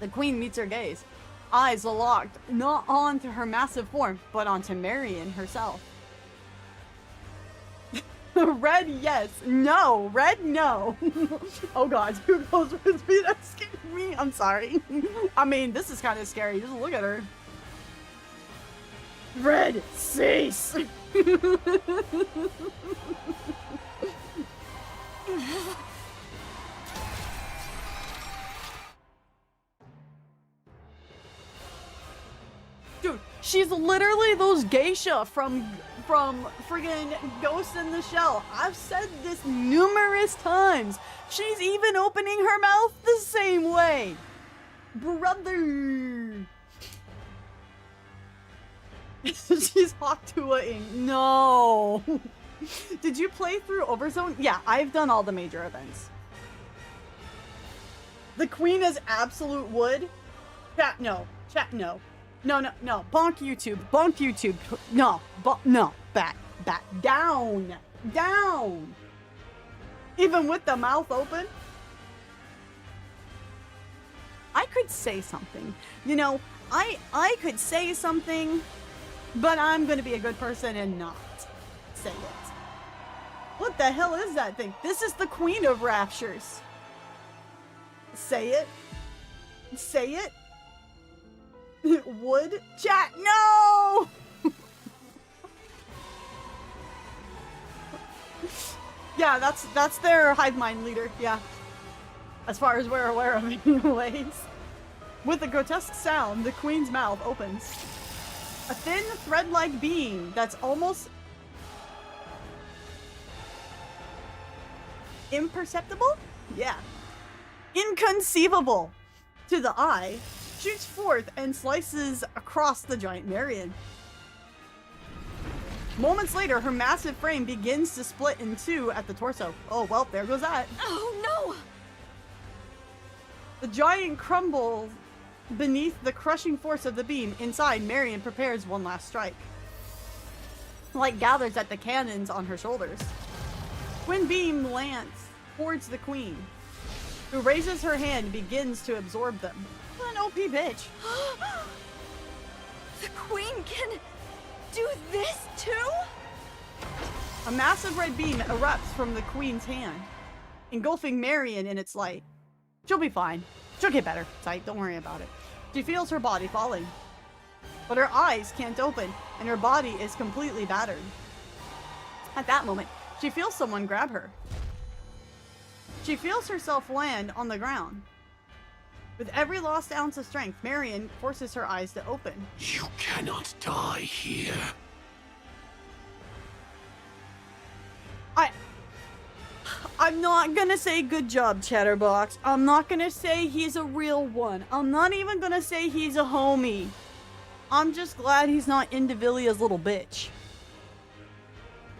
The queen meets her gaze. Eyes locked, not onto her massive form, but onto Marion herself. Red, yes. No. Red, no. Oh god, who goes with me? That scared me. I'm sorry. I mean, this is kind of scary. Just look at her. Red, cease! Dude, she's literally those geisha from friggin' Ghost in the Shell. I've said this numerous times. She's even opening her mouth the same way. Brother. She's Hawktua-ing. No. Did you play through Overzone? Yeah, I've done all the major events. The queen is absolute wood. Chat, no. Chat, no. No, no, no. Bonk YouTube. Bonk YouTube. No. No. Back. Down. Down. Even with the mouth open. I could say something. You know, I could say something, but I'm gonna be a good person and not say it. What the hell is that thing? This is the Queen of Raptures. Say it. Say it. Would chat? No! Yeah, that's their hive mind leader, yeah. As far as we're aware of anyways. With a grotesque sound, the queen's mouth opens. A thin, thread-like being that's almost imperceptible? Yeah. Inconceivable to the eye, shoots forth and slices across the giant Marion. Moments later, her massive frame begins to split in two at the torso. Oh, well, there goes that. Oh, no! The giant crumbles beneath the crushing force of the beam. Inside, Marion prepares one last strike. Light gathers at the cannons on her shoulders. Twin beam lands towards the queen, who raises her hand and begins to absorb them. What an OP bitch. The queen can do this too? A massive red beam erupts from the queen's hand, engulfing Marion in its light. She'll be fine. She'll get better. Tight, don't worry about it. She feels her body falling, but her eyes can't open, and her body is completely battered. At that moment, she feels someone grab her. She feels herself land on the ground. With every lost ounce of strength, Marion forces her eyes to open. You cannot die here. I'm not gonna say good job, Chatterbox. I'm not gonna say he's a real one. I'm not even gonna say he's a homie. I'm just glad he's not Indivilia's little bitch.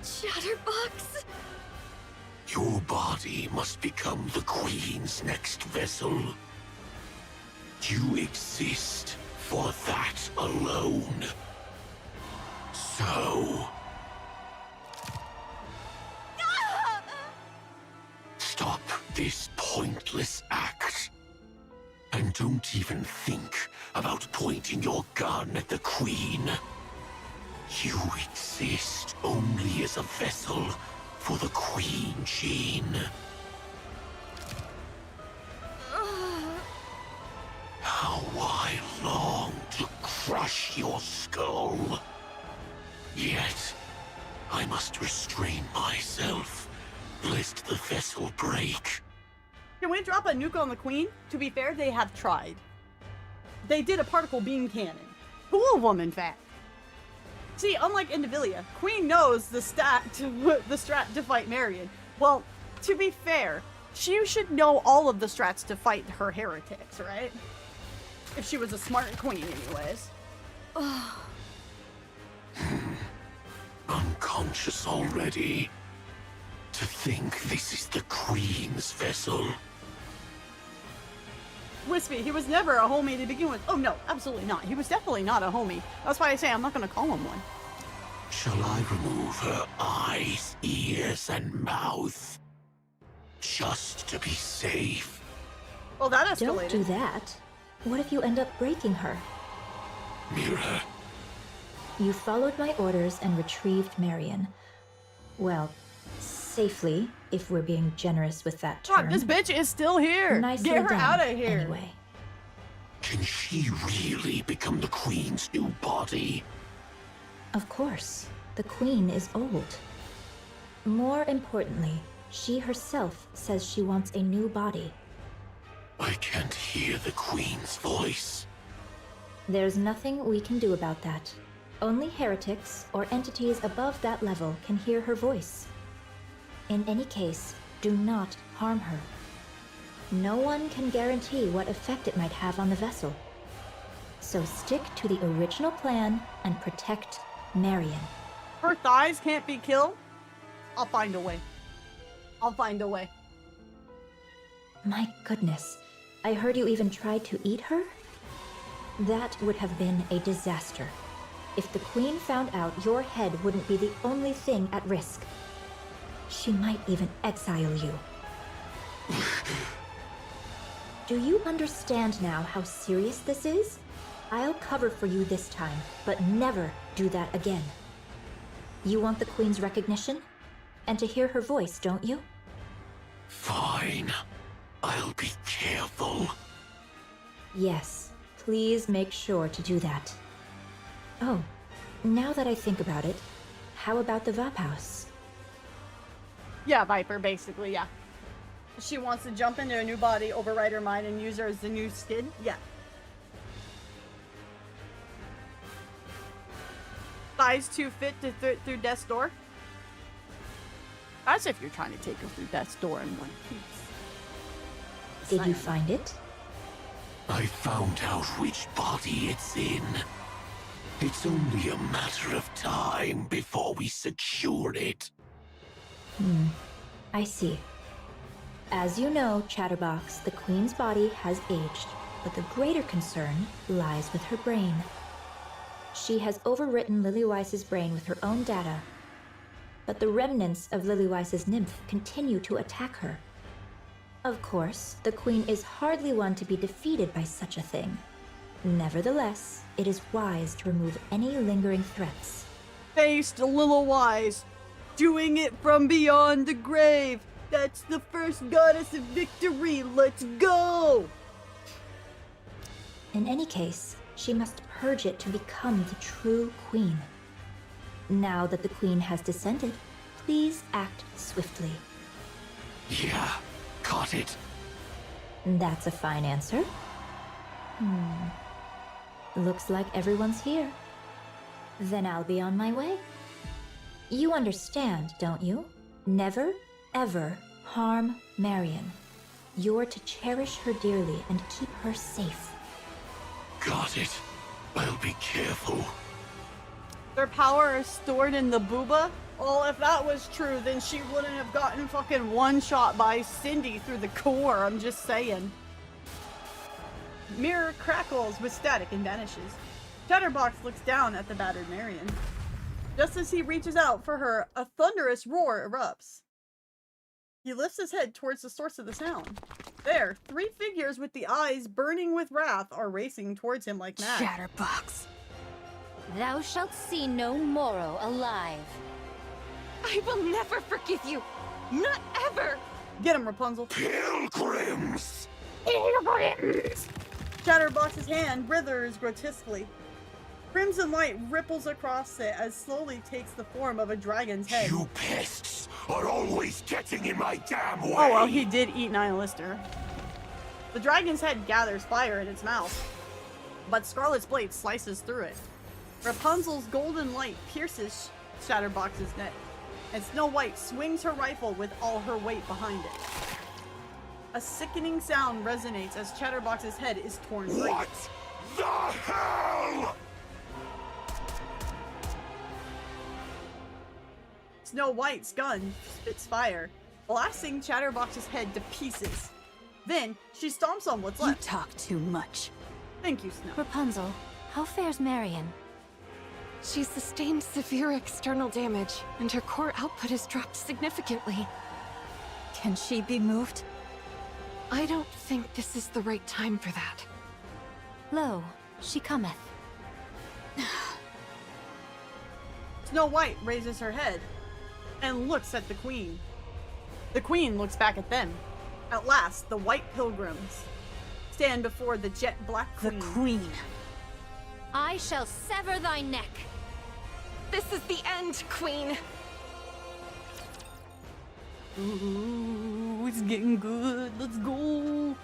Chatterbox? Your body must become the Queen's next vessel. You exist for that alone. So... stop this pointless act. And don't even think about pointing your gun at the Queen. You exist only as a vessel for the Queen Gene. How I long to crush your skull. Yet, I must restrain myself, lest the vessel break. Can we drop a nuke on the Queen? To be fair, they have tried. They did a particle beam cannon. Cool woman fact. See, unlike Indivilia, Queen knows the strat to fight Marion. Well, to be fair, she should know all of the strats to fight her heretics, right? If she was a smart queen, anyways. Unconscious already. To think this is the Queen's vessel. Wispy, he was never a homie to begin with. Oh no, absolutely not. He was definitely not a homie. That's why I say I'm not gonna call him one. Shall I remove her eyes, ears, and mouth? Just to be safe. Well, that escalated. Don't do that. What if you end up breaking her? Mira. You followed my orders and retrieved Marion. Well, safely, if we're being generous with that term. God, this bitch is still here. Nicely Get her done, out of here. Anyway. Can she really become the Queen's new body? Of course, the Queen is old. More importantly, she herself says she wants a new body. I can't hear the Queen's voice. There's nothing we can do about that. Only heretics or entities above that level can hear her voice. In any case, do not harm her. No one can guarantee what effect it might have on the vessel. So stick to the original plan and protect Marion. Her thighs can't be killed? I'll find a way. I'll find a way. My goodness, I heard you even tried to eat her? That would have been a disaster. If the Queen found out, your head wouldn't be the only thing at risk. She might even exile you. Do you understand now how serious this is? I'll cover for you this time, but never do that again. You want the Queen's recognition? And to hear her voice, don't you? Fine. I'll be careful. Yes, please make sure to do that. Oh, now that I think about it, how about the Vap House? Yeah, Viper, basically, yeah. She wants to jump into a new body, override her mind, and use her as the new skin? Yeah. Thighs too fit to through death's door? As if you're trying to take her through death's door in one piece. Did you find it? I found out which body it's in. It's only a matter of time before we secure it. I see. As you know, Chatterbox, the Queen's body has aged, but the greater concern lies with her brain. She has overwritten Lilyweise's brain with her own data, but the remnants of Lilyweise's nymph continue to attack her. Of course, the Queen is hardly one to be defeated by such a thing. Nevertheless, it is wise to remove any lingering threats. Faced Lilywise, doing it from beyond the grave. That's the first goddess of victory. Let's go! In any case, she must purge it to become the true Queen. Now that the Queen has descended, please act swiftly. Yeah, got it. That's a fine answer. Looks like everyone's here. Then I'll be on my way. You understand, don't you? Never, ever harm Marion. You're to cherish her dearly and keep her safe. Got it. I'll be careful. Their power is stored in the booba? Well, if that was true, then she wouldn't have gotten fucking one-shot by Cindy through the core, I'm just saying. Mirror crackles with static and vanishes. Chatterbox looks down at the battered Marion. Just as he reaches out for her, a thunderous roar erupts. He lifts his head towards the source of the sound. There, 3 figures with the eyes burning with wrath are racing towards him like mad. Chatterbox. Thou shalt see no morrow alive. I will never forgive you. Not ever. Get him, Rapunzel. Pilgrims! Pilgrims! Chatterbox's hand withers grotesquely. Crimson light ripples across it as slowly takes the form of a dragon's head. You pests are always getting in my damn way! Oh well, he did eat Nihilister. The dragon's head gathers fire in its mouth, but Scarlet's blade slices through it. Rapunzel's golden light pierces Chatterbox's neck, and Snow White swings her rifle with all her weight behind it. A sickening sound resonates as Chatterbox's head is torn free. What the hell? Snow White's gun spits fire, blasting Chatterbox's head to pieces. Then, she stomps on what's left. You talk too much. Thank you, Snow. Rapunzel, how fares Marion? She's sustained severe external damage, and her core output has dropped significantly. Can she be moved? I don't think this is the right time for that. Lo, she cometh. Snow White raises her head and looks at the Queen. The Queen looks back at them. At last, the White Pilgrims stand before the jet black Queen. The Queen. I shall sever thy neck. This is the end, Queen. Ooh, it's getting good. Let's go.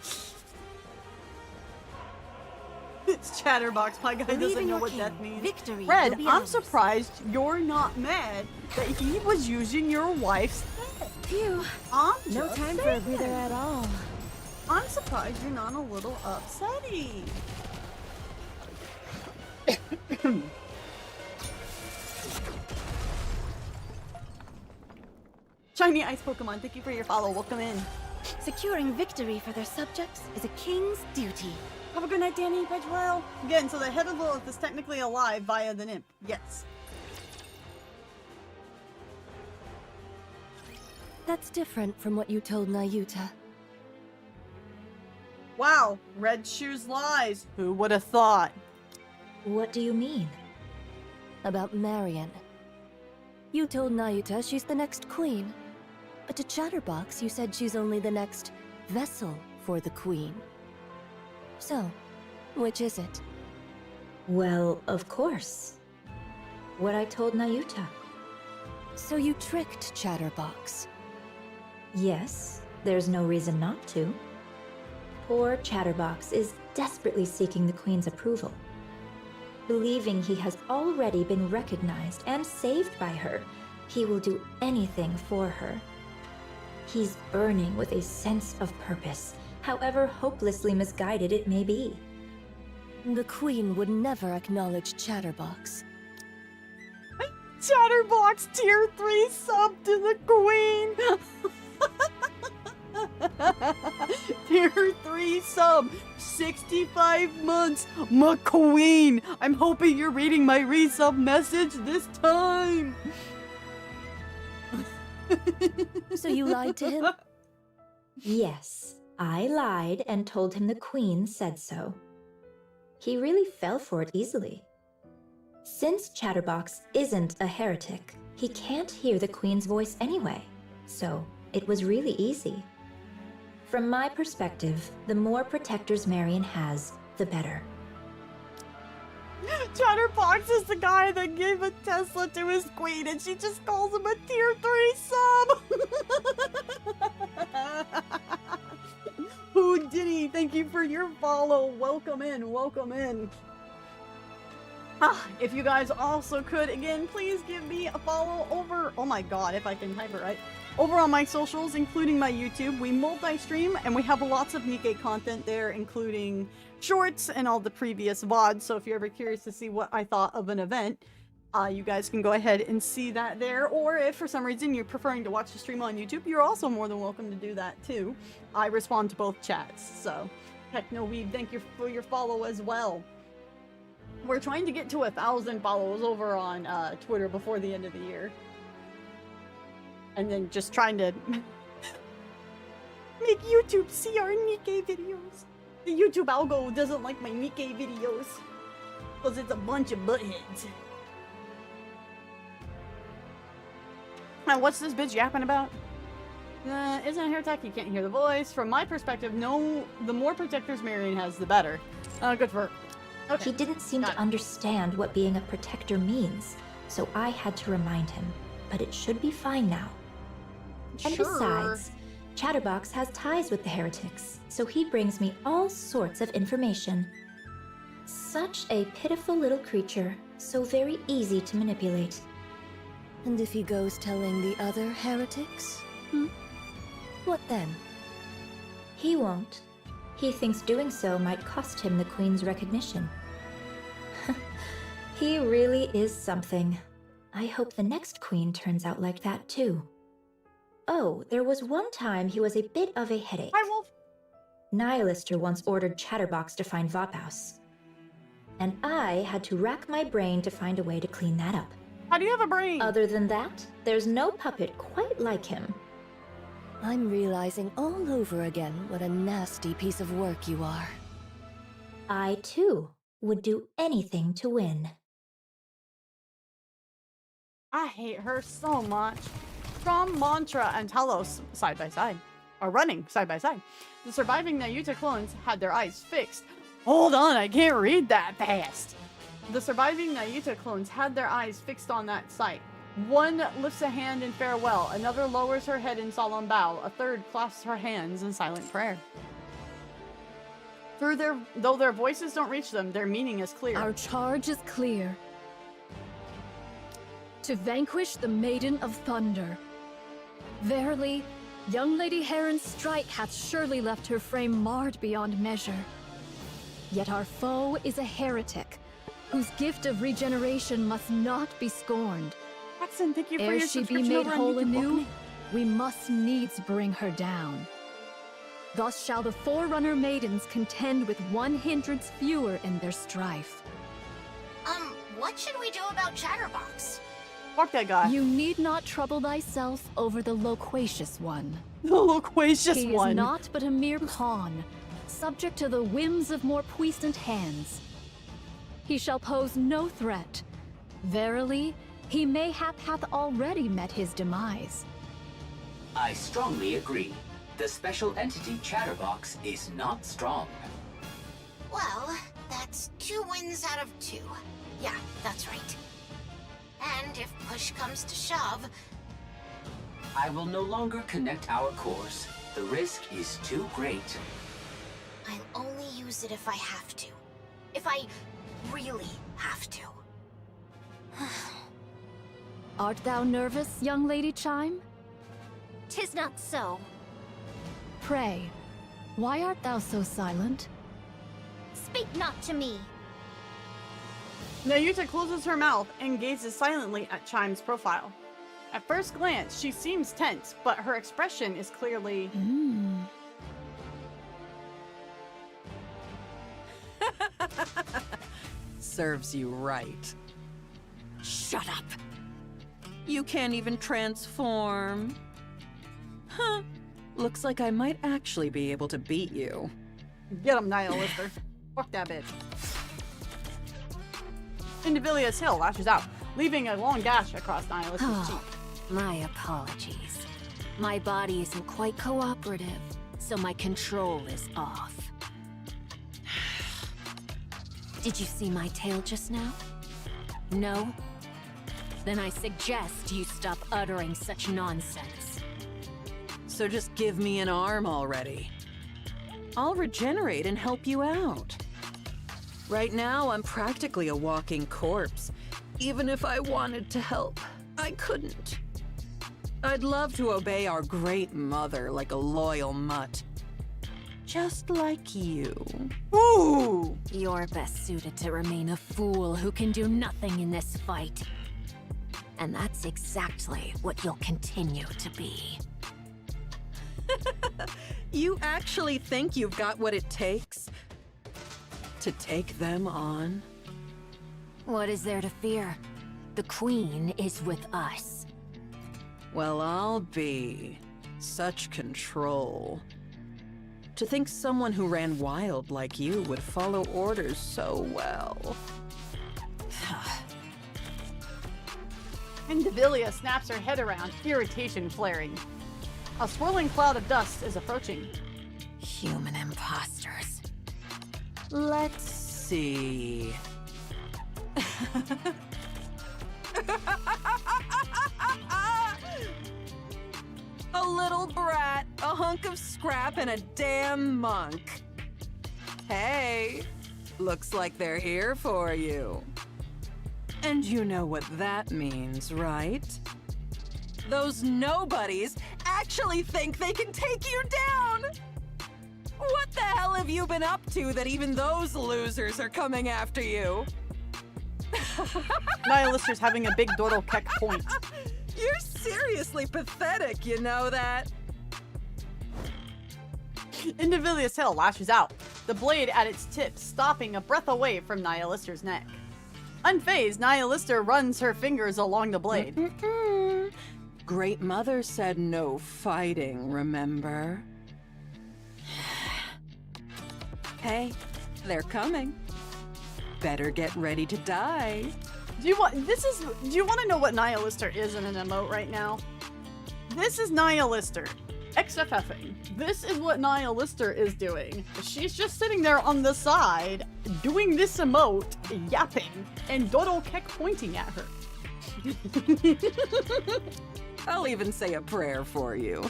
It's Chatterbox. My guy doesn't know what death means. Victory. Red, I'm surprised you're not mad that he was using your wife's head. Phew. No time for a breather at all. I'm surprised you're not a little upsetty. Shiny Ice Pokemon, thank you for your follow. Welcome in. Securing victory for their subjects is a king's duty. Have a good night, Danny. Betrayal. Again, so the head of Lilith is technically alive via the nymph. Yes. That's different from what you told Nayuta. Wow, Red Shoes lies. Who would have thought? What do you mean? About Marion. You told Nayuta she's the next queen. But to Chatterbox, you said she's only the next vessel for the queen. So, which is it? Well, of course. What I told Nayuta. So you tricked Chatterbox? Yes, there's no reason not to. Poor Chatterbox is desperately seeking the Queen's approval. Believing he has already been recognized and saved by her, he will do anything for her. He's burning with a sense of purpose, however hopelessly misguided it may be. The Queen would never acknowledge Chatterbox. Chatterbox tier 3 sub to the Queen! Tier 3 sub, 65 months, McQueen! I'm hoping you're reading my resub message this time! So you lied to him? Yes, I lied and told him the Queen said so. He really fell for it easily. Since Chatterbox isn't a heretic, he can't hear the Queen's voice anyway, so it was really easy. From my perspective, the more protectors Marion has, the better. Chatterbox is the guy that gave a Tesla to his queen and she just calls him a tier 3 sub! Houdini, thank you for your follow. Welcome in, welcome in. If you guys also could, again, please give me a follow over, oh my god, if I can type it right, over on my socials, including my YouTube. We multi-stream, and we have lots of Nikke content there, including shorts and all the previous VODs, so if you're ever curious to see what I thought of an event, you guys can go ahead and see that there, or if for some reason you're preferring to watch the stream on YouTube, you're also more than welcome to do that too. I respond to both chats, so TechnoWeeb, thank you for your follow as well. We're trying to get to 1,000 follows over on Twitter before the end of the year. And then just trying to make YouTube see our Nikke videos. The YouTube algo doesn't like my Nikke videos. Because it's a bunch of buttheads. Now, what's this bitch yapping about? Isn't it heretic? You can't hear the voice. From my perspective, no, the more protectors Marion has, the better. Good for her. Okay. He didn't seem to understand what being a protector means, so I had to remind him. But it should be fine now. And besides, Chatterbox has ties with the heretics, so he brings me all sorts of information. Such a pitiful little creature, so very easy to manipulate. And if he goes telling the other heretics? What then? He won't. He thinks doing so might cost him the Queen's recognition. He really is something. I hope the next Queen turns out like that too. Oh, there was one time he was a bit of a headache. Hi, Wolf. Nihilister once ordered Chatterbox to find Vophouse. And I had to rack my brain to find a way to clean that up. How do you have a brain? Other than that, there's no puppet quite like him. I'm realizing all over again what a nasty piece of work you are. I, too, would do anything to win. I hate her so much. From Mantra and Talos side by side, or running side by side. The surviving Nayuta clones had their eyes fixed. Hold on, I can't read that fast. The surviving Nayuta clones had their eyes fixed on that sight. One lifts a hand in farewell, another lowers her head in solemn bow, a third clasps her hands in silent prayer. Though their voices don't reach them, their meaning is clear. Our charge is clear. To vanquish the Maiden of Thunder. Verily, young Lady Heron's strike hath surely left her frame marred beyond measure. Yet our foe is a heretic, whose gift of regeneration must not be scorned. Jackson, thank you for your Ere she be made whole anew, we must needs bring her down. Thus shall the Forerunner Maidens contend with 1 hindrance fewer in their strife. What should we do about Chatterbox? Fuck that guy. You need not trouble thyself over the loquacious one. The loquacious he one. He is not but a mere pawn, subject to the whims of more puissant hands. He shall pose no threat. Verily, he mayhap hath already met his demise. I strongly agree. The special entity Chatterbox is not strong. Well, that's 2 wins out of 2. Yeah, that's right. And if push comes to shove... I will no longer connect our cores. The risk is too great. I'll only use it if I have to. If I really have to. Art thou nervous, young Lady Chime? 'Tis not so. Pray, why art thou so silent? Speak not to me. Nayuta closes her mouth and gazes silently at Chime's profile. At first glance, she seems tense, but her expression is clearly... Serves you right. Shut up! You can't even transform. Huh. Looks like I might actually be able to beat you. Get him, Nihilister. Fuck that bitch. Indivilius Hill lashes out, leaving a long gash across Nihilister's cheek. My apologies. My body isn't quite cooperative, so my control is off. Did you see my tail just now? No? Then I suggest you stop uttering such nonsense. So just give me an arm already. I'll regenerate and help you out. Right now, I'm practically a walking corpse. Even if I wanted to help, I couldn't. I'd love to obey our great mother like a loyal mutt. Just like you. Ooh! You're best suited to remain a fool who can do nothing in this fight. And that's exactly what you'll continue to be. You actually think you've got what it takes to take them on? What is there to fear? The Queen is with us. Well, I'll be. Such control. To think someone who ran wild like you would follow orders so well. Indivilia snaps her head around, irritation flaring. A swirling cloud of dust is approaching. Human imposters. Let's see. A little brat, a hunk of scrap, and a damn monk. Hey, looks like they're here for you. And you know what that means, right? Those nobodies actually think they can take you down! What the hell have you been up to that even those losers are coming after you? Nihilister's having a big doodle keck point. You're seriously pathetic, you know that? Indivilius Hill lashes out, the blade at its tip stopping a breath away from Nihilister's neck. Unfazed, Nihilister runs her fingers along the blade. Great Mother said no fighting, remember? Hey, they're coming. Better get ready to die. Do you want to know what Nihilister is in an emote right now? This is Nihilister. XFFing. This is what Nia Lister is doing. She's just sitting there on the side, doing this emote, yapping, and Dodo Keck pointing at her. I'll even say a prayer for you.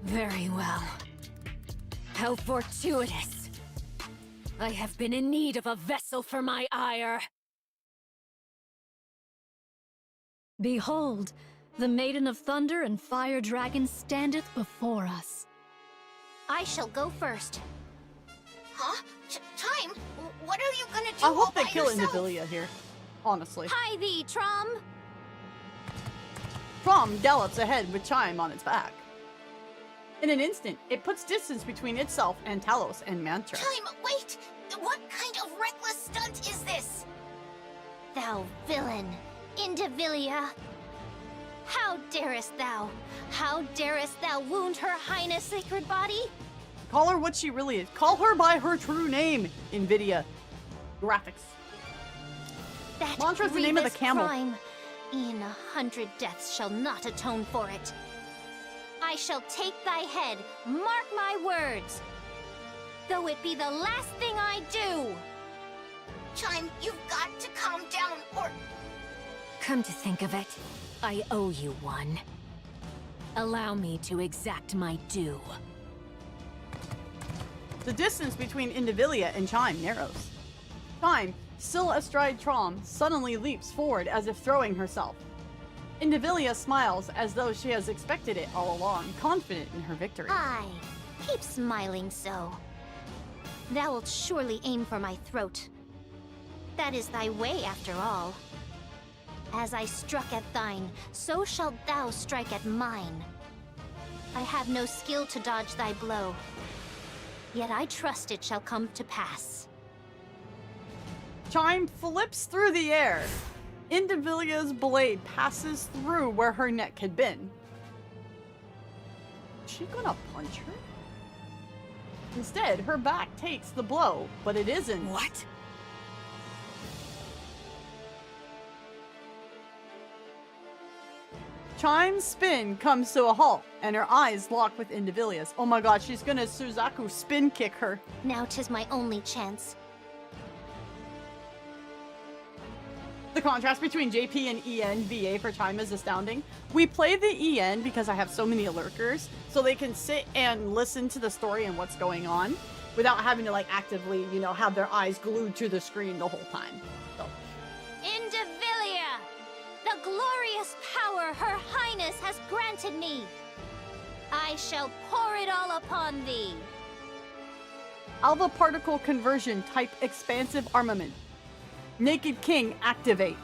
Very well. How fortuitous. I have been in need of a vessel for my ire. Behold, the Maiden of Thunder and Fire Dragon standeth before us. I shall go first. Huh? Time? What are you gonna do I all hope they by kill yourself? Indivilia here. Honestly. Hi thee, Trom! Trom gallops ahead with Chime on its back. In an instant, it puts distance between itself and Talos and Mantra. Chime, wait! What kind of reckless stunt is this? Thou villain, Indivilia! How darest thou? How darest thou wound her highness' sacred body? Call her what she really is. Call her by her true name, NVIDIA. Graphics. That Mantra's the name of the grievous camel. crime. E'en 100 deaths shall not atone for it. I shall take thy head, mark my words. Though it be the last thing I do. Chime, you've got to calm down, or... Come to think of it, I owe you one. Allow me to exact my due. The distance between Indivilia and Chime narrows. Chime, still astride Trom, suddenly leaps forward as if throwing herself. Indivilia smiles as though she has expected it all along, confident in her victory. Aye, keep smiling so. Thou wilt surely aim for my throat. That is thy way, after all. As I struck at thine, so shalt thou strike at mine. I have no skill to dodge thy blow, yet I trust it shall come to pass. Chime flips through the air. Indivilia's blade passes through where her neck had been. Is she gonna punch her? Instead, her back takes the blow, but it isn't. What? Chime's spin comes to a halt, and her eyes lock with Indivilia's. Oh my god, she's gonna Suzaku spin kick her. Now 'tis my only chance. The contrast between JP and EN VA for Chime is astounding. We play the EN because I have so many lurkers, so they can sit and listen to the story and what's going on without having to like actively, you know, have their eyes glued to the screen the whole time. So. Indivilia! The glorious power her highness has granted me! I shall pour it all upon thee! Alpha particle conversion type expansive armament. Naked King activate.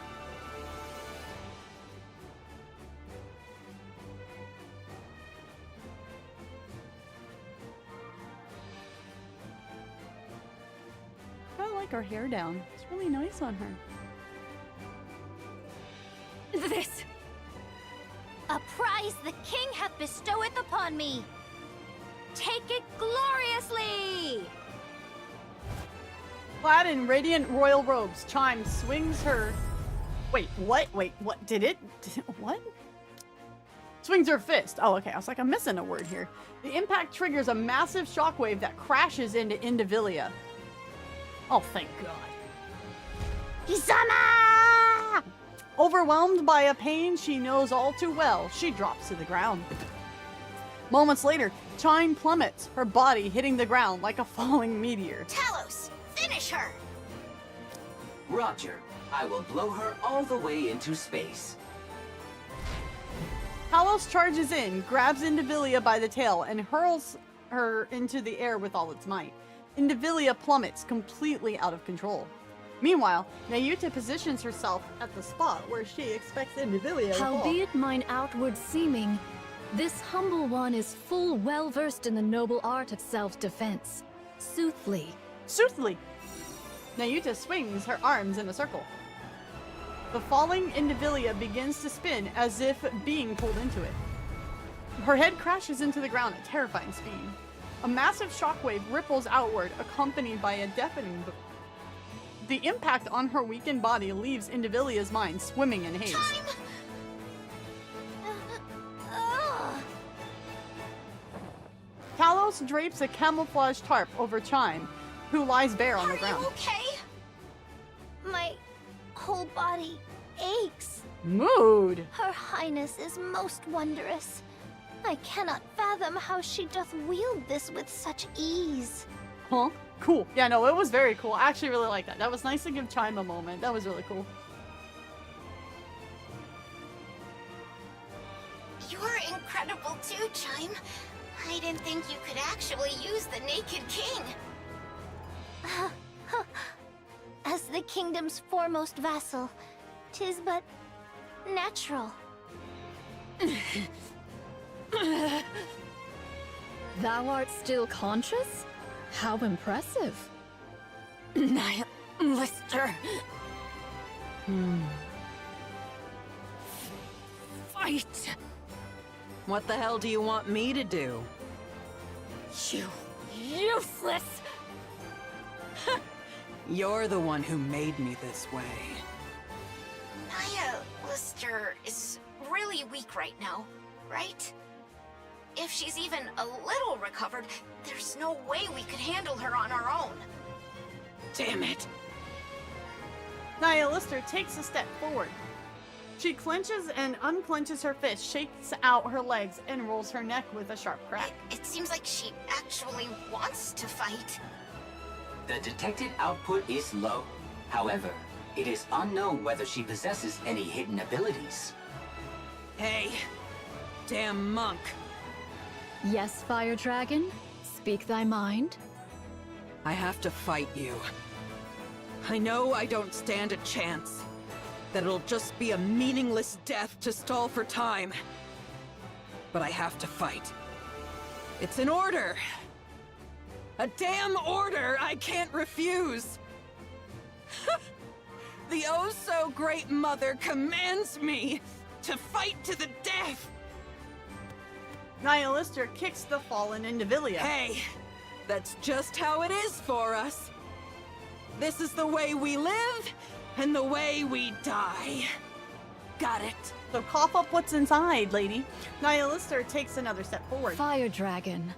I like her hair down. It's really nice on her. This! A prize the king hath bestoweth upon me! Take it gloriously! Clad in radiant royal robes, Chime swings her... Wait, what? Wait, what? Did it? What? Swings her fist. Oh, okay. I was like, I'm missing a word here. The impact triggers a massive shockwave that crashes into Indivilia. Oh, thank God. Hisama! Overwhelmed by a pain she knows all too well, she drops to the ground. Moments later, Chime plummets, her body hitting the ground like a falling meteor. Talos! Finish her! Roger. I will blow her all the way into space. Talos charges in, grabs Indivilia by the tail, and hurls her into the air with all its might. Indivilia plummets, completely out of control. Meanwhile, Nayuta positions herself at the spot where she expects Indivilia to fall. Howbeit mine outward seeming, this humble one is full well versed in the noble art of self-defense. Soothly. Soothly! Nayuta swings her arms in a circle. The falling Indivilia begins to spin as if being pulled into it. Her head crashes into the ground at terrifying speed. A massive shockwave ripples outward, accompanied by a deafening boom. The impact on her weakened body leaves Indivilia's mind swimming in haze. Talos drapes a camouflage tarp over Chime, who lies bare on the ground. Are you okay? My whole body aches. Mood! Her Highness is most wondrous. I cannot fathom how she doth wield this with such ease. Huh? Cool. Yeah, no, it was very cool. I actually really like that. That was nice to give Chime a moment. That was really cool. You're incredible too, Chime. I didn't think you could actually use the Naked King. As the kingdom's foremost vassal, 'tis but natural. Thou art still conscious? How impressive. Lister. Fight! What the hell do you want me to do? You useless! You're the one who made me this way. Lister is really weak right now, right? If she's even a little recovered, there's no way we could handle her on our own. Damn it! Nihilister takes a step forward. She clenches and unclenches her fist, shakes out her legs, and rolls her neck with a sharp crack. It seems like she actually wants to fight. The detected output is low. However, it is unknown whether she possesses any hidden abilities. Hey, damn monk. Yes, Fire Dragon? Speak thy mind. I have to fight you. I know I don't stand a chance. That it'll just be a meaningless death to stall for time. But I have to fight. It's an order. A damn order I can't refuse. The oh-so-great mother commands me to fight to the death. Nihilister kicks the fallen Indivilia. Hey, that's just how it is for us. This is the way we live, and the way we die. Got it. So cough up what's inside, lady. Nihilister takes another step forward. Fire Dragon.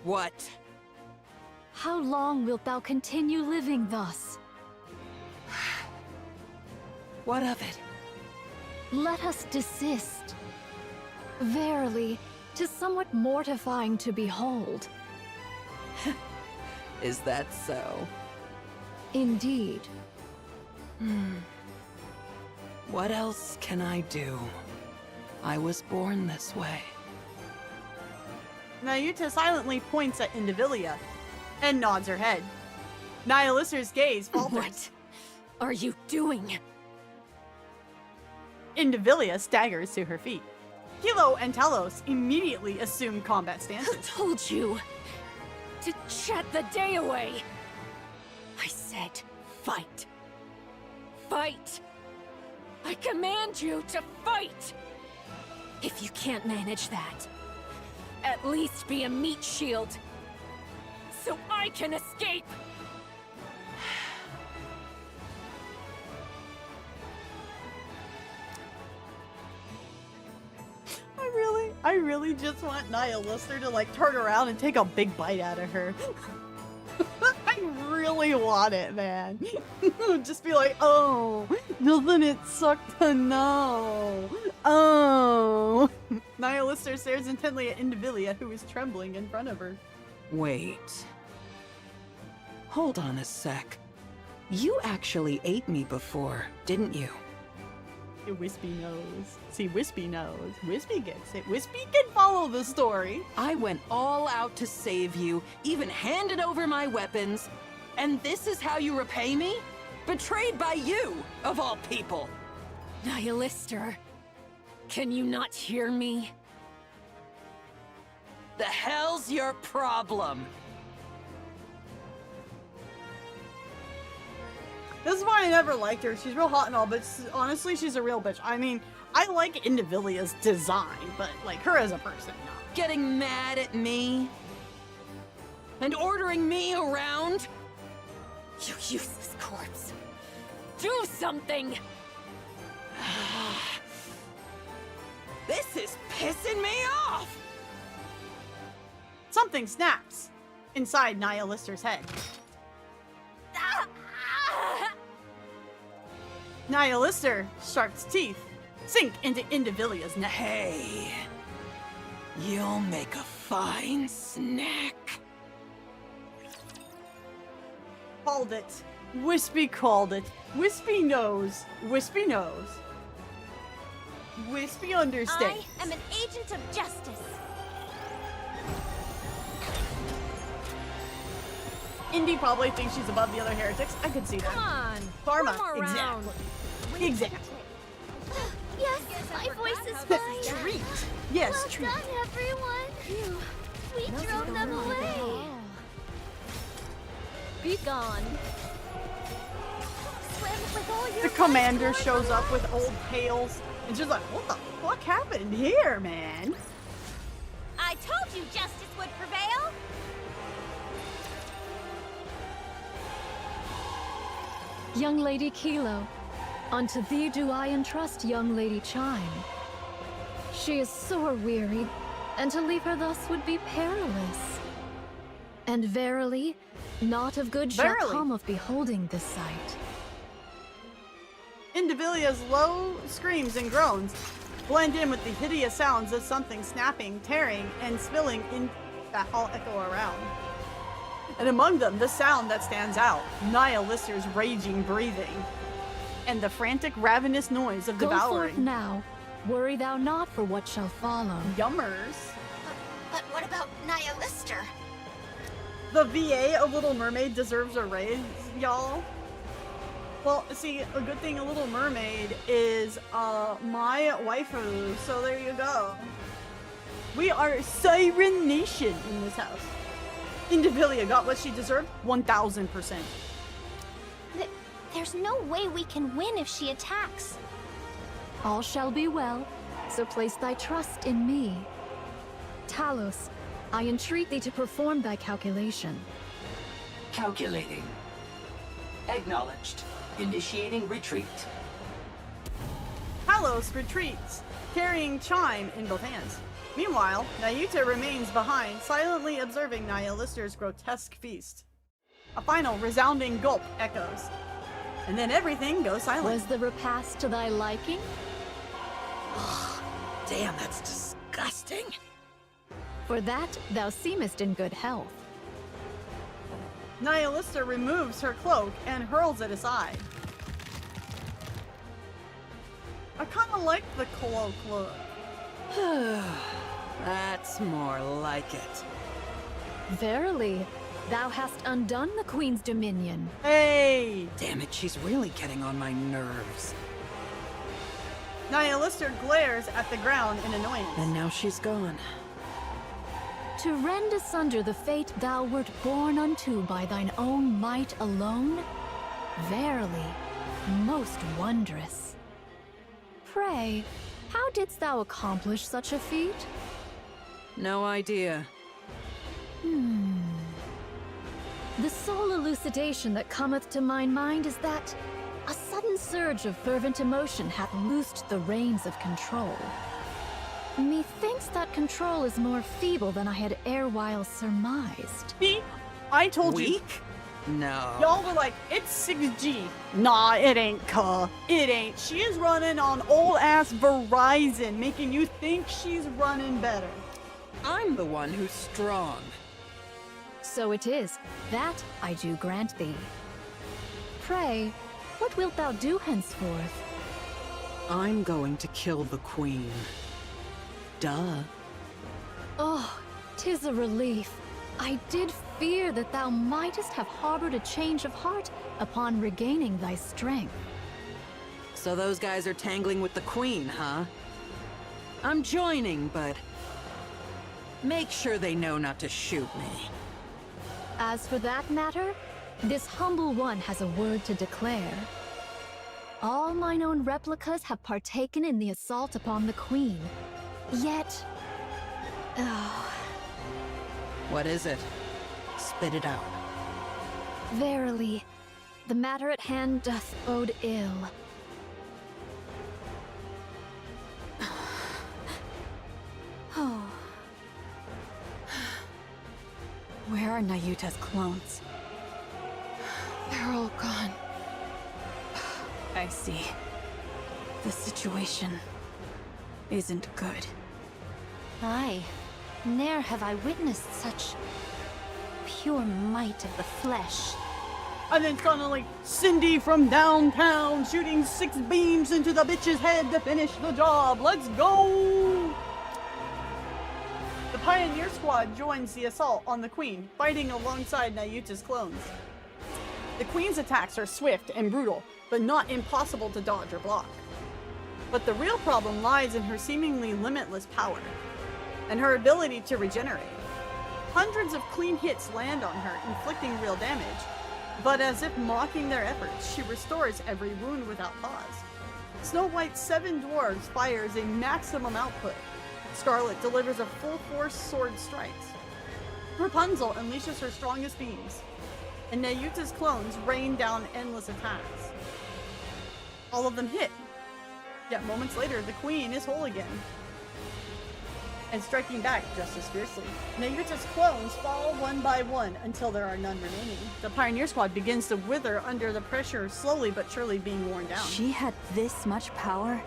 What? How long wilt thou continue living thus? What of it? Let us desist. Verily, 'tis somewhat mortifying to behold. Is that so? Indeed. What else can I do? I was born this way. Nayuta silently points at Indivilia and nods her head. Nihilister's gaze falters. What are you doing? Indivilia staggers to her feet. Hilo and Talos immediately assume combat stances. Who told you to chat the day away? I said fight. Fight! I command you to fight! If you can't manage that, at least be a meat shield, so I can escape! I really just want Nihilister to like turn around and take a big bite out of her. I really want it, man. Just be like, oh, doesn't it suck to know? Oh. Nihilister stares intently at Indivilia, who is trembling in front of her. Wait. Hold on a sec. You actually ate me before, didn't you? Wispy knows. See, Wispy knows. Wispy gets it. Wispy can follow the story. I went all out to save you, even handed over my weapons, and this is how you repay me? Betrayed by you, of all people! Nihilister, can you not hear me? The hell's your problem? This is why I never liked her. She's real hot and all, but honestly, she's a real bitch. I mean, I like Indivilia's design, but like her as a person, no. Getting mad at me? And ordering me around? You useless corpse. Do something! This is pissing me off! Something snaps inside Nia Lister's head. Nia Lister, Shark's teeth, sink into Indivilia's neck. Hey, you'll make a fine snack. Called it. Wispy called it. Wispy knows. Wispy knows. Wispy understands. I am an agent of justice. Indy probably thinks she's above the other heretics. I could see that. Come on. Karma. One more round. Exactly. Exactly. Yes, my voice is fine. Treat. Yes, Well treat. done, everyone. We drove them away. Be gone. Swim with all your The commander shows up with old pails and she's like, what the fuck happened here, man? I told you justice would prevail. Young Lady Kilo, unto thee do I entrust young Lady Chime. She is sore wearied, and to leave her thus would be perilous. And verily, naught of good shall Verily. come of beholding this sight. Indivilia's low screams and groans blend in with the hideous sounds of something snapping, tearing, and spilling in that all echo around. And among them, the sound that stands out, Nia Lister's raging breathing, and the frantic, ravenous noise of Go forth devouring. now, worry thou not for what shall follow. Yummers. But what about Nia Lister? The VA of Little Mermaid deserves a raise, y'all. Well, see, a good thing a Little Mermaid is my waifu, so there you go. We are Siren Nation in this house. Indivilia got what she deserved 1000%. There's no way we can win if she attacks. All shall be well, so place thy trust in me. Talos, I entreat thee to perform thy calculation. Calculating. Acknowledged. Initiating retreat. Talos retreats, carrying Chime in both hands. Meanwhile, Nayuta remains behind, silently observing Nia Lister's grotesque feast. A final resounding gulp echoes, and then everything goes silent. Was the repast to thy liking? Damn, that's disgusting. For that thou seemest in good health. Nia Lister removes her cloak and hurls it aside. I kinda like the cloak look. That's more like it. Verily, thou hast undone the Queen's dominion. Hey! Damn it, she's really getting on my nerves. Nia Lister glares at the ground in annoyance. And now she's gone. To rend asunder the fate thou wert born unto by thine own might alone? Verily, most wondrous. Pray, how didst thou accomplish such a feat? No idea. The sole elucidation that cometh to mine mind is that a sudden surge of fervent emotion hath loosed the reins of control. Methinks that control is more feeble than I had erewhile surmised. See? I told you. Weak? No. Y'all were like, it's 6G. Nah, it ain't, cuh. It ain't. She is running on old-ass Verizon, making you think she's running better. I'm the one who's strong. So it is. That I do grant thee. Pray, what wilt thou do henceforth? I'm going to kill the Queen. Duh. Oh, 'tis a relief. I did fear that thou mightest have harbored a change of heart upon regaining thy strength. So those guys are tangling with the Queen, huh? I'm joining, but make sure they know not to shoot me. As for that matter, this humble one has a word to declare. All mine own replicas have partaken in the assault upon the Queen. Yet... What is it? Spit it out. Verily, the matter at hand doth bode ill. are Nayuta's clones? They're all gone. I see. The situation isn't good. Aye, ne'er have I witnessed such pure might of the flesh. And then suddenly, Cindy from downtown shooting 6 beams into the bitch's head to finish the job. Let's go! The Pioneer Squad joins the assault on the Queen, fighting alongside Nayuta's clones. The Queen's attacks are swift and brutal, but not impossible to dodge or block. But the real problem lies in her seemingly limitless power, and her ability to regenerate. Hundreds of clean hits land on her, inflicting real damage, but as if mocking their efforts, she restores every wound without pause. Snow White's 7 dwarves fires a maximum output. Scarlet delivers a full-force sword strikes. Rapunzel unleashes her strongest beams, and Nayuta's clones rain down endless attacks. All of them hit, yet moments later the Queen is whole again, and striking back just as fiercely. Nayuta's clones fall one by one until there are none remaining. The Pioneer Squad begins to wither under the pressure, slowly but surely being worn down. She had this much power,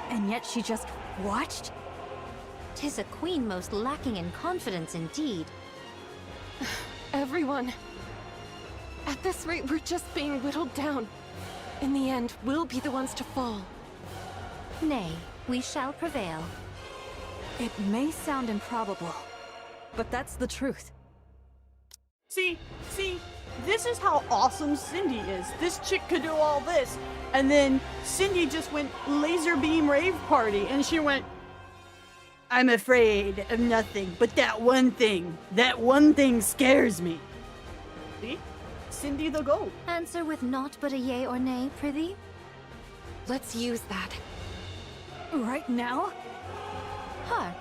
and yet she just watched? 'Tis a queen most lacking in confidence indeed. Everyone. At this rate, we're just being whittled down. In the end, we'll be the ones to fall. Nay, we shall prevail. It may sound improbable, but that's the truth. See, this is how awesome Cindy is. This chick could do all this, and then Cindy just went laser beam rave party, and she went, I'm afraid of nothing, but that one thing scares me. See? Cindy the GOAT. Answer with naught but a yea or nay, prithee? Let's use that. Right now? Hark!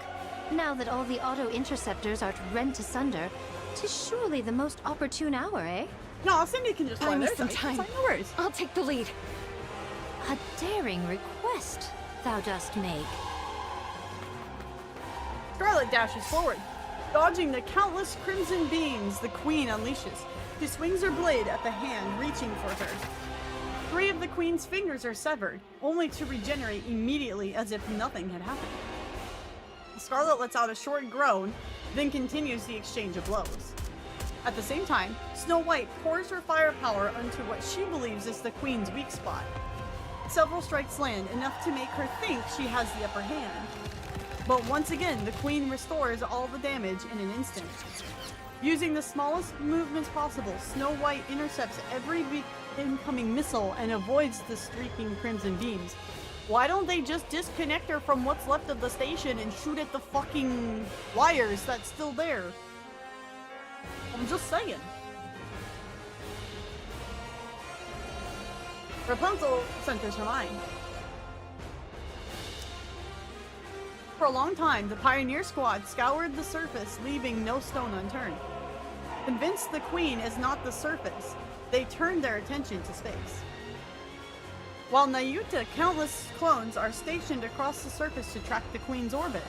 Now that all the auto-interceptors are rent asunder, 'tis surely the most opportune hour, eh? No, Cindy can just Buy me there. some time. No worries. I'll take the lead. A daring request thou dost make. Scarlet dashes forward. Dodging the countless crimson beams the Queen unleashes. She swings her blade at the hand, reaching for her. 3 of the Queen's fingers are severed, only to regenerate immediately as if nothing had happened. Scarlet lets out a short groan, then continues the exchange of blows. At the same time, Snow White pours her firepower onto what she believes is the Queen's weak spot. Several strikes land, enough to make her think she has the upper hand. But once again, the Queen restores all the damage in an instant. Using the smallest movements possible, Snow White intercepts every incoming missile and avoids the streaking crimson beams. Why don't they just disconnect her from what's left of the station and shoot at the fucking wires that's still there? I'm just saying. Rapunzel centers her mind. For a long time, the Pioneer Squad scoured the surface, leaving no stone unturned. Convinced the Queen is not the surface, they turned their attention to space. While Nayuta, countless clones are stationed across the surface to track the Queen's orbit.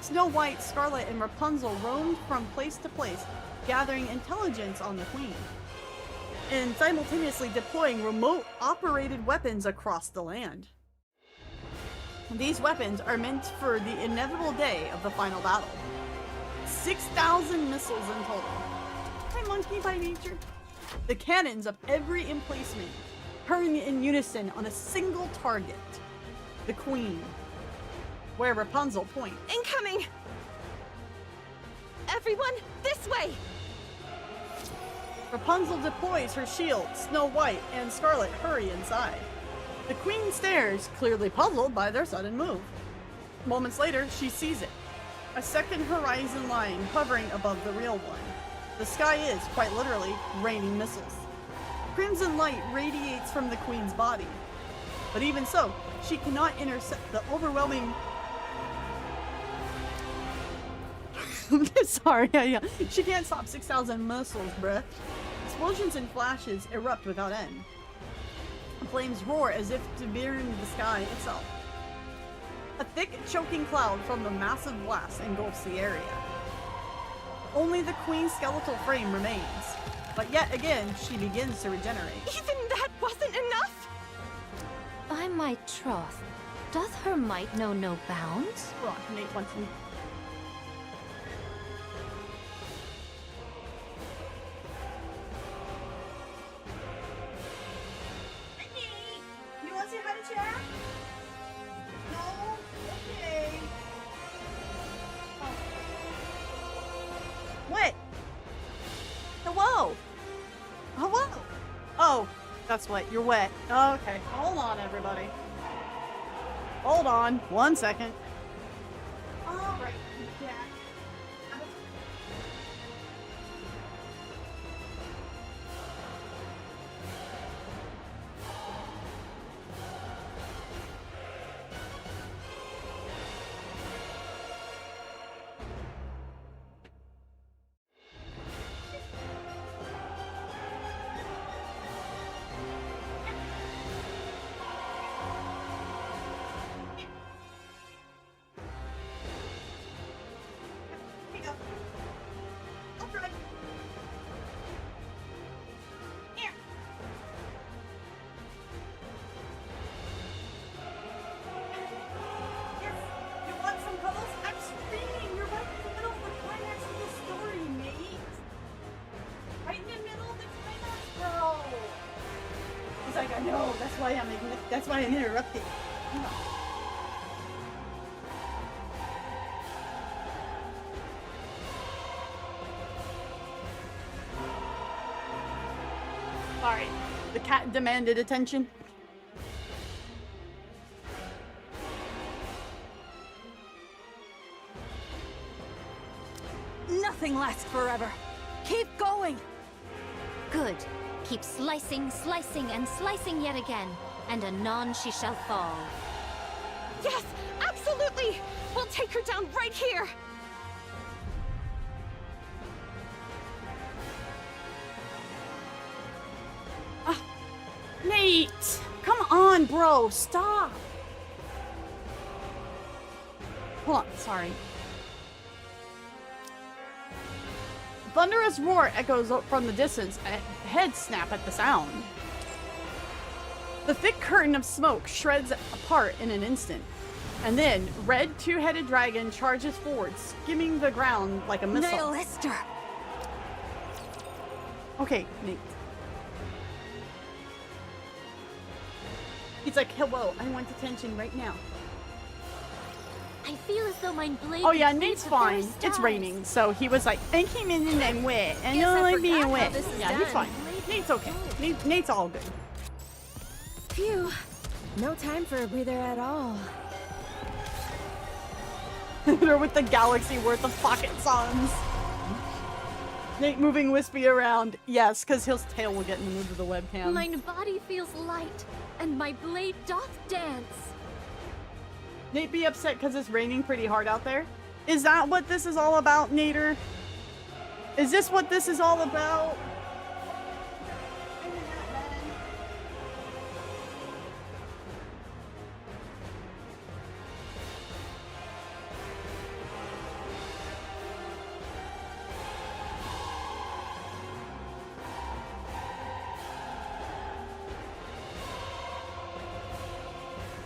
Snow White, Scarlet, and Rapunzel roamed from place to place, gathering intelligence on the Queen, and simultaneously deploying remote-operated weapons across the land. These weapons are meant for the inevitable day of the final battle. 6,000 missiles in total. Hi, monkey by nature. The cannons of every emplacement purring in unison on a single target, the Queen, where Rapunzel points. Incoming! Everyone, this way! Rapunzel deploys her shield, Snow White and Scarlet hurry inside. The Queen stares, clearly puzzled by their sudden move. Moments later, she sees it. A second horizon line hovering above the real one. The sky is, quite literally, raining missiles. Crimson light radiates from the Queen's body. But even so, she cannot intercept the overwhelming... Sorry, she can't stop 6,000 missiles, bruh. Explosions and flashes erupt without end. Flames roar as if to burn the sky itself. A thick, choking cloud from the massive blast engulfs the area. Only the queen's skeletal frame remains. But yet again, she begins to regenerate. Even that wasn't enough? By my troth, doth her might know no bounds? Hold on, Nate wants me. You want to say hi to chat? No? Okay. Oh. What? Hello? Hello? Oh, that's what. You're wet. Okay. Hold on, everybody. Hold on. 1 second. All right. Yeah. I know, that's why I'm interrupting. Sorry, the cat demanded attention. Nothing lasts forever. Keep going. Good. Keep slicing, slicing, and slicing yet again, and anon she shall fall. Yes, absolutely! We'll take her down right here! Nate! Come on, bro! Stop! Hold on, sorry. Thunderous roar echoes from the distance, and heads snap at the sound. The thick curtain of smoke shreds apart in an instant, and then red two-headed dragon charges forward, skimming the ground like a missile. Nail Esther! Okay, Nate. He's like, hello, I want attention right now. I feel as though my blade. Oh yeah, Nate's fine. It's raining, so he was like, I came in and I'm wet. I don't like being wet. Yeah, he's fine. Nate's okay. Nate's all good. Phew. No time for a breather at all. They're with the galaxy worth of pocket songs. Nate moving Wispy around. Yes, because his tail will get in the mood of the webcam. Mine body feels light, and my blade doth dance. Nate be upset because it's raining pretty hard out there? Is that what this is all about, Nader? Is this what this is all about?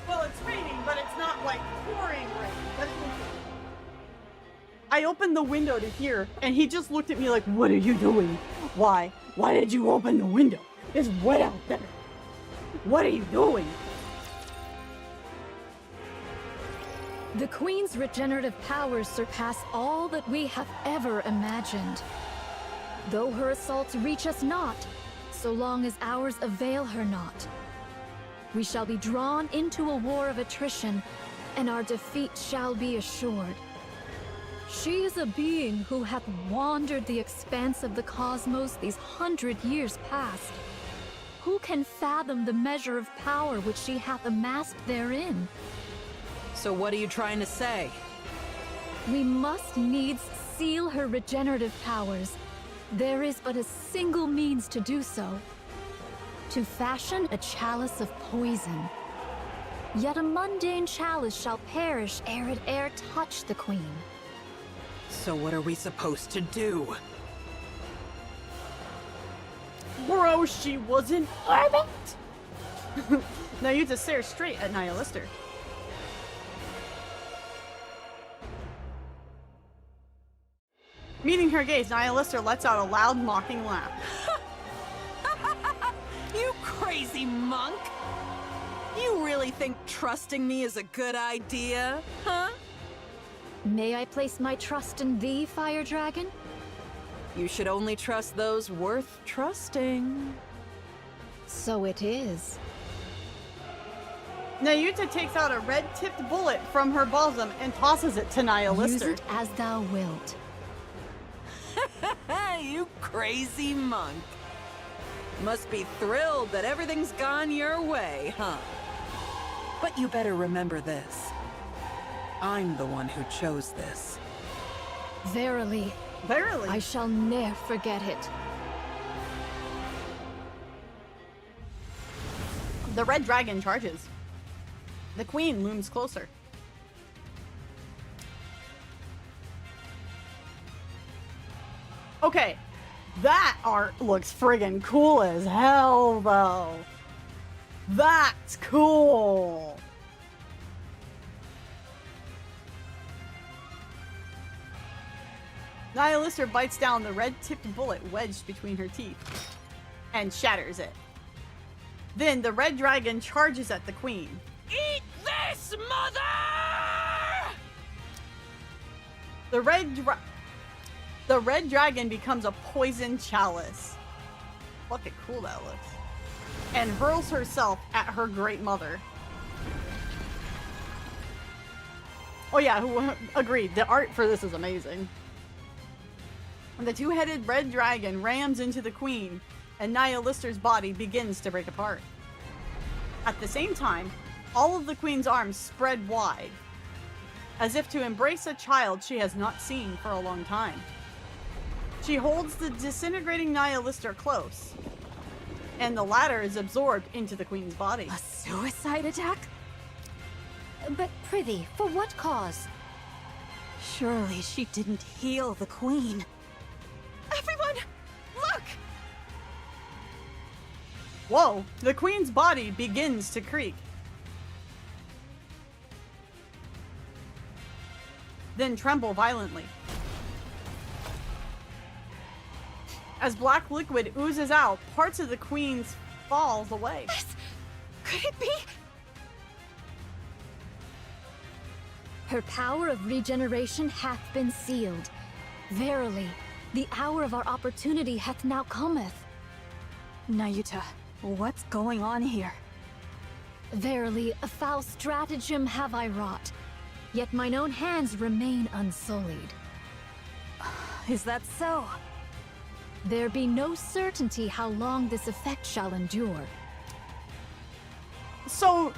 Well, it's raining, but it's not like pouring rain. I opened the window to hear, and he just looked at me like, what are you doing? Why? Why did you open the window? It's wet out there. What are you doing? The Queen's regenerative powers surpass all that we have ever imagined. Though her assaults reach us not, so long as ours avail her not. We shall be drawn into a war of attrition, and our defeat shall be assured. She is a being who hath wandered the expanse of the cosmos these 100 years past. Who can fathom the measure of power which she hath amassed therein? So what are you trying to say? We must needs seal her regenerative powers. There is but a single means to do so. To fashion a chalice of poison. Yet a mundane chalice shall perish ere it e'er touch the Queen. So what are we supposed to do? Bro, she was in orbit! Nayuta stares straight at Nihilister. Meeting her gaze, Nihilister lets out a loud, mocking laugh. You crazy monk! You really think trusting me is a good idea, huh? May I place my trust in thee, Fire Dragon? You should only trust those worth trusting. So it is. Nayuta takes out a red-tipped bullet from her bosom and tosses it to Nihilister. Use it as thou wilt. You crazy monk. Must be thrilled that everything's gone your way, huh? But you better remember this. I'm the one who chose this. Verily. Verily. I shall ne'er forget it. The red dragon charges. The queen looms closer. Okay, that art looks friggin' cool as hell, though. That's cool. Nihilister bites down the red-tipped bullet wedged between her teeth and shatters it. Then the red dragon charges at the queen. Eat this, mother! The red dragon becomes a poison chalice. Look at cool that looks. And hurls herself at her great mother. Oh yeah, agreed. The art for this is amazing. The two-headed red dragon rams into the queen, and Nihilister's body begins to break apart. At the same time, all of the queen's arms spread wide, as if to embrace a child she has not seen for a long time. She holds the disintegrating Nihilister close, and the latter is absorbed into the queen's body. A suicide attack? But prithee, for what cause? Surely she didn't heal the queen. Everyone, look! Whoa, the queen's body begins to creak. Then tremble violently. As black liquid oozes out, parts of the queen's falls away. Could it be? Her power of regeneration hath been sealed. Verily, the hour of our opportunity hath now cometh. Nayuta, what's going on here? Verily, a foul stratagem have I wrought, yet mine own hands remain unsullied. Is that so? There be no certainty how long this effect shall endure. So,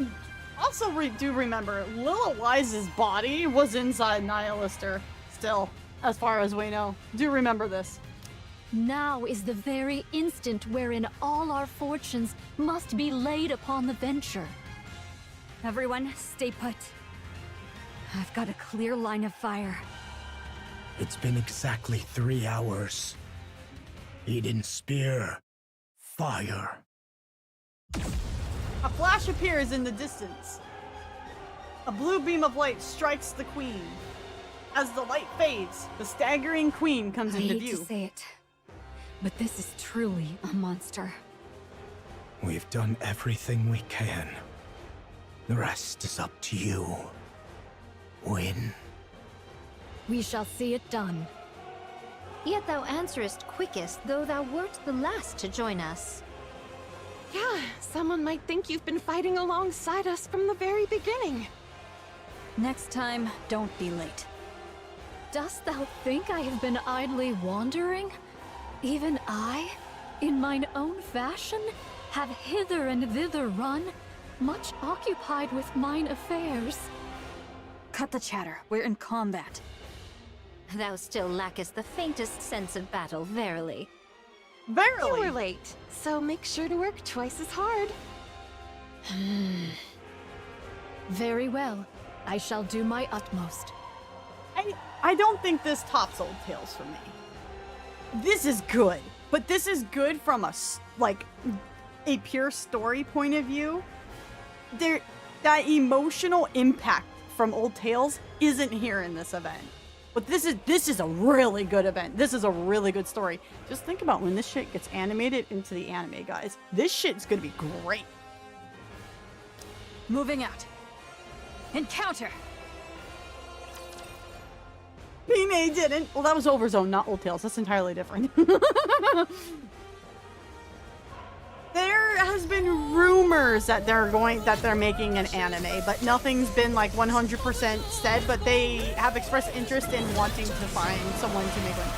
also do remember, Lila Wise's body was inside Nihilister still, as far as we know. Do remember this. Now is the very instant wherein all our fortunes must be laid upon the venture. Everyone, stay put. I've got a clear line of fire. It's been exactly 3 hours. Eden's spear. Fire. A flash appears in the distance. A blue beam of light strikes the queen. As the light fades, the staggering queen comes into view. I hate to say it, but this is truly a monster. We've done everything we can. The rest is up to you. Win. We shall see it done. Yet thou answerest quickest, though thou wert the last to join us. Yeah, someone might think you've been fighting alongside us from the very beginning. Next time, don't be late. Dost thou think I have been idly wandering? Even I, in mine own fashion, have hither and thither run, much occupied with mine affairs. Cut the chatter. We're in combat. Thou still lackest the faintest sense of battle, verily. Verily! You were late, so make sure to work twice as hard. Very well. I shall do my utmost. I don't think this tops Old Tales for me. This is good, but this is good from a pure story point of view. That emotional impact from Old Tales isn't here in this event. But this is a really good event. This is a really good story. Just think about when this shit gets animated into the anime, guys. This shit's gonna be great. Moving out. Encounter! Pine didn't. Well, that was Overzone, not Old Tales. That's entirely different. There has been rumors that they're making an anime, but nothing's been like 100% said, but they have expressed interest in wanting to find someone to make one.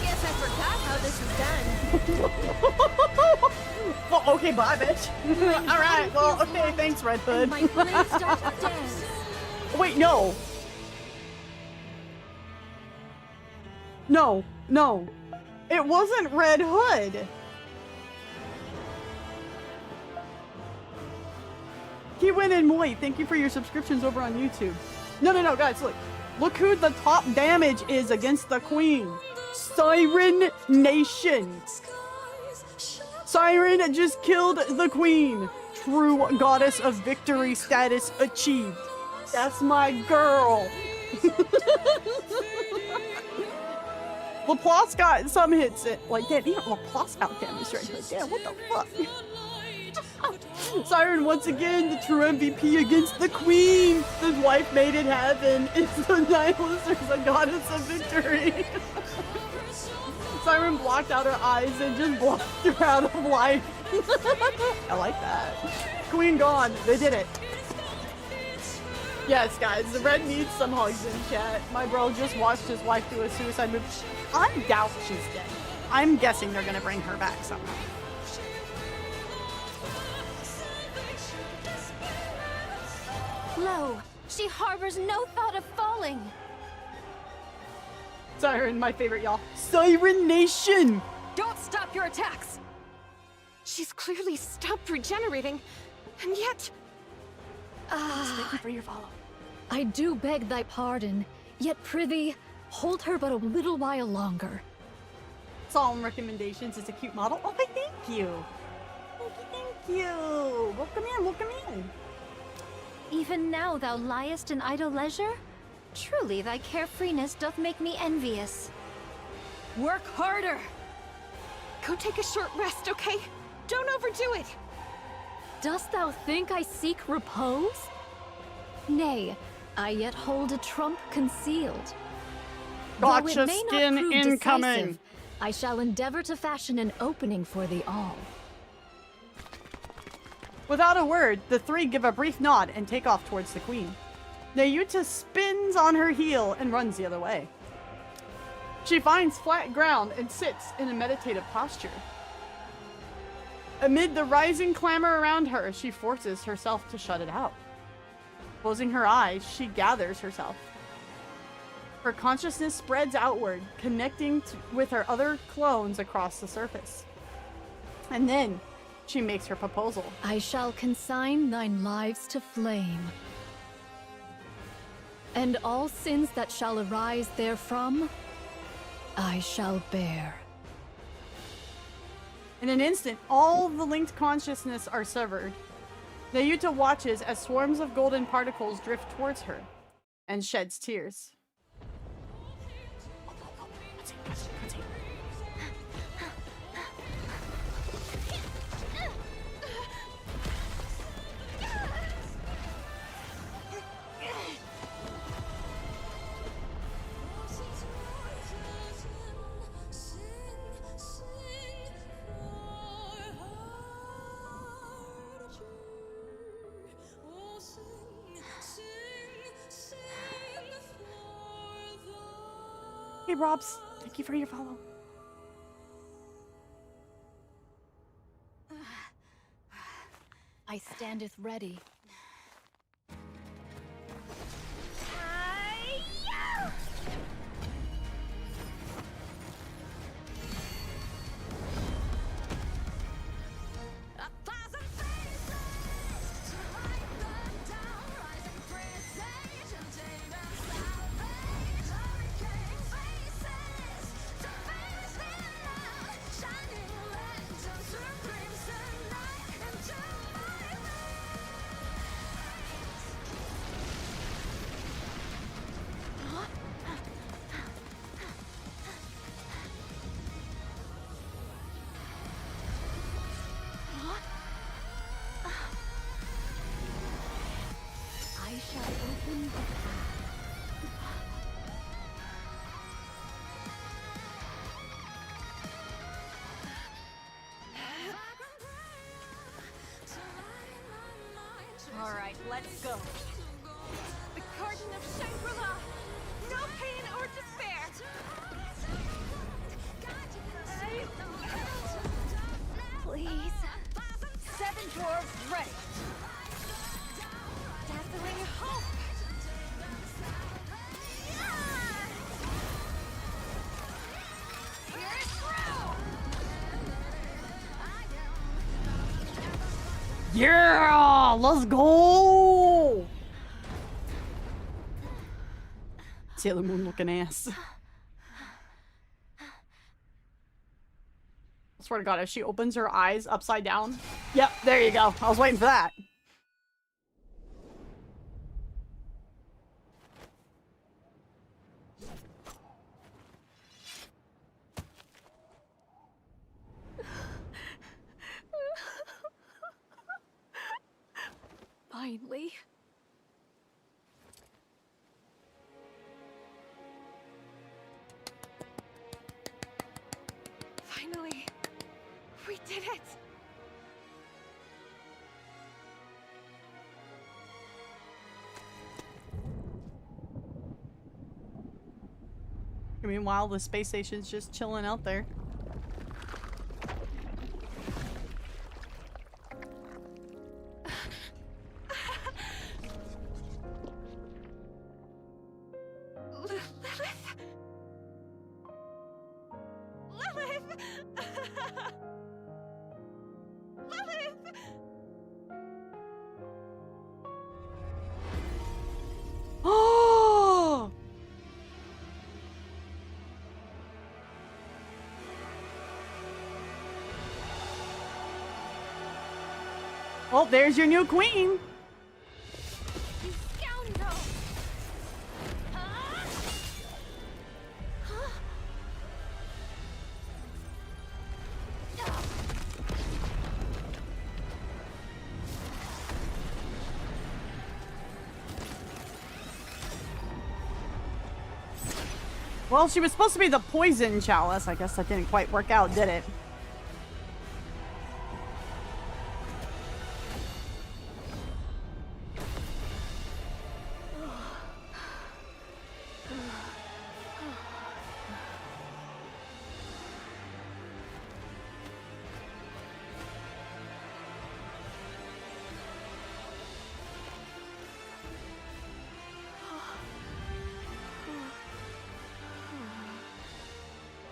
Guess I forgot how this is done. Well, okay, bye, bitch. Alright, well, okay, thanks, Red Hood. Wait, no. No. It wasn't Red Hood. Kiwin and Moi, thank you for your subscriptions over on YouTube. No, guys, look who the top damage is against the Queen. Siren Nation. Siren just killed the Queen. True goddess of victory status achieved. That's my girl. Laplace got some hits like that. Even Laplace got damage right here. Damn, what the fuck? Siren once again, the true MVP against the Queen. His wife made it happen. It's the nihilist or the goddess of victory. Siren blocked out her eyes and just blocked her out of life. I like that. Queen gone. They did it. Yes, guys, the Red needs some hugs in chat. My bro just watched his wife do a suicide move. I doubt she's dead. I'm guessing they're gonna bring her back somehow. Lo, she harbors no thought of falling. Siren, my favorite, y'all. Siren Nation! Don't stop your attacks! She's clearly stopped regenerating, and yet... Thank you for your follow. I do beg thy pardon, yet prithee, hold her but a little while longer. Solemn recommendations is a cute model. Oh, thank you. Thank you. Welcome in. Even now thou liest in idle leisure? Truly thy carefreeness doth make me envious. Work harder! Go take a short rest, okay? Don't overdo it! Dost thou think I seek repose? Nay, I yet hold a trump concealed. Gotcha, Though it may skin not prove incoming. decisive, I shall endeavor to fashion an opening for thee all. Without a word, the three give a brief nod and take off towards the Queen. Nayuta spins on her heel and runs the other way. She finds flat ground and sits in a meditative posture. Amid the rising clamor around her, she forces herself to shut it out. Closing her eyes, she gathers herself. Her consciousness spreads outward, connecting with her other clones across the surface. And then, she makes her proposal. I shall consign thine lives to flame. And all sins that shall arise therefrom, I shall bear. In an instant, all the linked consciousness are severed. Nayuta watches as swarms of golden particles drift towards her, and sheds tears. Hey, Robs. Thank you for your follow. I standeth ready. Let's go. The Garden of Shangri-La. No pain or despair. Please. 7 dwarves ready. Dazzling hope. Yeah, let's go. Sailor Moon looking ass. I swear to God, if she opens her eyes upside down. Yep, there you go. I was waiting for that. Finally. Finally. We did it. Meanwhile, the space station's just chilling out there. Well, there's your new queen. You scoundrel! Well, she was supposed to be the poison chalice. I guess that didn't quite work out, did it?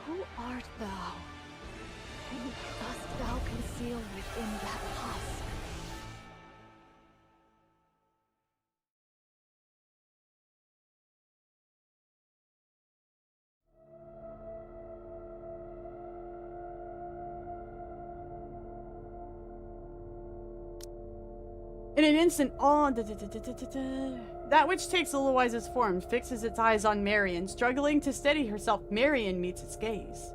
Who art thou? Who dost thou conceal within that husk? In an instant, that which takes Aloise's form fixes its eyes on Marion. Struggling to steady herself, Marion meets its gaze.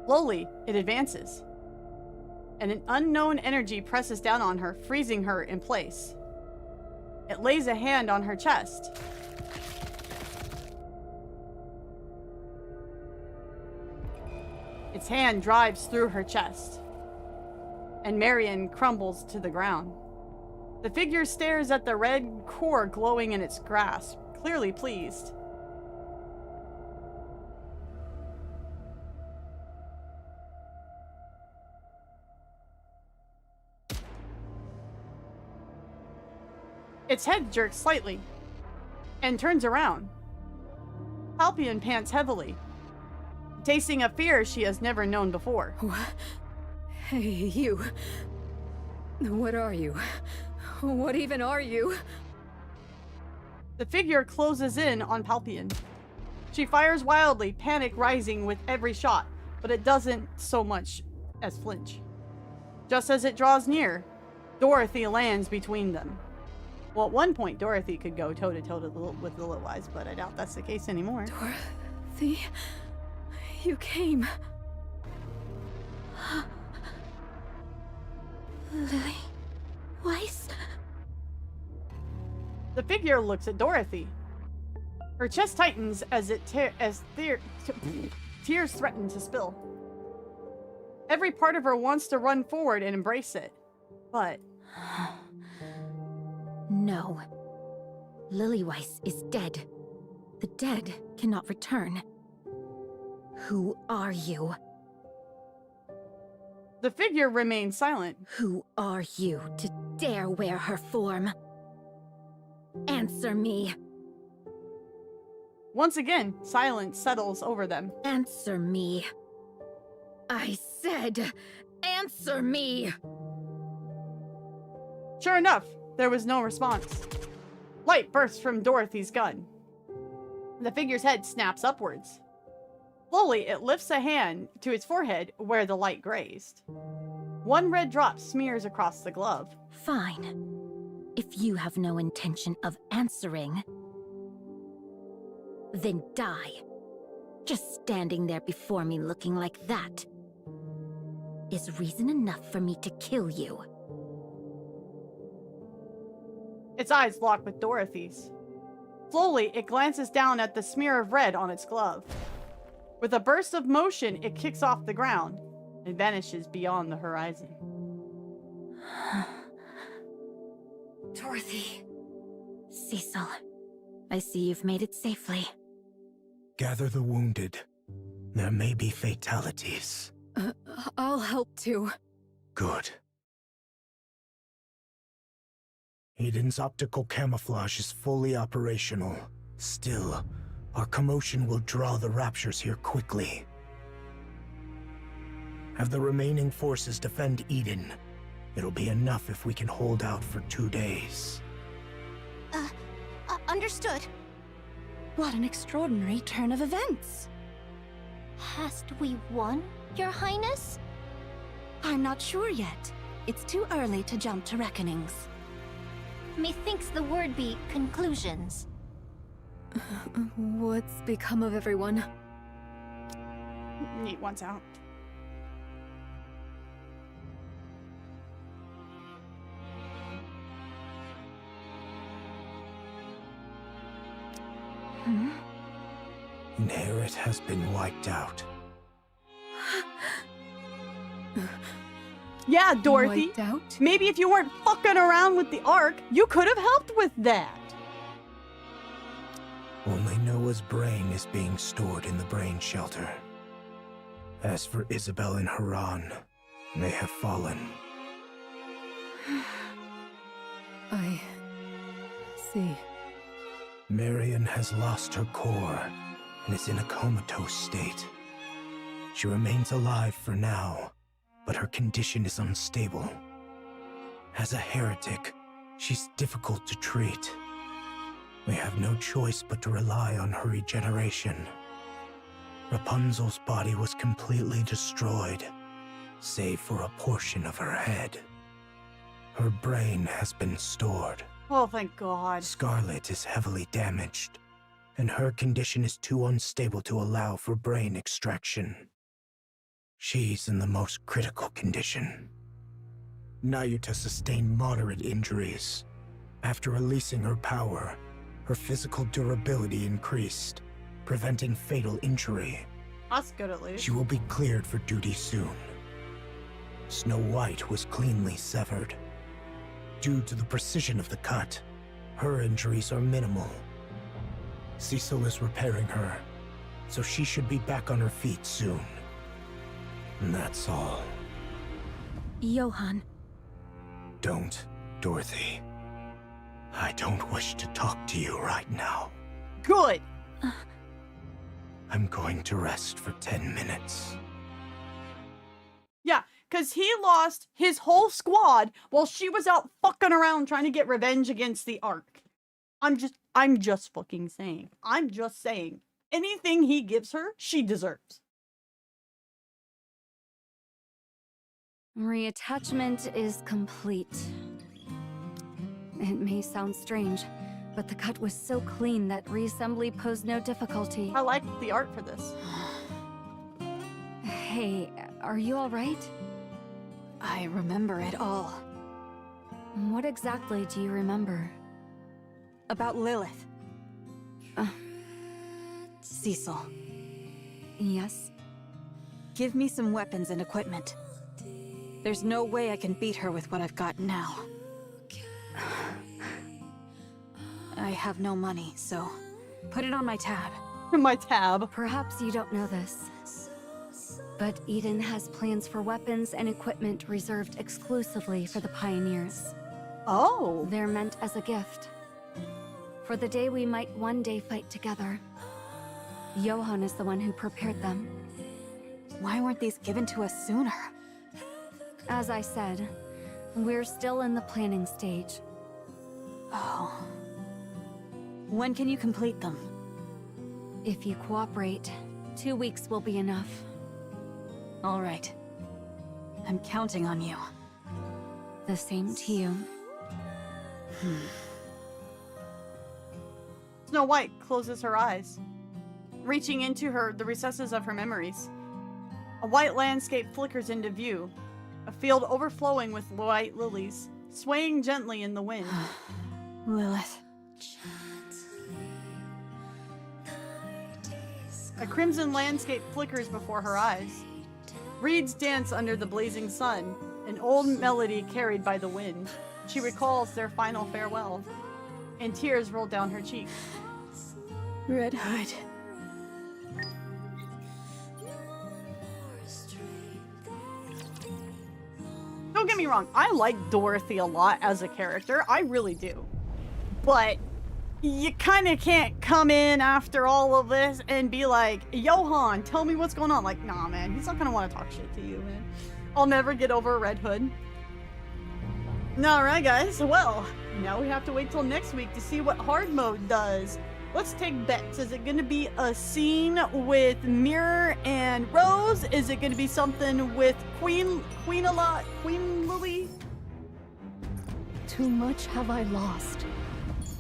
Slowly, it advances, and an unknown energy presses down on her, freezing her in place. It lays a hand on her chest. Its hand drives through her chest, and Marion crumbles to the ground. The figure stares at the red core glowing in its grasp, clearly pleased. Its head jerks slightly and turns around. Halpion pants heavily, tasting a fear she has never known before. What? Hey, you. What are you? What even are you? The figure closes in on Halpion. She fires wildly, panic rising with every shot, but it doesn't so much as flinch. Just as it draws near, Dorothy lands between them. Well, at one point, Dorothy could go toe-to-toe with the Little Eyes, but I doubt that's the case anymore. Dorothy, you came. Lily, Weiss? The figure looks at Dorothy. Her chest tightens as tears threaten to spill. Every part of her wants to run forward and embrace it, but No. Lilyweiss is dead. The dead cannot return. Who are you? The figure remains silent. Who are you to dare wear her form? Answer me. Once again, silence settles over them. Answer me. I said, answer me! Sure enough, there was no response. Light bursts from Dorothy's gun. The figure's head snaps upwards. Slowly, it lifts a hand to its forehead where the light grazed. One red drop smears across the glove. Fine. If you have no intention of answering, then die. Just standing there before me looking like that is reason enough for me to kill you. Its eyes lock with Dorothy's. Slowly, it glances down at the smear of red on its glove. With a burst of motion, it kicks off the ground and vanishes beyond the horizon. Dorothy. Cecil, I see you've made it safely. Gather the wounded. There may be fatalities. I'll help too. Good. Eden's optical camouflage is fully operational. Still, our commotion will draw the raptures here quickly. Have the remaining forces defend Eden. It'll be enough if we can hold out for 2 days. Understood. What an extraordinary turn of events. Hast we won, Your Highness? I'm not sure yet. It's too early to jump to reckonings. Methinks the word be conclusions. What's become of everyone? Neat one's out. Inherit has been wiped out. Yeah, Dorothy. Wiped out? Maybe if you weren't fucking around with the Ark, you could have helped with that. Only Noah's brain is being stored in the brain shelter. As for Isabel and Haran, they have fallen. I see. Marion has lost her core and is in a comatose state. She remains alive for now, but her condition is unstable. As a heretic, she's difficult to treat. We have no choice but to rely on her regeneration. Rapunzel's body was completely destroyed, save for a portion of her head. Her brain has been stored. Oh, thank God. Scarlet is heavily damaged, and her condition is too unstable to allow for brain extraction. She's in the most critical condition. Nayuta sustained moderate injuries. After releasing her power, her physical durability increased, preventing fatal injury. That's good at least. She will be cleared for duty soon. Snow White was cleanly severed. Due to the precision of the cut, her injuries are minimal. Cecil is repairing her, so she should be back on her feet soon. And that's all. Johan. Don't, Dorothy. I don't wish to talk to you right now. Good! I'm going to rest for 10 minutes. Yeah, because he lost his whole squad while she was out fucking around trying to get revenge against the Ark. I'm just fucking saying. I'm just saying. Anything he gives her, she deserves. Reattachment is complete. It may sound strange, but the cut was so clean that reassembly posed no difficulty. I like the art for this. Hey, are you alright? I remember it all. What exactly do you remember? About Lilith. Cecil. Yes? Give me some weapons and equipment. There's no way I can beat her with what I've got now. I have no money, so put it on my tab. My tab. Perhaps you don't know this, but Eden has plans for weapons and equipment reserved exclusively for the pioneers. Oh. They're meant as a gift. For the day we might one day fight together. Johan is the one who prepared them. Why weren't these given to us sooner? As I said, we're still in the planning stage. Oh. When can you complete them? If you cooperate, 2 weeks will be enough. All right. I'm counting on you. The same to you. Snow White closes her eyes, reaching into the recesses of her memories. A white landscape flickers into view, a field overflowing with white lilies, swaying gently in the wind. Lilith. A crimson landscape flickers before her eyes. Reeds dance under the blazing sun, an old melody carried by the wind. She recalls their final farewell, and tears roll down her cheeks. Red Hood. Don't get me wrong, I like Dorothy a lot as a character. I really do. But you kind of can't come in after all of this and be like, Johan, tell me what's going on. Like, nah, man, he's not going to want to talk shit to you, man. I'll never get over Red Hood. Alright, guys. Well, now we have to wait till next week to see what hard mode does. Let's take bets. Is it going to be a scene with Mirror and Rose? Is it going to be something with Queen Lily? Too much have I lost.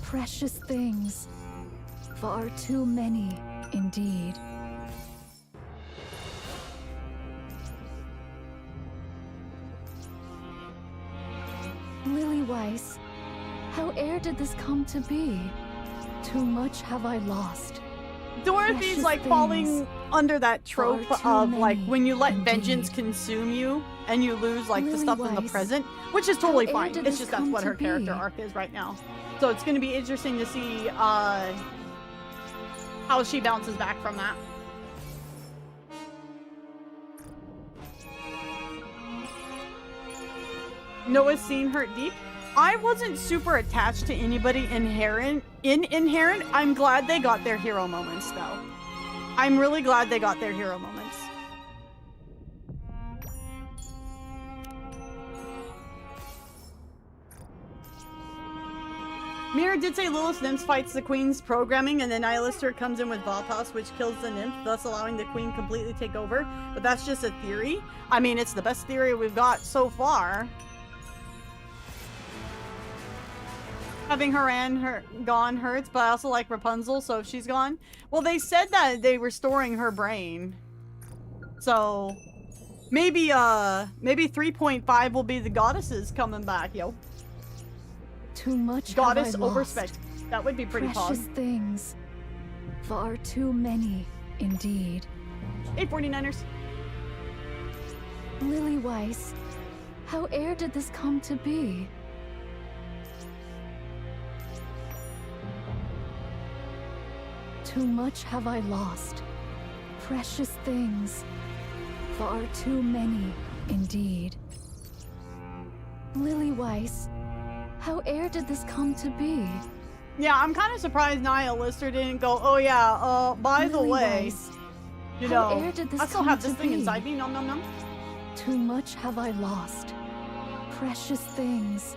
Precious things. Far too many, indeed. Lily Weiss, how ere did this come to be? Too much have I lost. Dorothy's Precious like things. falling under that trope Far too of like many, when you let indeed. vengeance consume you and you lose like the Lily stuff in the Weiss, present, which is totally how fine. did It's this just that's come what to her character be? arc is right now. So it's going to be interesting to see how she bounces back from that. Noah's scene hurt deep. I wasn't super attached to anybody in Inherent. I'm glad they got their hero moments, though. I'm really glad they got their hero moments. Mira did say Lilith Nymphs fights the Queen's programming, and the Nihilister comes in with Valpas, which kills the Nymph, thus allowing the Queen completely take over. But that's just a theory. I mean, it's the best theory we've got so far. Having Haran gone hurts, but I also like Rapunzel, so if she's gone. Well, they said that they were storing her brain. So, maybe 3.5 will be the goddesses coming back, yo. Too much Goddess have I lost. overspec. That would be pretty Precious pog. things. Far too many, indeed. Hey, 49ers. Lily Weiss, how ere did this come to be? Too much have I lost. Precious things. Far too many, indeed. Lily Weiss, how ere did this come to be? Yeah, I'm kind of surprised Nihilister didn't go, oh yeah, by the Lily way, Weiss, you how know, ere did this I still come have to this thing be? inside me, nom nom nom. Too much have I lost. Precious things.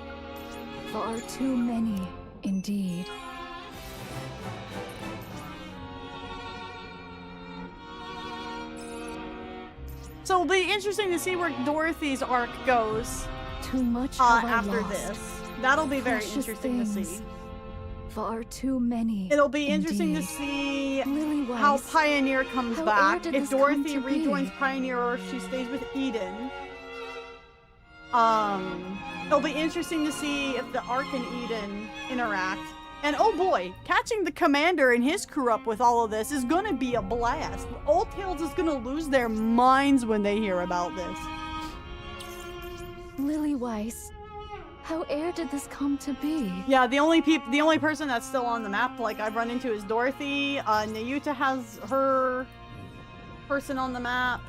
Far too many, indeed. So it'll be interesting to see where Dorothy's arc goes. Too much have I after lost. this. That'll be very Precious interesting to things. see. Far too many. It'll be interesting to indeed. see Lily how Weiss, Pioneer comes how back. ere did If this come Dorothy to be? rejoins Pioneer or if she stays with Eden. It'll be interesting to see if the Ark and Eden interact. And oh boy, catching the Commander and his crew up with all of this is gonna be a blast. Old Tales is gonna lose their minds when they hear about this. Lily Weiss, How ere did this come to be? Yeah, the only person that's still on the map, like I've run into, is Dorothy. Nayuta has her person on the map.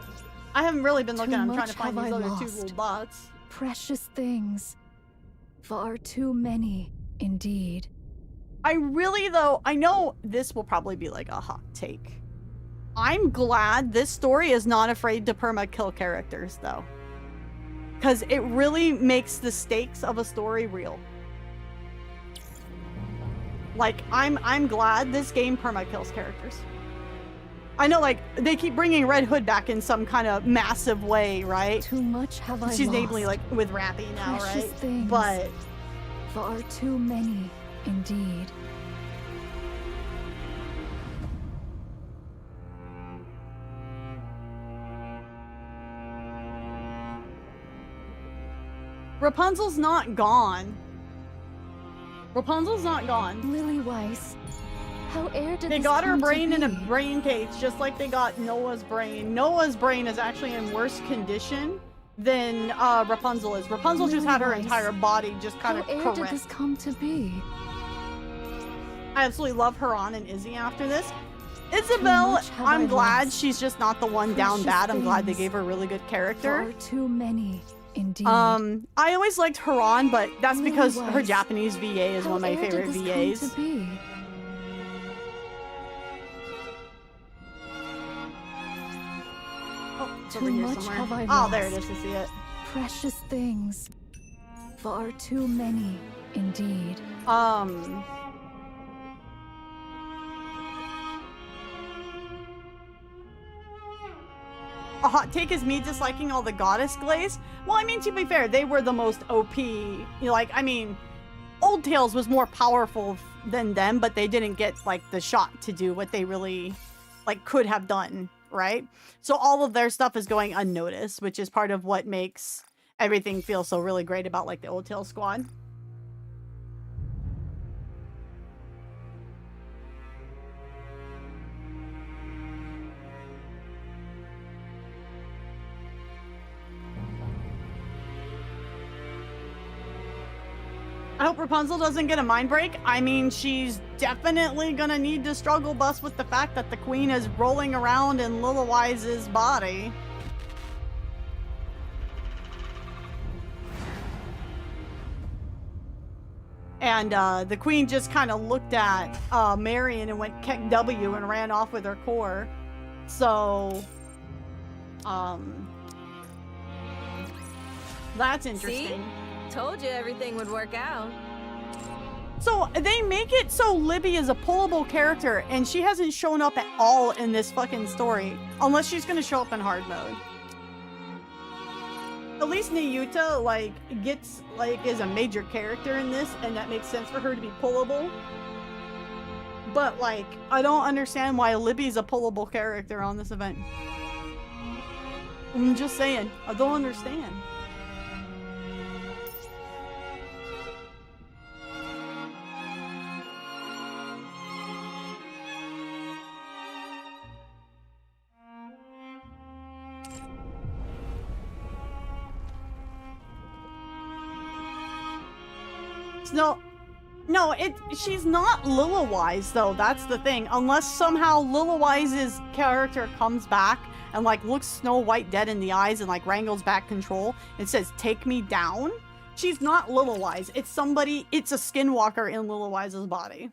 I haven't really been looking. I'm trying to find these other two little bots. Precious things. Far too many, indeed. I really, though, I know this will probably be like a hot take. I'm glad this story is not afraid to perma-kill characters, though. Because it really makes the stakes of a story real. Like, I'm glad this game perma-kills characters. I know, like, they keep bringing Red Hood back in some kind of massive way, right? Too much have I She's lost. namely, like, with Rappy now, Precious right? things. But... Far too many, indeed. Rapunzel's not gone. Rapunzel's not gone. Lily Weiss, how ere did They this got her come to brain in a be? brain cage, just like they got Noah's brain. Noah's brain is actually in worse condition than Rapunzel is. Rapunzel just had her Lily Weiss, entire body just kind of how ere correct. did this come to be? I absolutely love Haran and Izzy after this. Isabel, much have I'm I glad lost. she's just not the one down Precious bad. I'm glad they things. gave her a really good character. Far too many, indeed. I always liked Haran, but that's Lily because her Weiss, Japanese VA is how one of my ere did favorite this VAs. come to be? Oh, it's Too over here much somewhere. have I Oh, there it lost. is. I see it. Precious things. Far too many, indeed. A hot take is me disliking all the goddess glaze. Well, I mean, to be fair, they were the most OP. Like, I mean, Old Tales was more powerful than them, but they didn't get, like, the shot to do what they really, like, could have done, right? So all of their stuff is going unnoticed, which is part of what makes everything feel so really great about, like, the Old Tales squad. I hope Rapunzel doesn't get a mind break. I mean, she's definitely gonna need to struggle bus with the fact that the queen is rolling around in Lilywise's body. And the queen just kind of looked at Marion and went keck W and ran off with her core. So, that's interesting. See? Told you everything would work out. So they make it so Libby is a pullable character, and she hasn't shown up at all in this fucking story, unless she's gonna show up in hard mode. At least Nayuta, like, gets, like, is a major character in this, and that makes sense for her to be pullable. But, like, I don't understand why Libby's a pullable character on this event. I'm just saying, I don't understand. No, she's not Lilywise, though. That's the thing. Unless somehow Lilywise's character comes back and, like, looks Snow White dead in the eyes and, like, wrangles back control and says, "Take me down." She's not Lilywise. It's somebody, it's a skinwalker in Lilywise's body.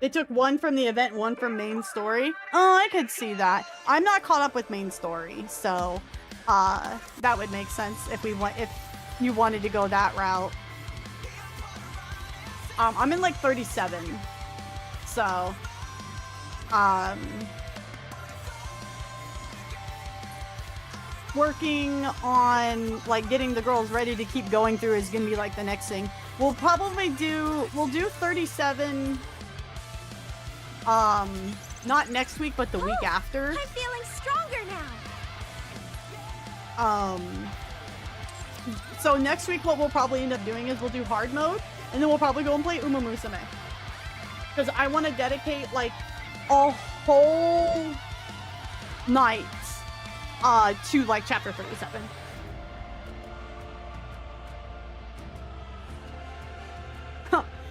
They took one from the event, one from main story. Oh, I could see that. I'm not caught up with main story, so that would make sense if you wanted to go that route. I'm in like 37, so working on like getting the girls ready to keep going through is gonna be like the next thing. We'll do 37. Not next week, but the week after. I'm feeling stronger now. So next week, what we'll probably end up doing is we'll do hard mode, and then we'll probably go and play Uma Musume. Because I want to dedicate, like, a whole night to like chapter 37.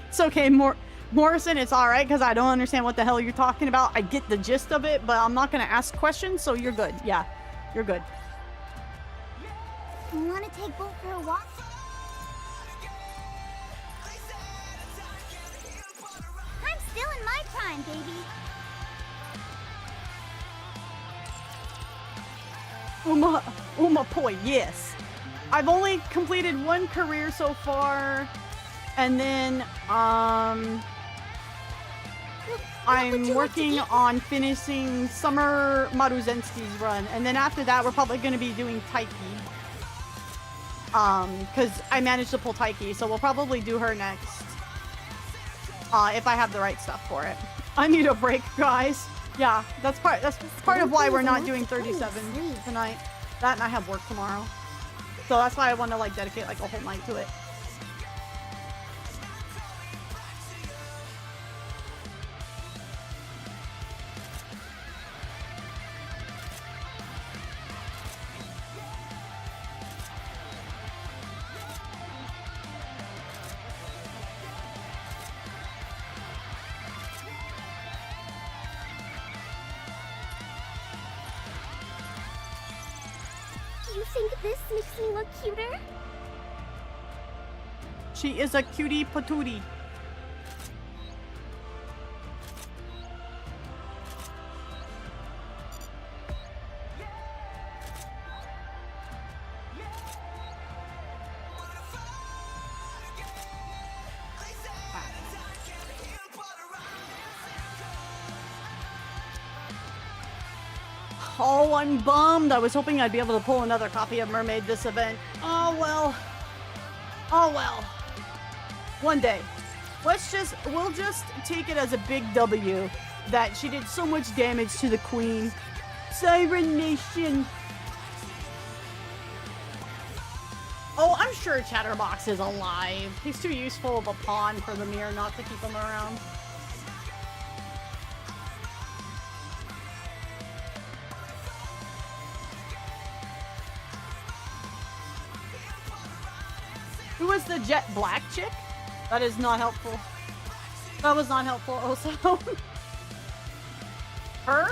It's okay, Morrison, it's alright because I don't understand what the hell you're talking about. I get the gist of it, but I'm not gonna ask questions, so you're good. Yeah, you're good. You want to take Bolt for a walk? I'm still in my prime, baby. Uma Poi, yes. I've only completed one career so far, and then I'm working on finishing Summer Maruzensky's run, and then after that we're probably going to be doing Taiki. Because I managed to pull Taiki, so we'll probably do her next. If I have the right stuff for it. I need a break, guys. Yeah, that's part of why we're not doing 37 tonight. That and I have work tomorrow. So that's why I want to like dedicate like a whole night to it. You think this makes me look cuter? She is a cutie patootie. Oh, I'm bummed. I was hoping I'd be able to pull another copy of Mermaid this event. Oh well. Oh well. One day. We'll just take it as a big W that she did so much damage to the queen. Siren Nation. Oh, I'm sure Chatterbox is alive. He's too useful of a pawn for the mirror not to keep him around. Who was the jet black chick? That is not helpful. That was not helpful also. Her?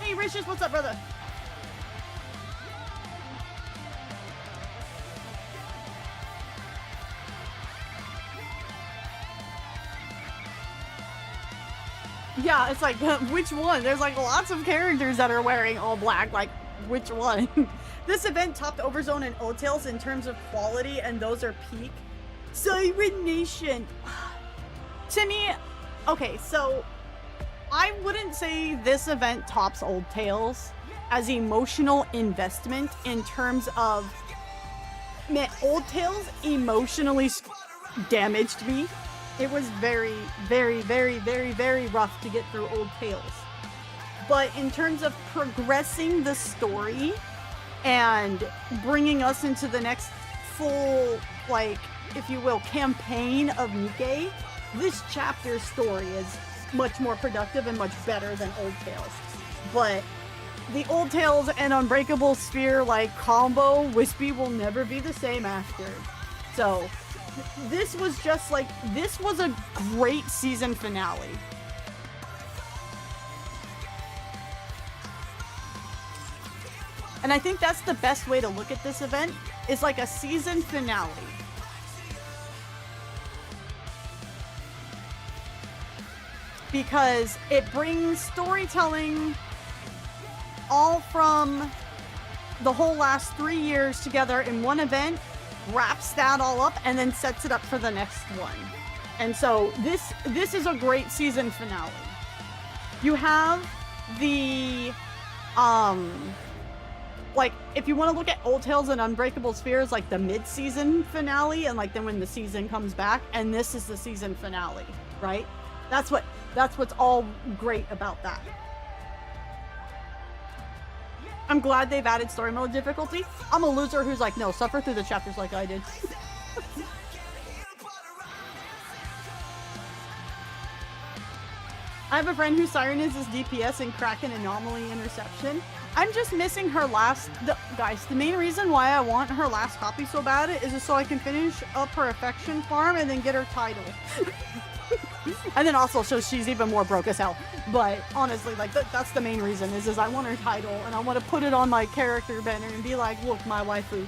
Hey Ricious, what's up, brother? Yeah, it's like, which one? There's like lots of characters that are wearing all black, like, which one? This event topped Overzone and O-Tails in terms of quality, and those are peak. Siren Nation. To me, okay, so I wouldn't say this event tops Old Tales as emotional investment in terms of, man, Old Tales emotionally damaged me. It was very, very, very, very, very rough to get through Old Tales. But in terms of progressing the story and bringing us into the next full, like, if you will, campaign of Nikke, this chapter's story is much more productive and much better than Old Tales. But the Old Tales and Unbreakable Sphere, like, combo, Whispy will never be the same after. So, this was just, like, this was a great season finale. And I think that's the best way to look at this event, is like a season finale. Because it brings storytelling all from the whole last 3 years together in one event, wraps that all up, and then sets it up for the next one. And so this is a great season finale. You have the like, if you want to look at Old Tales and Unbreakable Spheres, like the mid-season finale, and like then when the season comes back, and this is the season finale, right? That's what's all great about that. I'm glad they've added story mode difficulty. I'm a loser who's like, no, suffer through the chapters like I did. I have a friend whose siren is DPS in Kraken Anomaly Interception. I'm just missing her last... guys, the main reason why I want her last copy so bad is just so I can finish up her affection farm and then get her title. And then also so she's even more broke as hell. But honestly, like, that's the main reason is I want her title and I want to put it on my character banner and be like, look, my waifu.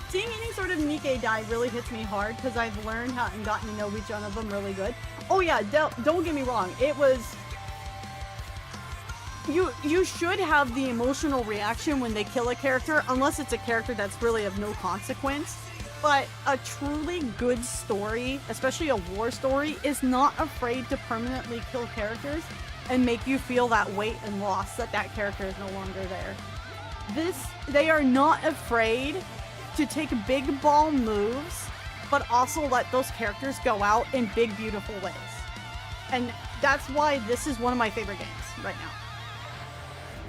Seeing any sort of Nikke die really hits me hard because I've learned how and gotten to know each one of them really good. Oh yeah, don't get me wrong. It was... You should have the emotional reaction when they kill a character, unless it's a character that's really of no consequence. But a truly good story, especially a war story, is not afraid to permanently kill characters and make you feel that weight and loss that that character is no longer there. They are not afraid to take big ball moves, but also let those characters go out in big, beautiful ways. And that's why this is one of my favorite games right now.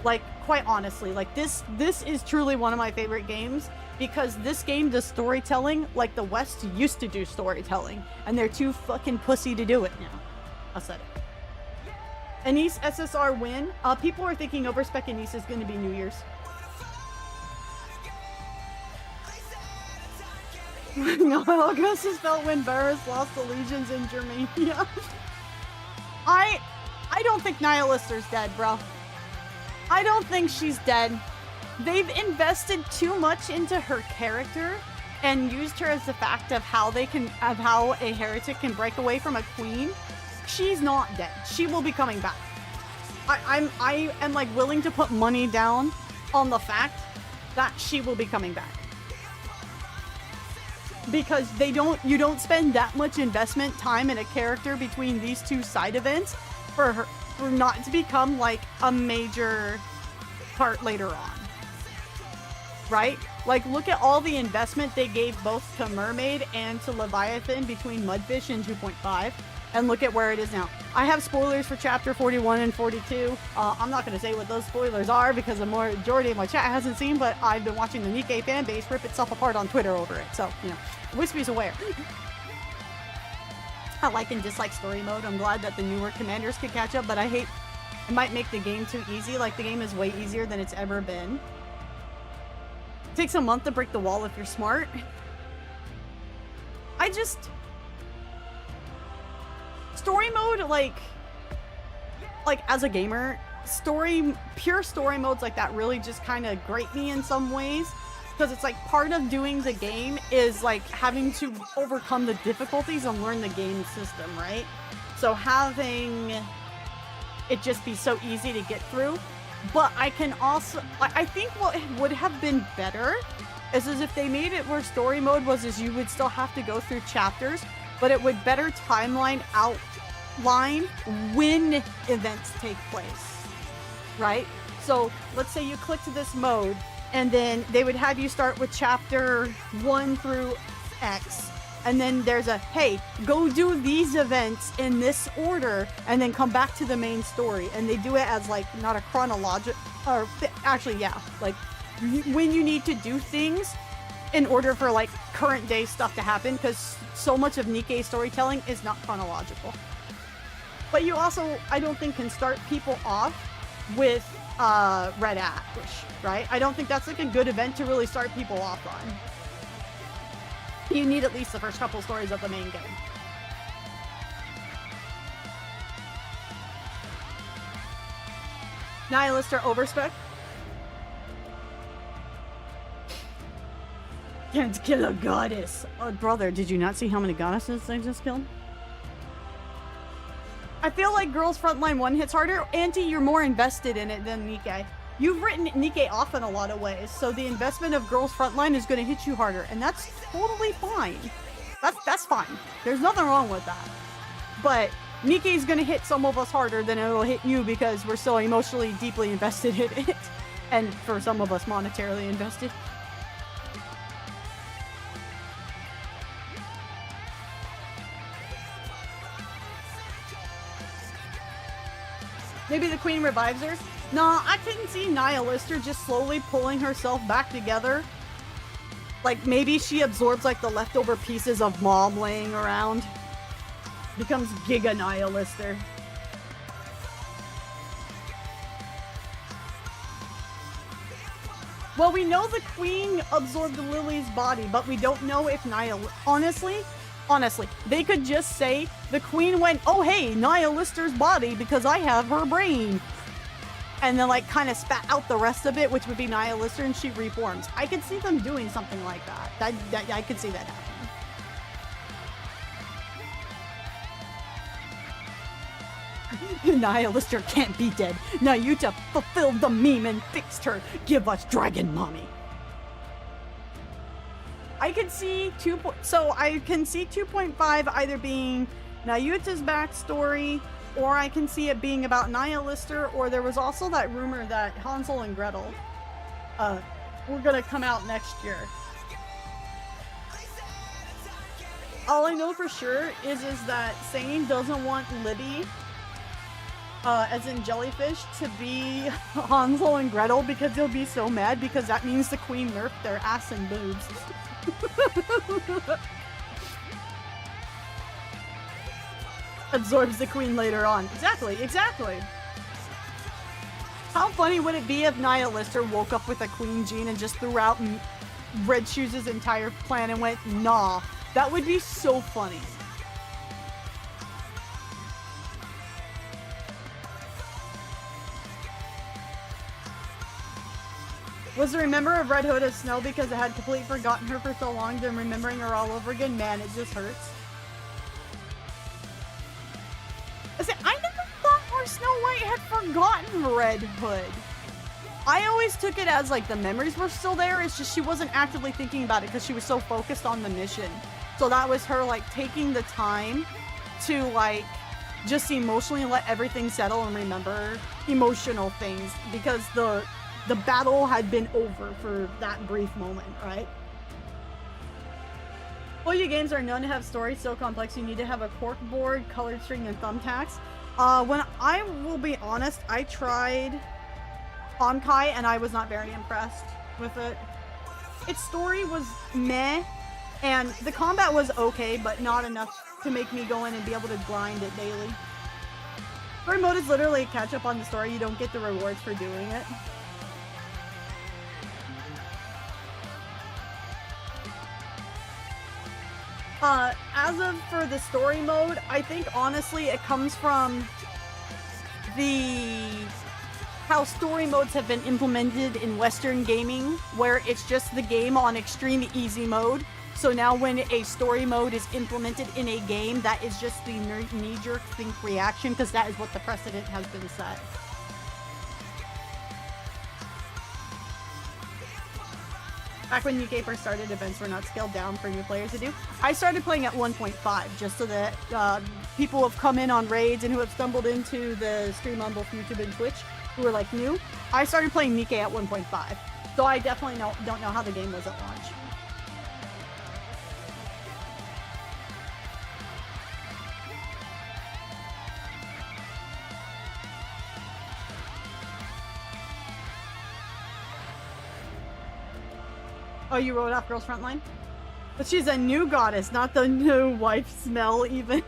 Like, quite honestly, like this is truly one of my favorite games because this game does storytelling like the West used to do storytelling, and they're too fucking pussy to do it now. I said it. Anise SSR win. People are thinking Overspec Anise is going to be New Year's. No, Augustus felt when Varus lost the legions in Germania. I don't think Nihilister's dead, bro. I don't think she's dead. They've invested too much into her character and used her as the fact of how a heretic can break away from a queen. She's not dead. She will be coming back. I am like willing to put money down on the fact that she will be coming back. Because you don't spend that much investment time in a character between these two side events for not to become like a major part later on. Right? Like, look at all the investment they gave both to Mermaid and to Leviathan between Mudfish and 2.5, and look at where it is now. I have spoilers for chapter 41 and 42. I'm not going to say what those spoilers are because the majority of my chat hasn't seen, but I've been watching the Nikke fan base rip itself apart on Twitter over it. So, you know, Whispy's aware. I like and dislike story mode. I'm glad that the newer commanders could catch up, but I hate it might make the game too easy. Like, the game is way easier than it's ever been. It takes a month to break the wall if you're smart. Story mode, like as a gamer, pure story modes like that really just kind of grate me in some ways. Because it's like part of doing the game is like having to overcome the difficulties and learn the game system, right? So having it just be so easy to get through. But I can also, I think what would have been better is if they made it where story mode was you would still have to go through chapters, but it would better outline when events take place, right? So let's say you click to this mode, and then they would have you start with chapter 1 through X. And then there's a, hey, go do these events in this order, and then come back to the main story. And they do it as, like, not a chronological, or actually, yeah, like, when you need to do things in order for, like, current day stuff to happen, because so much of Nikke storytelling is not chronological. But you also, I don't think, can start people off with Red Ash, right? I don't think that's, like, a good event to really start people off on. You need at least the first couple stories of the main game. Nihilist or Overspec? Can't kill a goddess. Oh, brother, did you not see how many goddesses I just killed? I feel like Girls Frontline 1 hits harder. Auntie, you're more invested in it than Nikke. You've written Nikke off in a lot of ways, so the investment of Girls Frontline is going to hit you harder, and that's totally fine. That's fine. There's nothing wrong with that. But Nikke is going to hit some of us harder than it'll hit you because we're so emotionally deeply invested in it, and for some of us monetarily invested. Maybe the queen revives her? No, I couldn't see Nihilister just slowly pulling herself back together. Like, maybe she absorbs, like, the leftover pieces of Mom laying around. Becomes Giga Nihilister. Well, we know the queen absorbed Lily's body, but we don't know if honestly, they could just say the queen went, oh hey, Nihilister's body because I have her brain. And then like kind of spat out the rest of it, which would be Nihilister, and she reforms. I could see them doing something like that. I could see that happening. Nihilister can't be dead. Nayuta fulfilled the meme and fixed her. Give us Dragon Mommy. I can see I can see 2.5 either being Nayuta's backstory, or I can see it being about Nihilister, or there was also that rumor that Hansel and Gretel were gonna come out next year. All I know for sure is that Sane doesn't want Libby, as in Jellyfish, to be Hansel and Gretel because he'll be so mad because that means the queen nerfed their ass and boobs. Absorbs the queen later on. Exactly, exactly. How funny would it be if Nihilister woke up with a queen gene and just threw out Red Shoes' entire plan and went, nah. That would be so funny. Was the remember of Red Hood of Snow because I had completely forgotten her for so long, then remembering her all over again? Man, it just hurts. I never thought Snow White had forgotten Red Hood. I always took it as like the memories were still there, it's just she wasn't actively thinking about it because she was so focused on the mission. So that was her like taking the time to like just emotionally let everything settle and remember emotional things because the battle had been over for that brief moment, right? Well, your games are known to have stories so complex you need to have a cork board, colored string, and thumbtacks. When I will be honest, I tried Honkai and I was not very impressed with it. Its story was meh, and the combat was okay, but not enough to make me go in and be able to grind it daily. Story mode is literally a catch up on the story. You don't get the rewards for doing it. As of for the story mode, I think honestly it comes from how story modes have been implemented in Western gaming, where it's just the game on extreme easy mode. So now when a story mode is implemented in a game, that is just the knee-jerk think reaction, because that is what the precedent has been set. Back when UK first started, events were not scaled down for new players to do. I started playing at 1.5 just so that people who have come in on raids and who have stumbled into the stream on both YouTube and Twitch who are like new. I started playing Nikke at 1.5, so I definitely don't know how the game was at launch. Oh, you wrote off Girls Frontline? But she's a new goddess, not the new wife smell even.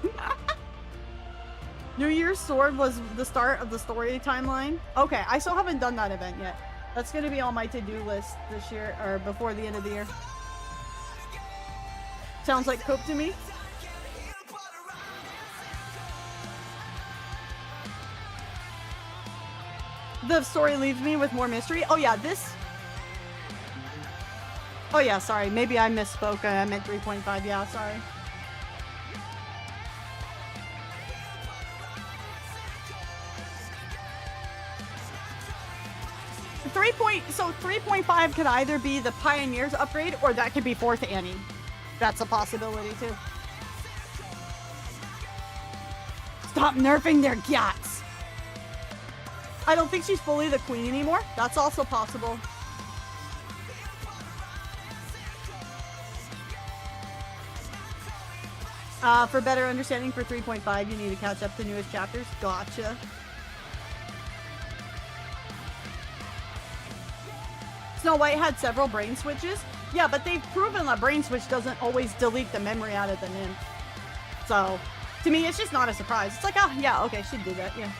New Year's Sword was the start of the story timeline. Okay, I still haven't done that event yet. That's gonna be on my to-do list this year, or before the end of the year. Sounds like Cope to me. The story leaves me with more mystery. Oh yeah, this... Oh yeah, sorry. Maybe I misspoke. I meant 3.5. Yeah, sorry. So 3.5 could either be the Pioneers upgrade, or that could be 4th Annie. That's a possibility too. Stop nerfing their gyats! I don't think she's fully the queen anymore. That's also possible. For better understanding for 3.5, you need to catch up to newest chapters. Gotcha. Snow White had several brain switches. Yeah, but they've proven that brain switch doesn't always delete the memory out of the nymph. So, To me, it's just not a surprise. It's like, oh, yeah, okay, she'd do that, yeah.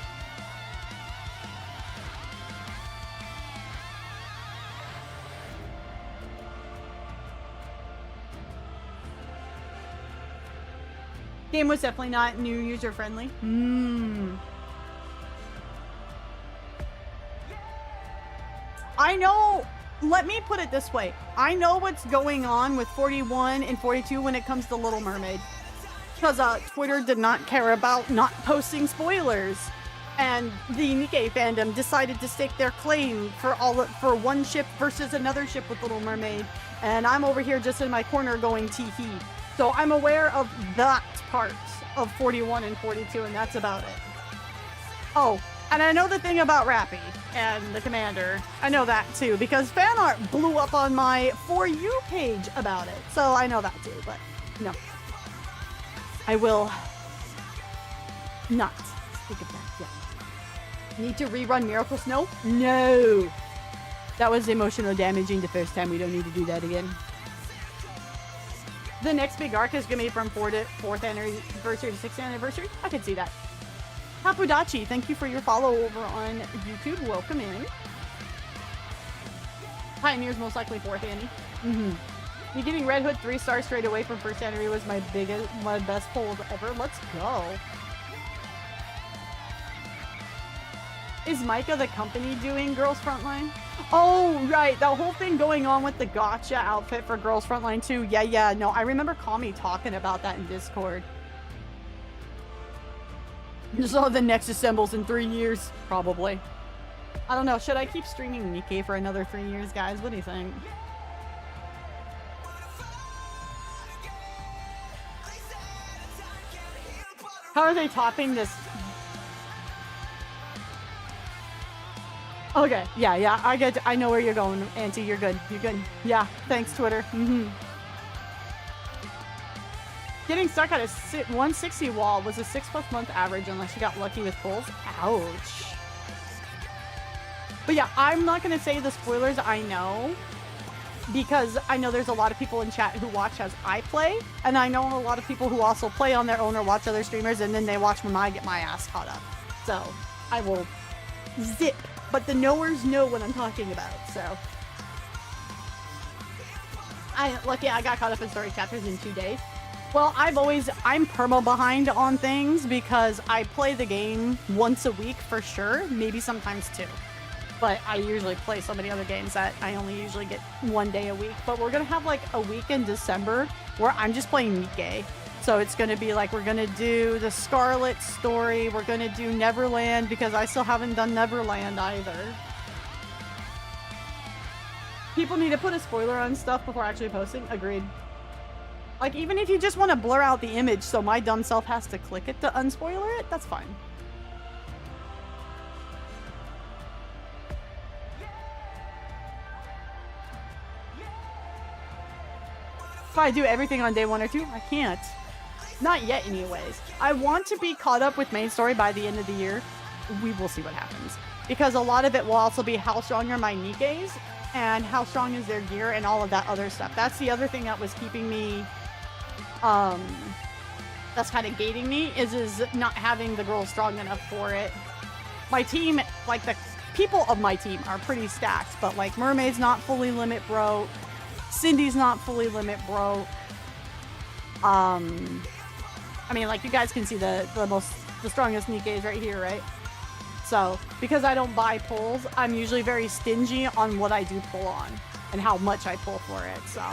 Game was definitely not new user friendly. I know, let me put it this way. I know what's going on with 41 and 42 when it comes to Little Mermaid. Because Twitter did not care about not posting spoilers. And the Nikkei fandom decided to stake their claim for one ship versus another ship with Little Mermaid. And I'm over here just in my corner going tee-hee. So I'm aware of that part of 41 and 42, and that's about it. Oh, and I know the thing about Rappy and the Commander. I know that too, because fan art blew up on my For You page about it. So I know that too, but no. I will not speak of that yet. Need to rerun Miracle Snow? No! That was emotional damaging the first time. We don't need to do that again. The next big arc is going to be from 4th anniversary to 6th anniversary. I could see that. Hapudachi, thank you for your follow over on YouTube. Welcome in. Pioneer's most likely 4th Annie. Me getting Red Hood 3 stars straight away from 1st anniversary was my best pull ever. Let's go. Is Micah the company doing Girls Frontline? Oh, right. That whole thing going on with the gotcha outfit for Girls Frontline too. Yeah. No, I remember Kami talking about that in Discord. So the next assembles in 3 years. Probably. I don't know. Should I keep streaming Nikkei for another 3 years, guys? What do you think? How are they topping this? Okay, yeah, I know where you're going, Auntie. You're good. Yeah, thanks, Twitter. Getting stuck at a 160 wall was a 6+ month average unless you got lucky with pulls. Ouch. But yeah, I'm not gonna say the spoilers I know, because I know there's a lot of people in chat who watch as I play, and I know a lot of people who also play on their own or watch other streamers, and then they watch when I get my ass caught up. So, I will zip. But the knowers know what I'm talking about, so. Lucky I got caught up in story chapters in 2 days. Well, I'm perma behind on things because I play the game once a week for sure, maybe sometimes 2. But I usually play so many other games that I only usually get 1 day a week. But we're gonna have like a week in December where I'm just playing Nikkei. So it's going to be like, we're going to do the Scarlet story. We're going to do Neverland because I still haven't done Neverland either. People need to put a spoiler on stuff before actually posting. Agreed. Like, even if you just want to blur out the image so my dumb self has to click it to unspoiler it, that's fine. If I do everything on day 1 or 2, I can't. Not yet, anyways. I want to be caught up with main story by the end of the year. We will see what happens. Because a lot of it will also be how strong are my Nikkeis, and how strong is their gear, and all of that other stuff. That's the other thing that was keeping me, that's kind of gating me, is not having the girls strong enough for it. My team, like the people of my team are pretty stacked, but like Mermaid's not fully limit broke. Cindy's not fully limit broke. I mean, like, you guys can see the strongest Nikkei is right here, right? So, because I don't buy pulls, I'm usually very stingy on what I do pull on and how much I pull for it, so.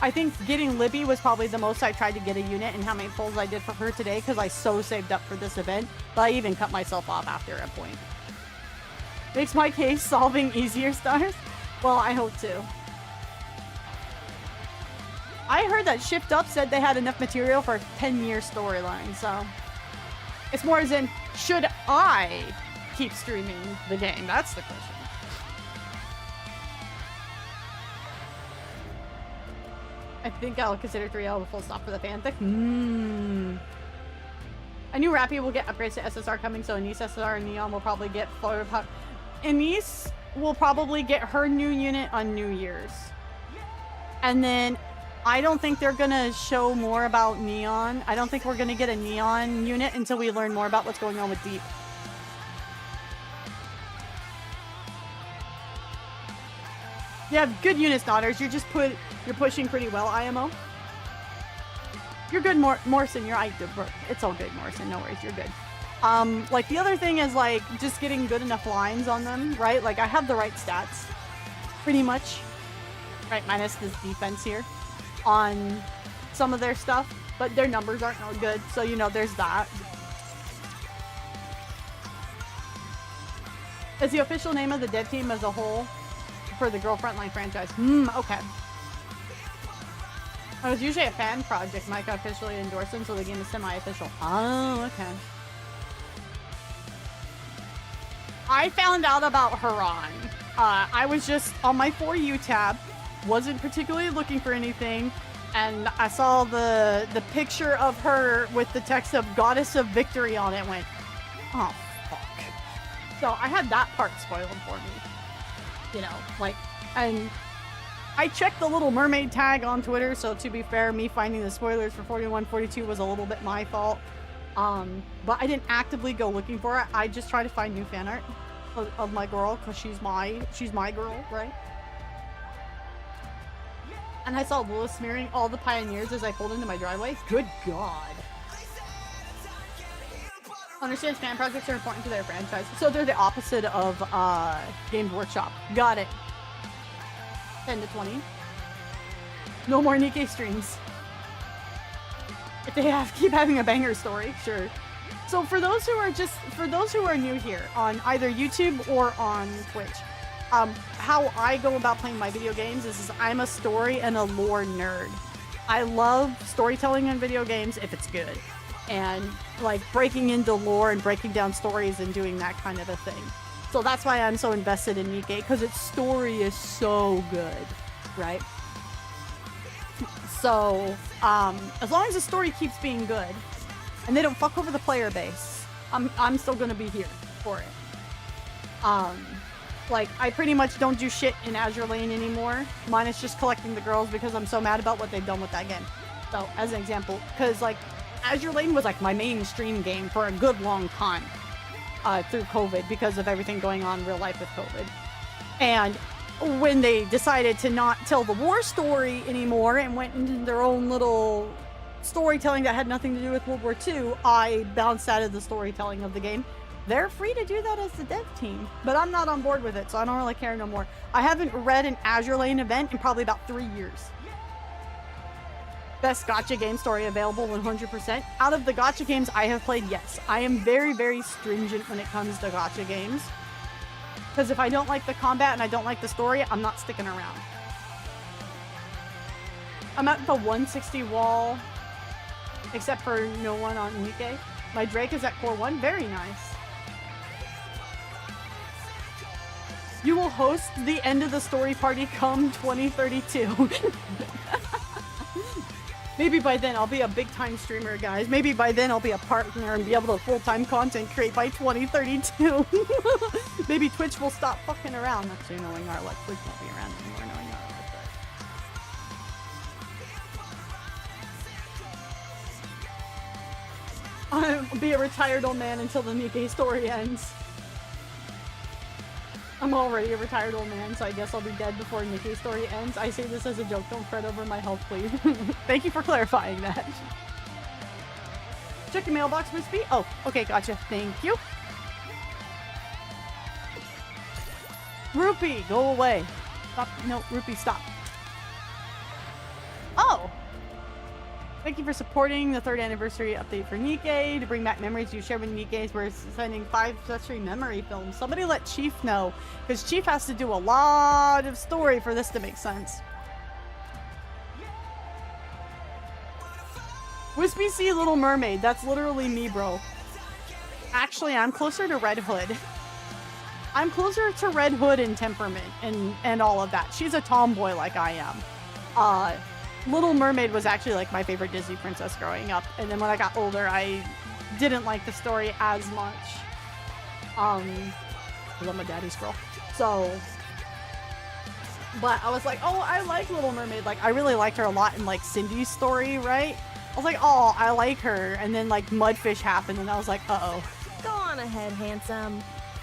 I think getting Libby was probably the most I tried to get a unit and how many pulls I did for her today because I so saved up for this event, but I even cut myself off after a point. Makes my case solving easier, Stars? Well, I hope to. I heard that Shift Up said they had enough material for a 10-year storyline, so. It's more as in, should I keep streaming the game? That's the question. I think I'll consider 3L a full stop for the fanfic. I knew Rappy will get upgrades to SSR coming, so Anise, SSR, and Neon will probably get Anise will probably get her new unit on New Year's. And then I don't think they're gonna show more about Neon. I don't think we're gonna get a Neon unit until we learn more about what's going on with Deep. You have good units, daughters. You're pushing pretty well, IMO. You're good, Morrison. It's all good, Morrison. No worries. You're good. Like the other thing is like just getting good enough lines on them, right? Like I have the right stats, pretty much. Right, minus this defense here on some of their stuff, but their numbers aren't no good. So you know, there's that. Is the official name of the dev team as a whole for the Girl Frontline franchise? Okay. It was usually a fan project. Mike officially endorsed them, so the game is semi-official. Oh, okay. I found out about Haran. I was just on my For You tab, wasn't particularly looking for anything, and I saw the picture of her with the text of Goddess of Victory on it. Went, oh fuck. So I had that part spoiled for me. You know, like, and I checked the Little Mermaid tag on Twitter, so to be fair, me finding the spoilers for 41, 42 was a little bit my fault. But I didn't actively go looking for it. I just try to find new fan art of my girl, because she's my girl, right? And I saw Lilith smearing all the pioneers as I pulled into my driveway. Good God. Understands fan projects are important to their franchise. So they're the opposite of Games Workshop. Got it. 10 to 20. No more Nikke streams. If they keep having a banger story, sure. So for those who are new here on either YouTube or on Twitch, how I go about playing my video games is I'm a story and a lore nerd. I love storytelling in video games if it's good, and like breaking into lore and breaking down stories and doing that kind of a thing. So that's why I'm so invested in Nikke, because its story is so good, right? So, as long as the story keeps being good, and they don't fuck over the player base, I'm still gonna be here for it. Like, I pretty much don't do shit in Azure Lane anymore. Mine is just collecting the girls because I'm so mad about what they've done with that game. So, as an example, because, like, Azure Lane was, like, my mainstream game for a good long time. Through COVID, because of everything going on in real life with COVID. And when they decided to not tell the war story anymore and went into their own little storytelling that had nothing to do with World War II, I bounced out of the storytelling of the game. They're free to do that as the dev team, but I'm not on board with it, so I don't really care no more. I haven't read an Azure Lane event in probably about 3 years. Best gacha game story available, 100%. Out of the gacha games I have played, yes. I am very, very stringent when it comes to gacha games. Because if I don't like the combat and I don't like the story, I'm not sticking around. I'm at the 160 wall, except for no one on Nikke. My Drake is at core 1. Very nice. You will host the end of the story party come 2032. Maybe by then I'll be a big time streamer, guys. Maybe by then I'll be a partner and be able to full-time content create by 2032. Maybe Twitch will stop fucking around. Actually, knowing our luck, Twitch won't be around anymore, knowing our luck. I'll be a retired old man until the Nikke story ends. I'm already a retired old man, so I guess I'll be dead before Nikke's story ends. I say this as a joke. Don't fret over my health, please. Thank you for clarifying that. Check your mailbox, Wispy. Oh, okay, gotcha. Thank you. Rupee, go away. Stop. No, Rupee, stop. Oh! Thank you for supporting the 3rd anniversary update for Nikke. To bring back memories you shared with Nikke's, we're sending 5 accessory memory films. Somebody let Chief know, because Chief has to do a lot of story for this to make sense. Wispy C Little Mermaid, that's literally me, bro. Actually, I'm closer to Red Hood. I'm closer to Red Hood in temperament and all of that. She's a tomboy like I am. Little Mermaid was actually like my favorite Disney princess growing up, and then when I got older I didn't like the story as much. I love my daddy's girl. So But I was like, oh, I like Little Mermaid. Like, I really liked her a lot in, like, Cindy's story, right? I was like, oh, I like her. And then, like, Mudfish happened, and I was like, uh-oh. Go on ahead, handsome.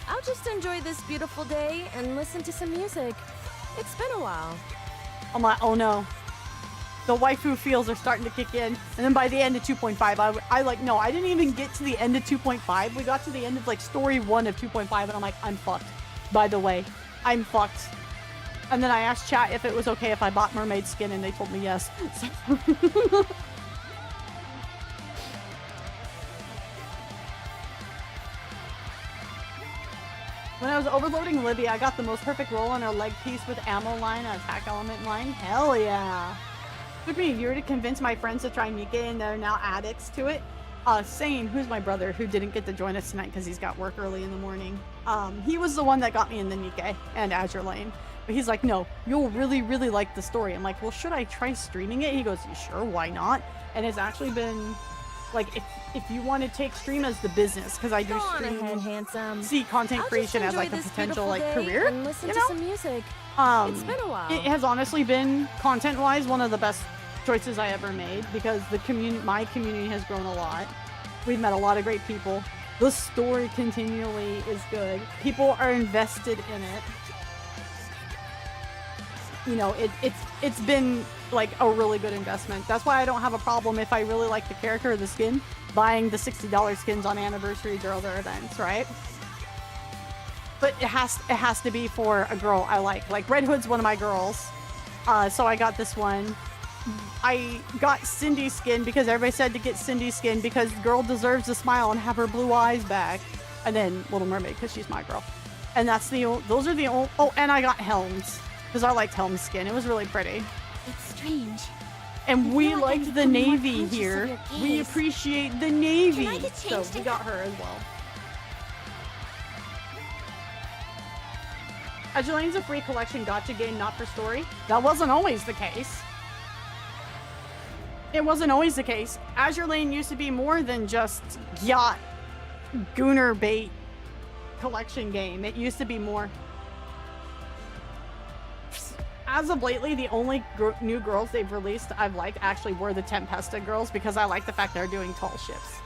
I'll just enjoy this beautiful day and listen to some music. It's been a while. I'm like, oh no. The waifu feels are starting to kick in. And then by the end of 2.5, I like, no, I didn't even get to the end of 2.5. We got to the end of, like, story 1 of 2.5, and I'm like, I'm fucked. By the way, I'm fucked. And then I asked chat if it was okay if I bought mermaid skin, and they told me yes. When I was overloading Libby, I got the most perfect roll on her leg piece with ammo line and attack element line. Hell yeah. Took me a year to convince my friends to try Nikke, and they're now addicts to it. Same, who's my brother, who didn't get to join us tonight because he's got work early in the morning. He was the one that got me in the Nikke and Azure Lane. But he's like, no, you'll really, really like the story. I'm like, well, should I try streaming it? He goes, sure, why not? And it's actually been, like, if you want to take stream as the business, because I do stream, ahead, handsome. See content creation as, like, a potential, like, career, and listen you to know? some music. It's been a while. It has honestly been, content-wise, one of the best choices I ever made, because my community has grown a lot. We've met a lot of great people. The story continually is good. People are invested in it. You know, it's been, like, a really good investment. That's why I don't have a problem if I really like the character or the skin, buying the $60 skins on anniversaries or other events, right? But it has to be for a girl I like. Like, Red Hood's one of my girls, so I got this one. I got Cindy's skin because everybody said to get Cindy's skin because the girl deserves to smile and have her blue eyes back. And then Little Mermaid because she's my girl. And those are the only, oh, and I got Helm's because I liked Helm's skin. It was really pretty. It's strange. And we liked the navy here. We appreciate the navy. So we got her as well. Azure Lane's a free collection gacha game, not for story. That wasn't always the case. It wasn't always the case. Azure Lane used to be more than just yacht, gooner bait collection game. It used to be more. As of lately, the only new girls they've released I've liked actually were the Tempesta girls because I like the fact they're doing tall ships.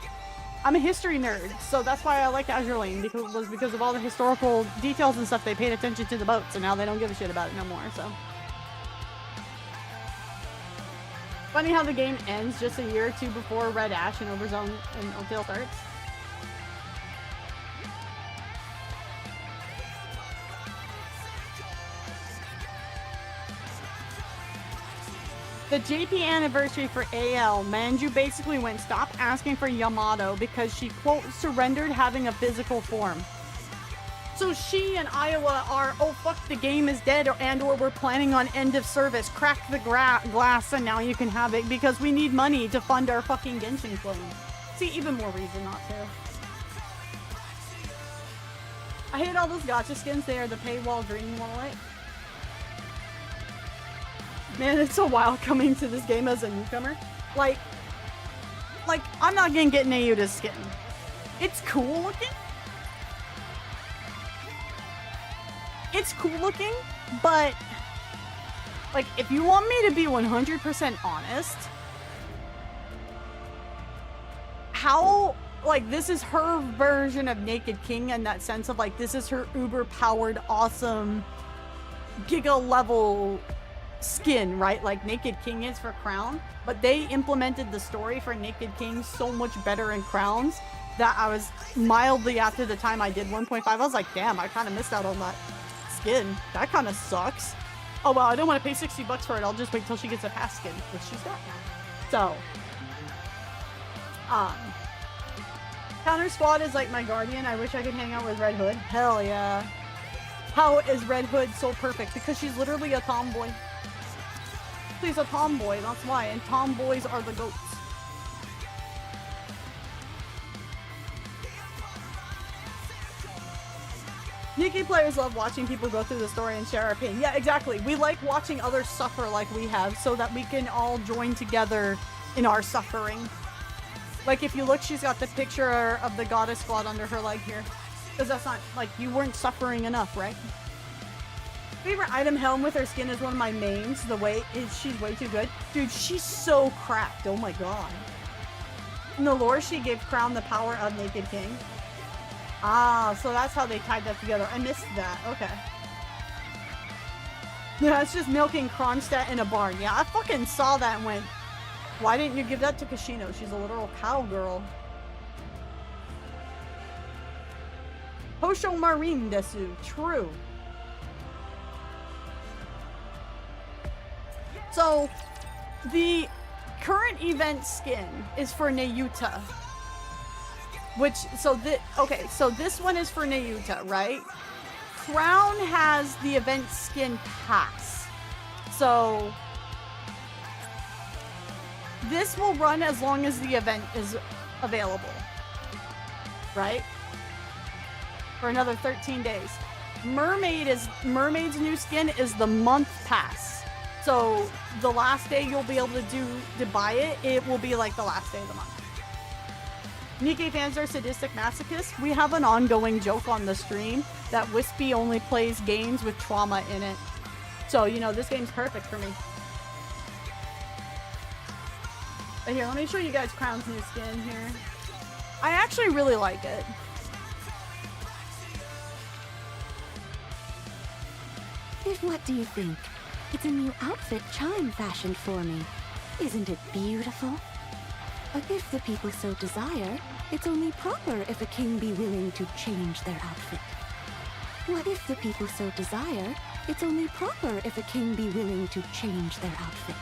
I'm a history nerd, so that's why I liked Azure Lane, because of all the historical details and stuff. They paid attention to the boats, and now they don't give a shit about it no more, so. Funny how the game ends just a year or two before Red Ash and Overzone and Oakdale starts. The JP anniversary for AL, Manju basically went, stop asking for Yamato because she, quote, surrendered having a physical form. So she and Iowa are, oh fuck, the game is dead, or we're planning on end of service. Crack the glass and now you can have it because we need money to fund our fucking Genshin clone. See, even more reason not to. I hate all those gacha skins. They are the paywall green wallet. Man, it's so wild coming to this game as a newcomer. Like, I'm not gonna get Nayuta's skin. It's cool looking. It's cool looking, but, like, if you want me to be 100% honest, how, like, this is her version of Naked King in that sense of, like, this is her uber-powered, awesome, giga-level skin, right? Like Naked King is for Crown, but they implemented the story for Naked King so much better in Crowns that I was mildly, after the time I did 1.5, I was like, damn, I kind of missed out on that skin. That kind of sucks. Oh well, I don't want to pay 60 bucks for it. I'll just wait till she gets a pass skin, which she's got now. So, Counter Squad is like my guardian. I wish I could hang out with Red Hood. Hell yeah. How is Red Hood so perfect? Because she's literally a tomboy. She's a tomboy, that's why, and tomboys are the goats. Nikke players love watching people go through the story and share our pain. Yeah, exactly. We like watching others suffer like we have so that we can all join together in our suffering. Like, if you look, she's got the picture of the goddess squad under her leg here. Because that's not, like, you weren't suffering enough, right? favorite item, Helm with her skin, is one of my mains. She's way too good. Dude, she's so cracked. Oh my god. In the lore, she gave Crown the power of Naked King. Ah, so that's how they tied that together. I missed that. Okay. Yeah, it's just milking Kronstadt in a barn. Yeah, I fucking saw that and went, why didn't you give that to Kashino? She's a literal cowgirl. Hosho Marine Desu. True. So, the current event skin is for Nayuta. So this one is for Nayuta, right? Crown has the event skin pass. So, this will run as long as the event is available. Right? For another 13 days. Mermaid's new skin is the month pass. So the last day you'll be able to buy it, it will be like the last day of the month. Nikke fans are sadistic masochists. We have an ongoing joke on the stream that Wispy only plays games with trauma in it. So, you know, this game's perfect for me. But here, let me show you guys Crown's new skin here. I actually really like it. What do you think? It's a new outfit Chime fashioned for me. Isn't it beautiful? But if the people so desire, it's only proper if a king be willing to change their outfit. What if the people so desire, it's only proper if a king be willing to change their outfit.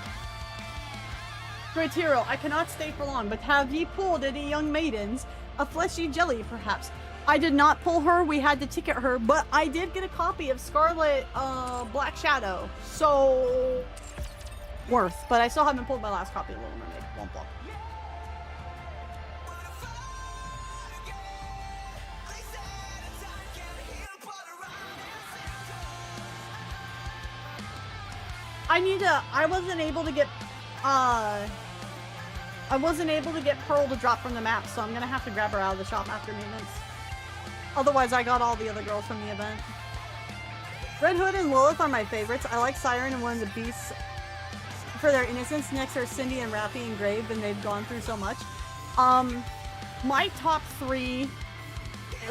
Great hero, I cannot stay for long, but have ye pulled any young maidens? A fleshy jelly, perhaps? I did not pull her, we had to ticket her, but I did get a copy of Scarlet Black Shadow. So, worth. But I still haven't pulled my last copy of Little Mermaid. Womp womp. I wasn't able to get Pearl to drop from the map, so I'm gonna have to grab her out of the shop after maintenance. Otherwise, I got all the other girls from the event. Red Hood and Lilith are my favorites. I like Siren and one of the Beasts for their innocence. Next are Cindy and Rappy and Grave, and they've gone through so much. My top three,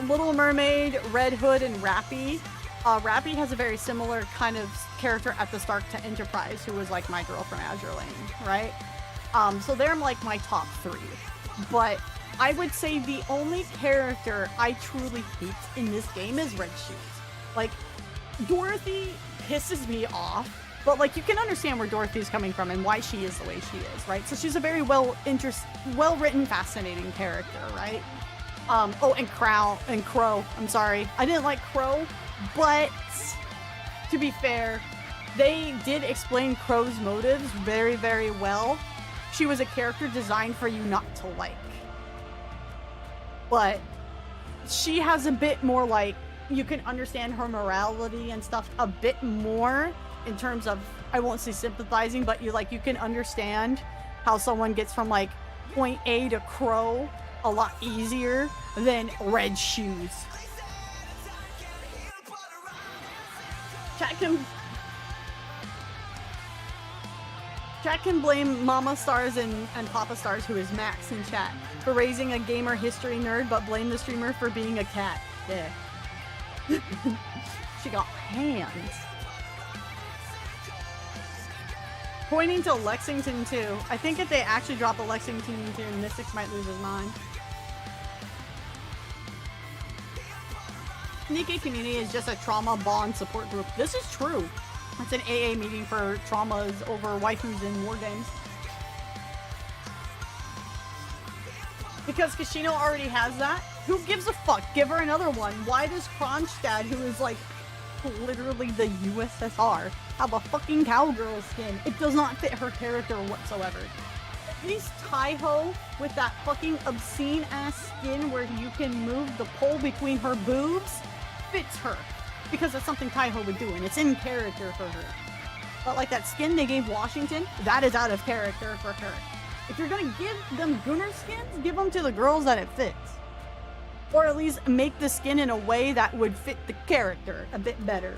Little Mermaid, Red Hood, and Rappy. Rappy has a very similar kind of character at the start to Enterprise, who was like my girl from Azure Lane, right? So they're like my top three. But I would say the only character I truly hate in this game is Red Shoes. Like, Dorothy pisses me off, but like you can understand where Dorothy's coming from and why she is the way she is, right? So she's a very well-written, fascinating character, right? Oh, and Crow. I'm sorry. I didn't like Crow, but to be fair, they did explain Crow's motives very, very well. She was a character designed for you not to like. But she has a bit more like, you can understand her morality and stuff a bit more in terms of, I won't say sympathizing, but you can understand how someone gets from like point A to Crow a lot easier than Red Shoes. Chat can blame Mama Stars and Papa Stars, who is Max in chat, for raising a gamer history nerd, but blame the streamer for being a cat. Yeah. She got hands. Pointing to Lexington too. I think if they actually drop a Lexington too, Mystics might lose his mind. Nikke community is just a trauma bond support group. This is true. It's an AA meeting for traumas over waifus in war games. Because Kashino already has that. Who gives a fuck? Give her another one. Why does Kronstadt, who is like literally the USSR, have a fucking cowgirl skin? It does not fit her character whatsoever. At least Taiho with that fucking obscene ass skin where you can move the pole between her boobs fits her. Because that's something Taiho would do, and it's in character for her. But like that skin they gave Washington, that is out of character for her. If you're gonna give them Gunnar skins, give them to the girls that it fits. Or at least make the skin in a way that would fit the character a bit better.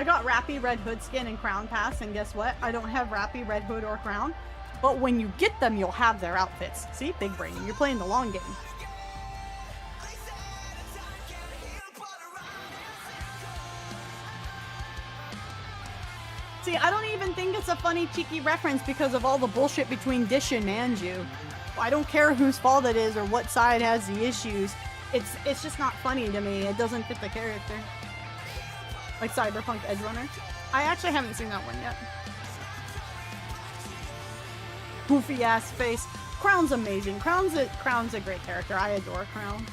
I got Rappy Red Hood skin and Crown Pass, and guess what? I don't have Rappy Red Hood or Crown. But when you get them, you'll have their outfits. See? Big brain. You're playing the long game. See, I don't even think it's a funny, cheeky reference because of all the bullshit between Dish and Manju. I don't care whose fault it is or what side has the issues. It's just not funny to me. It doesn't fit the character. Like Cyberpunk Edge Runner. I actually haven't seen that one yet. Goofy ass face. Crown's amazing. Crown's a great character. I adore Crown.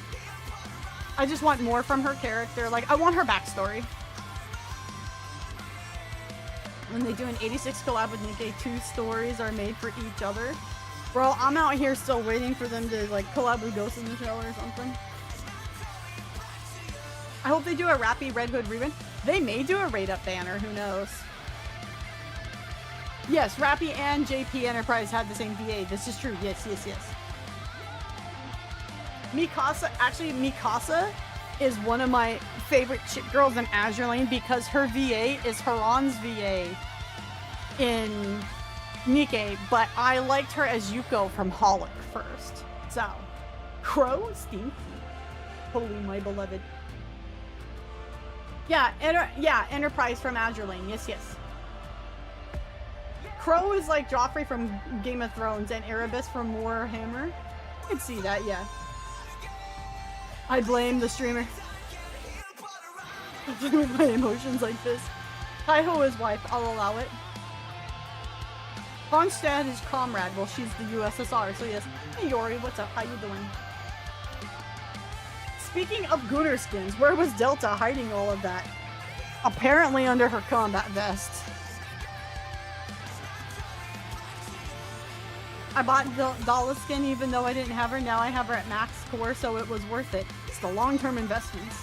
I just want more from her character. Like, I want her backstory. When they do an 86 collab with Nikke, 2 stories are made for each other. Bro, I'm out here still waiting for them to like collab with Ghost in the Shell or something. I hope they do a Rappy Red Hood rerun. They may do a raid up banner, who knows. Yes, Rappy and JP Enterprise had the same VA. This is true. Yes, yes, yes. Mikasa, actually Mikasa is one of my favorite chick girls in Azure Lane because her VA is Haran's VA in Nikke, but I liked her as Yuko from Holic first. So, Crow, Stinky. Holy my beloved. Yeah, Enterprise from Azure Lane. Yes, yes. Crow is like Joffrey from Game of Thrones and Erebus from Warhammer. I can see that, yeah. I blame the streamer. With my emotions like this. Hi-ho is wife, I'll allow it. Ronstadt is comrade, well she's the USSR, so yes. Hey Yori, what's up? How you doing? Speaking of Gunner skins, where was Delta hiding all of that? Apparently under her combat vest. I bought Dala skin even though I didn't have her. Now I have her at max core, so it was worth it. It's the long-term investments.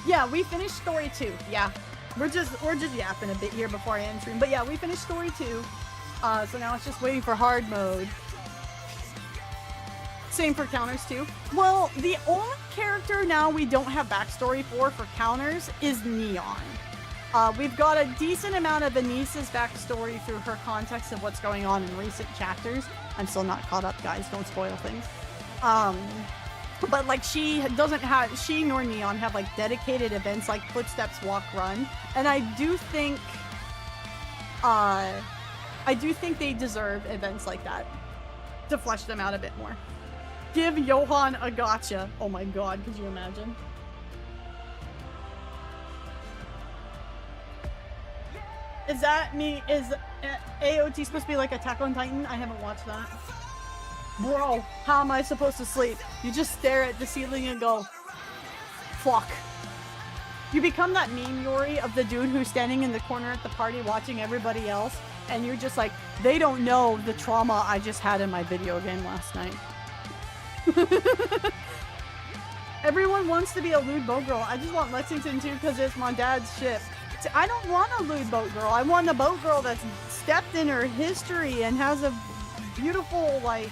Yeah, we finished story 2. Yeah, we're just yapping a bit here before I end stream. But yeah, we finished story 2. So now it's just waiting for hard mode. Same for counters too. Well, the only character now we don't have backstory for counters is Neon. We've got a decent amount of Anissa's backstory through her context of what's going on in recent chapters. I'm still not caught up, guys. Don't spoil things. But like she nor Neon have like dedicated events like Footsteps, Walk, Run, and I do think they deserve events like that to flesh them out a bit more. Give Johan a gotcha. Oh my god, could you imagine? Is that me? Is AOT supposed to be like Attack on Titan? I haven't watched that. Bro, how am I supposed to sleep? You just stare at the ceiling and go, fuck. You become that meme, Yori, of the dude who's standing in the corner at the party watching everybody else, and you're just like, they don't know the trauma I just had in my video game last night. Everyone wants to be a lewd boat girl. I just want Lexington too because it's my dad's ship. I don't want a lewd boat girl. I want a boat girl that's stepped in her history and has a beautiful, like,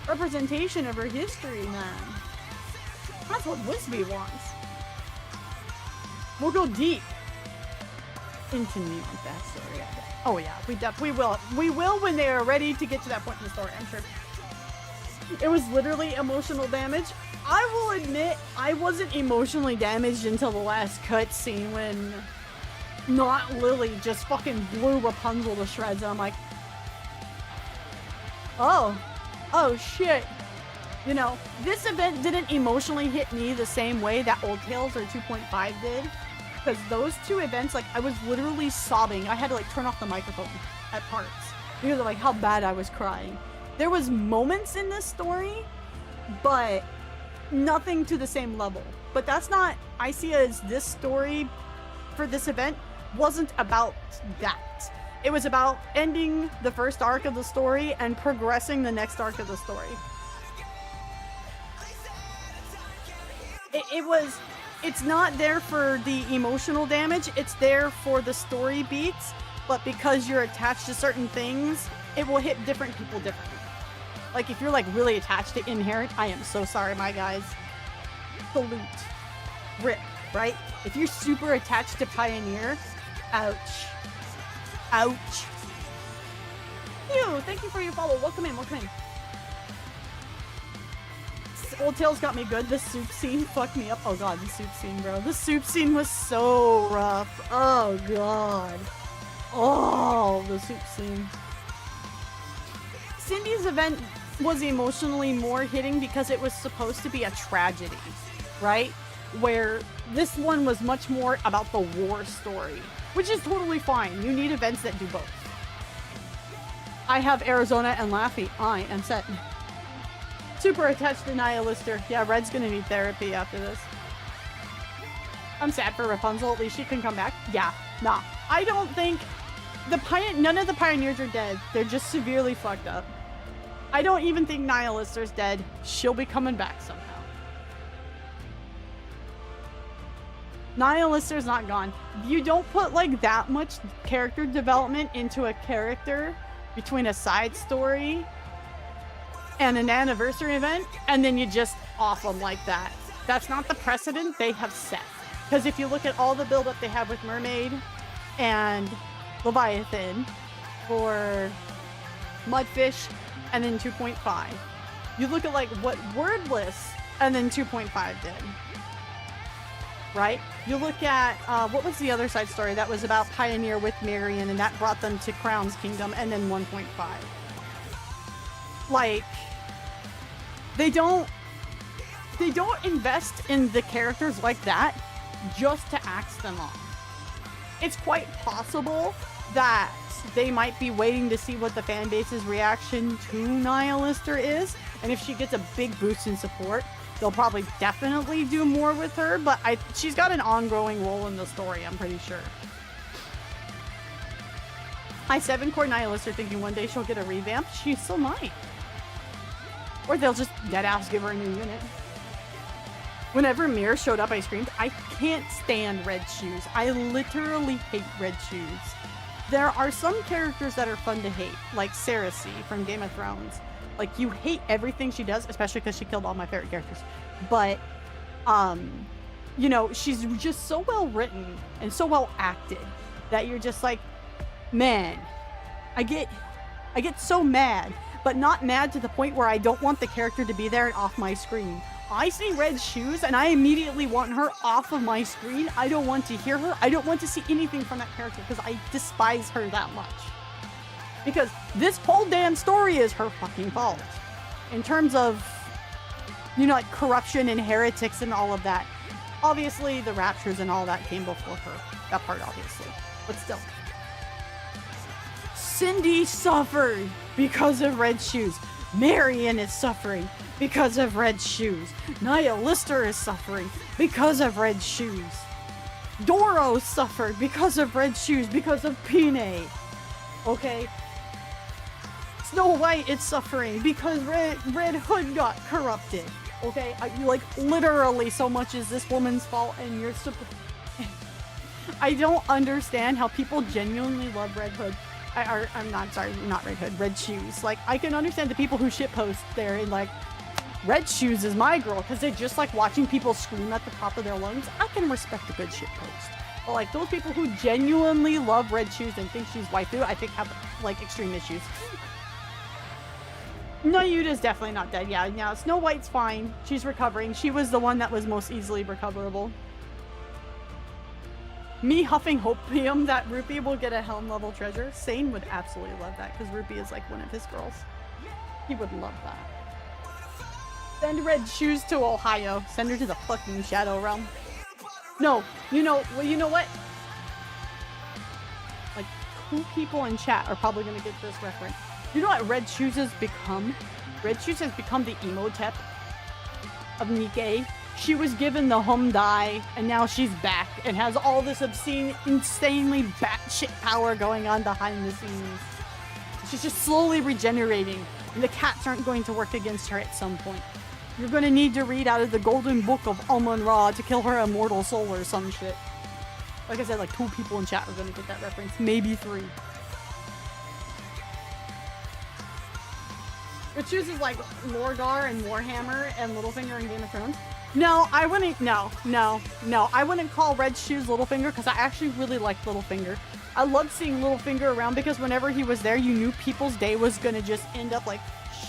representation of her history, man. That's what Wispy wants. We'll go deep into Neon's backstory. Oh yeah, we will. We will when they are ready to get to that point in the story, I'm sure. It was literally emotional damage. I will admit, I wasn't emotionally damaged until the last cutscene when not Lily just fucking blew Rapunzel to shreds, and I'm like, oh shit. You know, this event didn't emotionally hit me the same way that Old Tales or 2.5 did, because those two events, like, I was literally sobbing. I had to like turn off the microphone at parts because of like how bad I was crying. There was moments in this story, but nothing to the same level. But that's not, I see it as this story for this event wasn't about that. It was about ending the first arc of the story and progressing the next arc of the story. It's not there for the emotional damage, it's there for the story beats, but because you're attached to certain things, it will hit different people differently. Like, if you're like really attached to Inherent, I am so sorry, my guys. Salute. Rip. right? If you're super attached to Pioneer, ouch. Ouch. Ew, thank you for your follow. Welcome in, welcome in. Old Tales got me good. The soup scene fucked me up. Oh god, the soup scene, bro. The soup scene was so rough. Oh god. Oh, the soup scene. Cindy's event was emotionally more hitting because it was supposed to be a tragedy, right? Where this one was much more about the war story, which is totally fine. You need events that do both. I have Arizona and Laffy. I am set. Super attached to Nihilister. Yeah, Red's gonna need therapy after this. I'm sad for Rapunzel. At least she can come back. Yeah, nah. I don't think none of the Pioneers are dead. They're just severely fucked up. I don't even think Nihilister's dead. She'll be coming back somehow. Nihilister's not gone. You don't put like that much character development into a character between a side story and an anniversary event, and then you just off them like that. That's not the precedent they have set. Because if you look at all the build-up they have with Mermaid and Leviathan for Mudfish and then 2.5. You look at like what Wordless and then 2.5 did. Right? You look at, what was the other side story that was about Pioneer with Marion and that brought them to Crown's Kingdom and then 1.5. Like, they don't invest in the characters like that just to axe them off. It's quite possible that they might be waiting to see what the fan base's reaction to Nihilister is, and if she gets a big boost in support, they'll probably definitely do more with her, but she's got an ongoing role in the story, I'm pretty sure. My 7-core Nihilister thinking one day she'll get a revamp. She still might. Or they'll just deadass give her a new unit. Whenever Mir showed up, I screamed. I can't stand Red Shoes. I literally hate Red Shoes. There are some characters that are fun to hate, like Cersei from Game of Thrones. Like, you hate everything she does, especially because she killed all my favorite characters. But, you know, she's just so well written and so well acted that you're just like, man, I get so mad, but not mad to the point where I don't want the character to be there and off my screen. I see Red Shoes and I immediately want her off of my screen. I don't want to hear her. I don't want to see anything from that character because I despise her that much. Because this whole damn story is her fucking fault. In terms of, you know, like corruption and heretics and all of that. Obviously, the raptures and all that came before her. That part, obviously. But still. Cindy suffered because of Red Shoes. Marion is suffering because of Red Shoes. Nihilister is suffering because of Red Shoes. Doro suffered because of Red Shoes, because of Pine. Okay? Snow White is suffering because Red Hood got corrupted. Okay? Like, literally so much is this woman's fault and you're I don't understand how people genuinely love Red Hood. I'm not sorry, not Red Hood, Red Shoes. Like, I can understand the people who shitpost there and like, Red Shoes is my girl, because they just like watching people scream at the top of their lungs. I can respect a good shitpost. But like, those people who genuinely love Red Shoes and think she's waifu, I think have like extreme issues. Nayuta's definitely not dead. Yeah, now Snow White's fine. She's recovering. She was the one that was most easily recoverable. Me huffing hopium that Rupee will get a helm level treasure. Sane would absolutely love that because Rupee is like one of his girls. He would love that. Send Red Shoes to Ohio. Send her to the fucking Shadow Realm. No, you know what? Like, 2 people in chat are probably gonna get this reference. You know what Red Shoes has become? Red Shoes has become the Emotep of Nikke. She was given the Humdai, and now she's back and has all this obscene, insanely batshit power going on behind the scenes. She's just slowly regenerating, and the cats aren't going to work against her at some point. You're gonna need to read out of the Golden Book of Amun-Ra to kill her immortal soul or some shit. Like I said, like 2 people in chat are gonna get that reference, maybe 3. Red Shoes is like Lorgar and Warhammer and Littlefinger in Game of Thrones. No, I wouldn't. No. I wouldn't call Red Shoes Littlefinger because I actually really like Littlefinger. I loved seeing Littlefinger around because whenever he was there, you knew people's day was gonna just end up like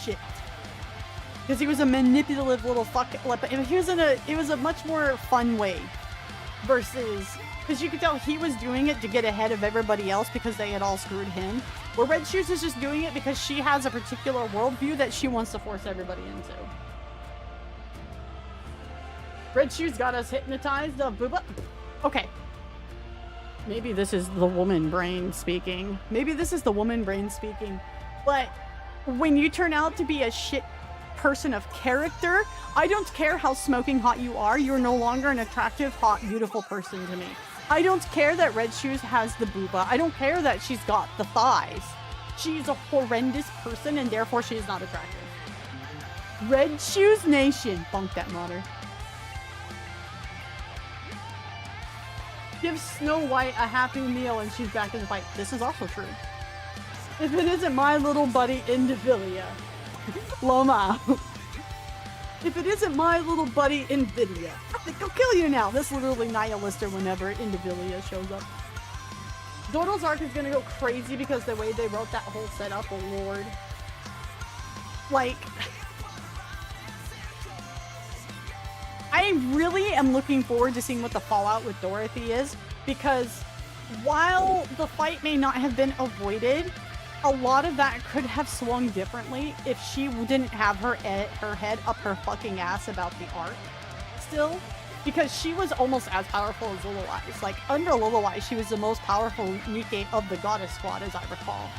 shit. Because he was a manipulative little fuck. But he was it was a much more fun way versus because you could tell he was doing it to get ahead of everybody else because they had all screwed him. Where Red Shoes is just doing it because she has a particular worldview that she wants to force everybody into. Red Shoes got us hypnotized, booba. Okay. Maybe this is the woman brain speaking. But when you turn out to be a shit person of character, I don't care how smoking hot you are. You're no longer an attractive, hot, beautiful person to me. I don't care that Red Shoes has the booba. I don't care that she's got the thighs. She's a horrendous person and therefore she is not attractive. Red Shoes Nation. Bunk that mother. Give Snow White a happy meal and she's back in the fight. This is also true. If it isn't my little buddy Indivilia. Loma. If it isn't my little buddy Nvidia, I think I'll kill you now. This literally nihilister whenever Indivilia shows up. Dodo's arc is gonna go crazy because the way they wrote that whole setup, oh lord. Like, I really am looking forward to seeing what the fallout with Dorothy is, because while the fight may not have been avoided, a lot of that could have swung differently if she didn't have her head up her fucking ass about the art still, because she was almost as powerful as Little Eyes. Like, under Little Eyes, she was the most powerful Nikke of the Goddess Squad, as I recall.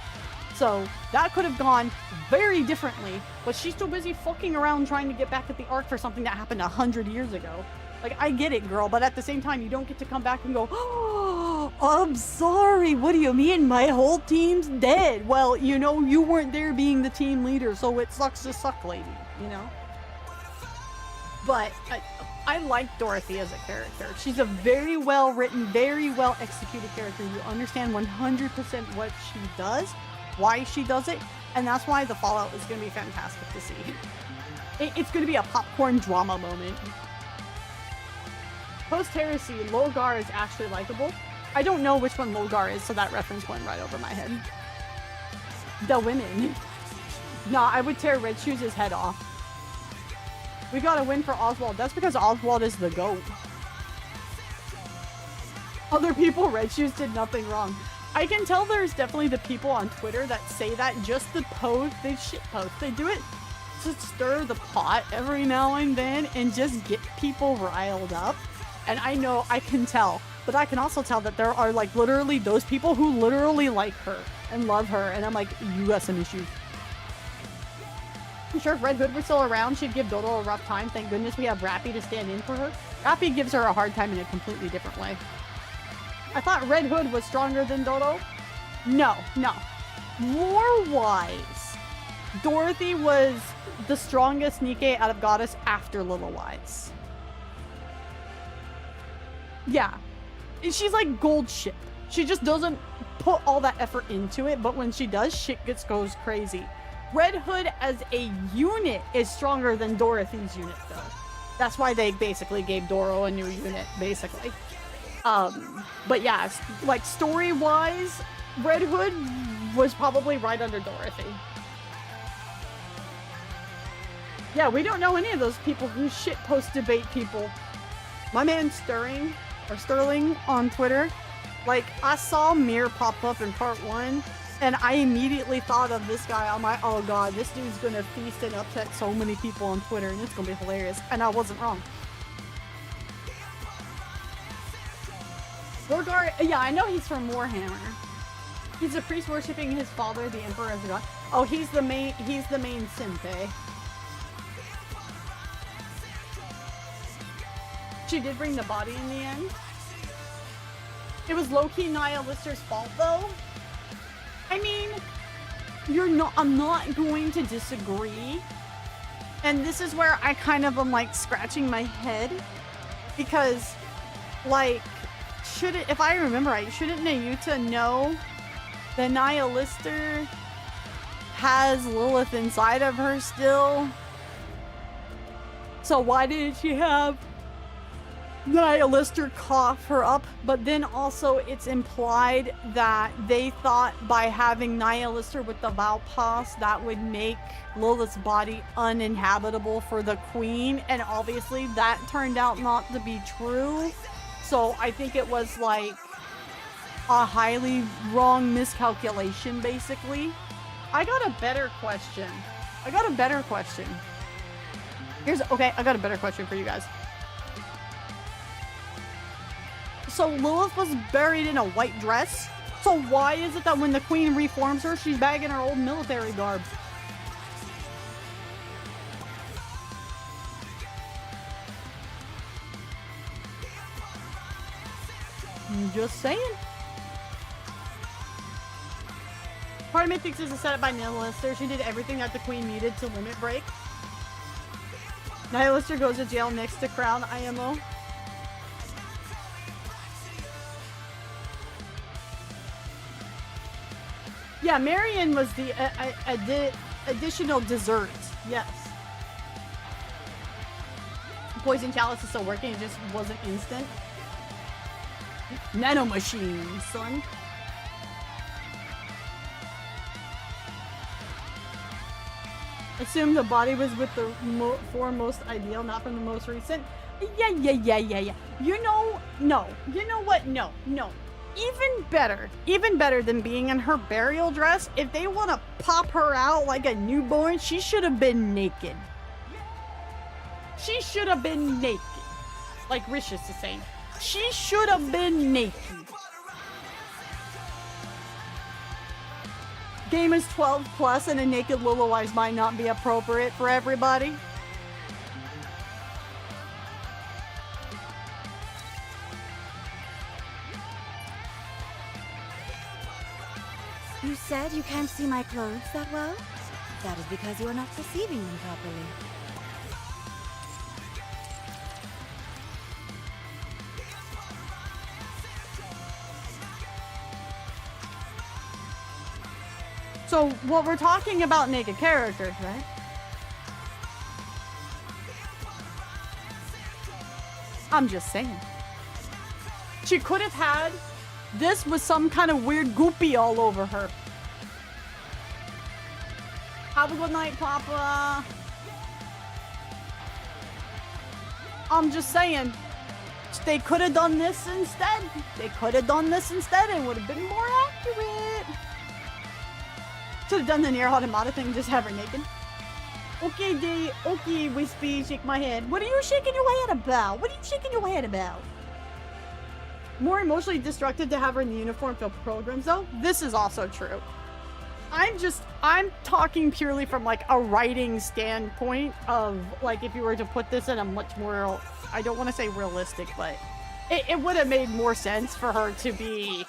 So that could have gone very differently, but she's too busy fucking around trying to get back at the arc for something that happened 100 years ago. Like, I get it, girl, but at the same time, you don't get to come back and go, oh, I'm sorry, what do you mean? My whole team's dead. Well, you know, you weren't there being the team leader, so it sucks to suck, lady, you know? But I like Dorothy as a character. She's a very well written, very well executed character. You understand 100% what she does, why she does it, and that's why the fallout is going to be fantastic to see. It's going to be a popcorn drama moment. Post-Heresy, Logar is actually likable. I don't know which one Logar is, so that reference went right over my head. The women. Nah, I would tear Red Shoes' head off. We got a win for Oswald. That's because Oswald is the GOAT. Other people, Red Shoes did nothing wrong. I can tell there's definitely the people on Twitter that say that just the post, they shit post. They do it to stir the pot every now and then and just get people riled up. And I know, I can tell. But I can also tell that there are like literally those people who literally like her and love her. And I'm like, you got some issues. I'm sure if Red Hood were still around, she'd give Dodo a rough time. Thank goodness we have Rappy to stand in for her. Rappy gives her a hard time in a completely different way. I thought Red Hood was stronger than Dodo. No. Lore-wise, Dorothy was the strongest Nikke out of Goddess after Little Eyes. Yeah. She's like gold ship. She just doesn't put all that effort into it, but when she does, shit goes crazy. Red Hood as a unit is stronger than Dorothy's unit, though. That's why they basically gave Doro a new unit, basically. But yeah, like story-wise, Red Hood was probably right under Dorothy. Yeah, we don't know any of those people who shitpost debate people. My man Sterling on Twitter, like, I saw Mir pop up in part 1, and I immediately thought of this guy. I'm like, oh god, this dude's gonna feast and upset so many people on Twitter, and it's gonna be hilarious. And I wasn't wrong. Lorgar, yeah, I know he's from Warhammer. He's a priest worshipping his father, the Emperor, as a god. Oh, he's the main Sensei. She did bring the body in the end. It was low-key Nihilister's fault, though. I mean, I'm not going to disagree. And this is where I kind of am, like, scratching my head. Because, like, if I remember right, shouldn't Nayuta know that Nihilister has Lilith inside of her still? So why didn't she have Nihilister cough her up? But then also it's implied that they thought by having Nihilister with the Valpas that would make Lilith's body uninhabitable for the queen, and obviously that turned out not to be true. So I think it was like a highly wrong miscalculation, basically. I got a better question. I got a better question for you guys. So Lilith was buried in a white dress. So why is it that when the queen reforms her, she's back in her old military garb? I'm just saying. Part of me thinks it's a setup by Nihilister. She did everything that the queen needed to limit break. Nihilister goes to jail next to Crown IMO. Yeah, Marion was the additional dessert. Yes. Poison Chalice is still working. It just wasn't instant. Nanomachine, son. Assume the body was with the four most ideal, not from the most recent. Yeah. You know, no. You know what? No. Even better than being in her burial dress, if they want to pop her out like a newborn, she should have been naked. She should have been naked. Like Rishis is saying. She should have been naked. Game is 12 plus and a naked Lilywise might not be appropriate for everybody. You said you can't see my clothes that well? That is because you are not perceiving them properly. So, what we're talking about naked characters, right? I'm just saying. She could have had this with some kind of weird goopy all over her. Have a good night, Papa. I'm just saying. They could have done this instead. They could have done this instead. It would have been more accurate. Should have done the Nier Automata thing, just have her naked. Okay, Wispy, shake my head. What are you shaking your head about? What are you shaking your head about? More emotionally destructive to have her in the uniform for programs, though? This is also true. I'm talking purely from, like, a writing standpoint of, like, if you were to put this in a much more, I don't want to say realistic, but it would have made more sense for her to be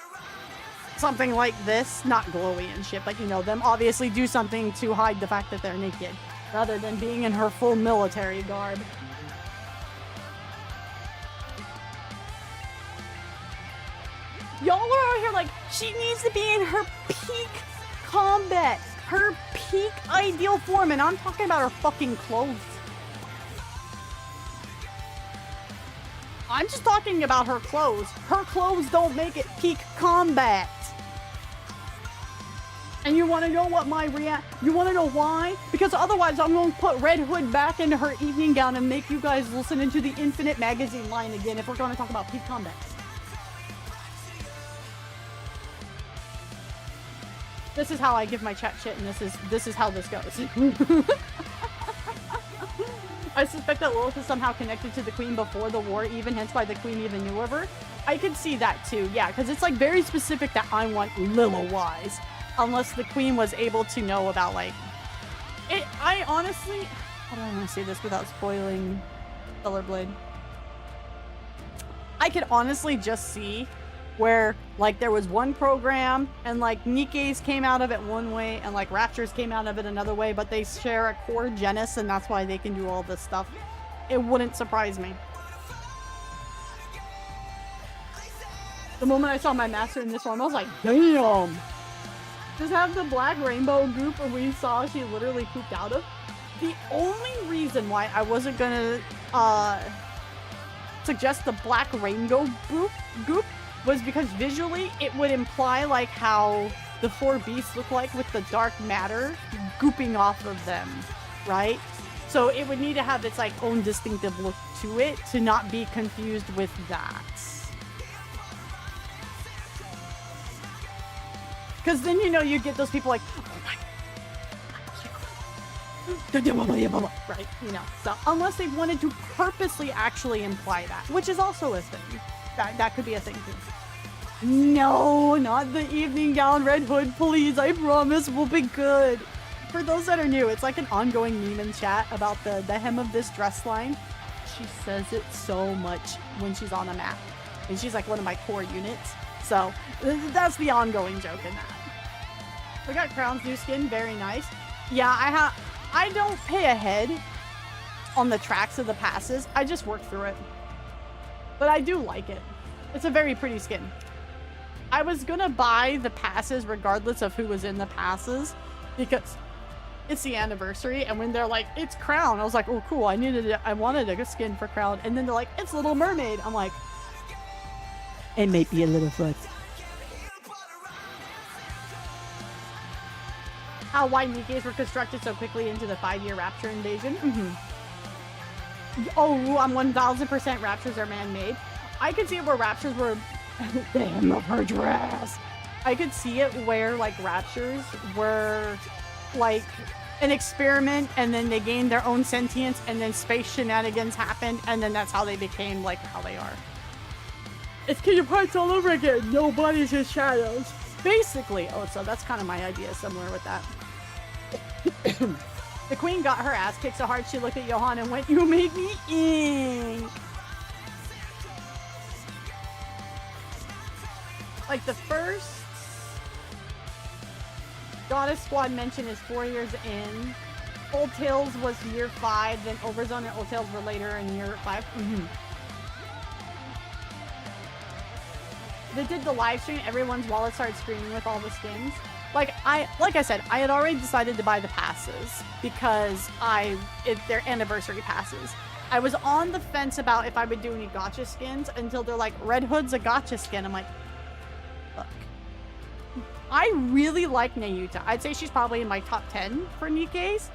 something like this, not glowy and shit, but, you know, them obviously do something to hide the fact that they're naked, rather than being in her full military garb. Y'all are out here like, she needs to be in her peak combat, her peak ideal form, and I'm talking about her fucking clothes. I'm just talking about her clothes. Her clothes don't make it peak combat. And you want to know what my you want to know why? Because otherwise I'm going to put Red Hood back into her evening gown and make you guys listen into the Infinite Magazine line again if we're going to talk about peak combat. This is how I give my chat shit, and this is how this goes. I suspect that Lilith is somehow connected to the Queen before the war, even hence why the Queen even knew of her. I could see that too, yeah, because it's like very specific that I want Lilith-wise. Unless the Queen was able to know about, like, it. I honestly, how do I want to say this without spoiling Colorblade? I could honestly just see where, like, there was one program and, like, Nikke's came out of it one way and, like, Raptures came out of it another way, but they share a core genus and that's why they can do all this stuff. It wouldn't surprise me. The moment I saw my master in this form, I was like, damn! Just have the black rainbow goop we saw she literally pooped out of. The only reason why I wasn't gonna suggest the black rainbow goop was because visually it would imply like how the 4 beasts look like with the dark matter gooping off of them, right? So it would need to have its like own distinctive look to it to not be confused with that. Because then, you know, you get those people like, oh my, right? You know, so unless they wanted to purposely actually imply that, which is also a thing. That could be a thing too. No, not the evening gown, Red Hood, please. I promise we'll be good. For those that are new, it's like an ongoing meme in chat about the hem of this dress line. She says it so much when she's on a map. And she's like one of my core units. So that's the ongoing joke in that. We got Crown's new skin, very nice. Yeah, I don't pay ahead on the tracks of the passes. I just work through it. But I do like it. It's a very pretty skin. I was gonna buy the passes regardless of who was in the passes because it's the anniversary, and when they're like, it's Crown, I was like, oh cool, I wanted a skin for Crown, and then they're like, it's Little Mermaid. I'm like, it may be a little foot. How why Nikke's were constructed so quickly into the 5-year Rapture invasion. Oh, I'm 1000% Raptures are man-made. I could see it where Raptures were the hem of her dress. I could see it where like Raptures were like an experiment, and then they gained their own sentience, and then space shenanigans happened, and then that's how they became like how they are. It's Kingdom Hearts all over again. No bodies, just shadows. Basically. Oh, so that's kind of my idea, similar with that. The queen got her ass kicked so hard she looked at Johann and went, "You made me ink." Like the first Goddess Squad mention is 4 years in. Old Tales was year 5, then Overzone and Old Tales were later in year 5. They did the live stream, everyone's wallet started screaming with all the skins. Like I said, I had already decided to buy the passes because they're anniversary passes. I was on the fence about if I would do any gacha skins until they're like, Red Hood's a gacha skin. I'm like, look. I really like Nayuta. I'd say she's probably in my top 10 for Nikke's,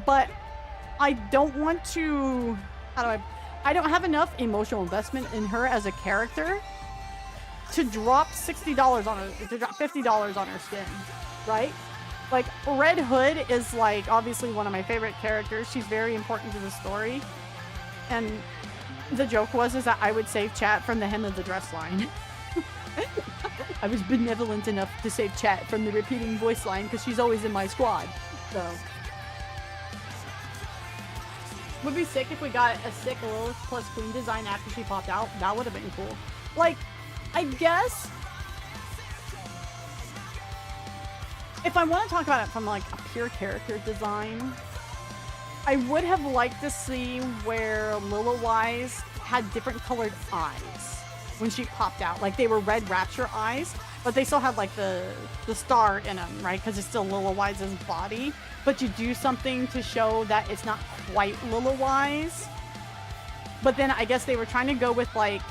but I don't want to, I don't have enough emotional investment in her as a character to drop $60 on her, to drop $50 on her skin, right? Like, Red Hood is like obviously one of my favorite characters. She's very important to the story. And the joke is that I would save chat from the hem of the dress line. I was benevolent enough to save chat from the repeating voice line because she's always in my squad. So would be sick if we got a sick Lilith plus Queen design after she popped out. That would have been cool. Like, I guess if I want to talk about it from like a pure character design, I would have liked to see where Lilith had different colored eyes when she popped out. Like they were red Rapture eyes, but they still had like the star in them, right? Because it's still Lilith's body. But you do something to show that it's not quite Lilith. But then I guess they were trying to go with like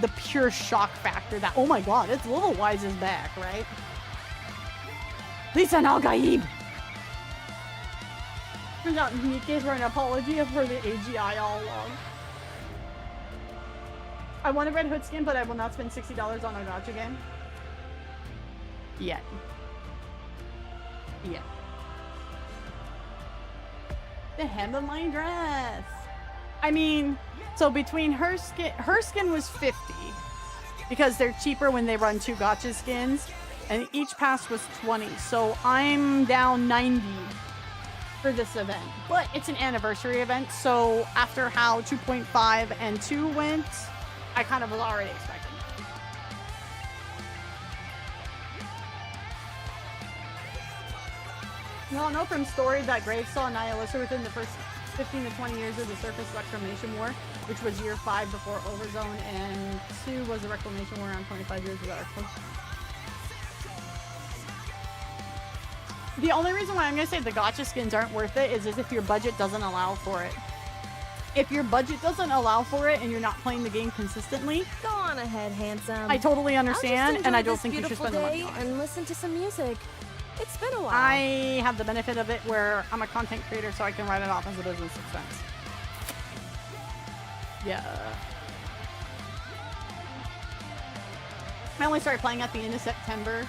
the pure shock factor that, oh my god, it's Lilith is back, right? Lisa Nalgaib! Turns out Nikke's were an apology for the AGI all along. I want a Red Hood skin, but I will not spend $60 on a gacha game. Yet. The hem of my dress. I mean, so between her skin was 50 because they're cheaper when they run 2 gacha skins, and each pass was 20. So I'm down 90 for this event, but it's an anniversary event. So after how 2.5 and 2 went, I kind of was already expecting it. We all know from story that Graves saw Nihilisa within the first 15 to 20 years of the Surface Reclamation War, which was year 5 before Overzone, and 2 was the Reclamation War around 25 years ago. The only reason why I'm gonna say the gacha skins aren't worth it is if your budget doesn't allow for it. If your budget doesn't allow for it and you're not playing the game consistently, go on ahead, handsome. I totally understand, and I don't think you should spend the money on it. And listen to some music. It's been a while. I have the benefit of it where I'm a content creator, so I can write it off as a business expense. Yeah. I only started playing at the end of September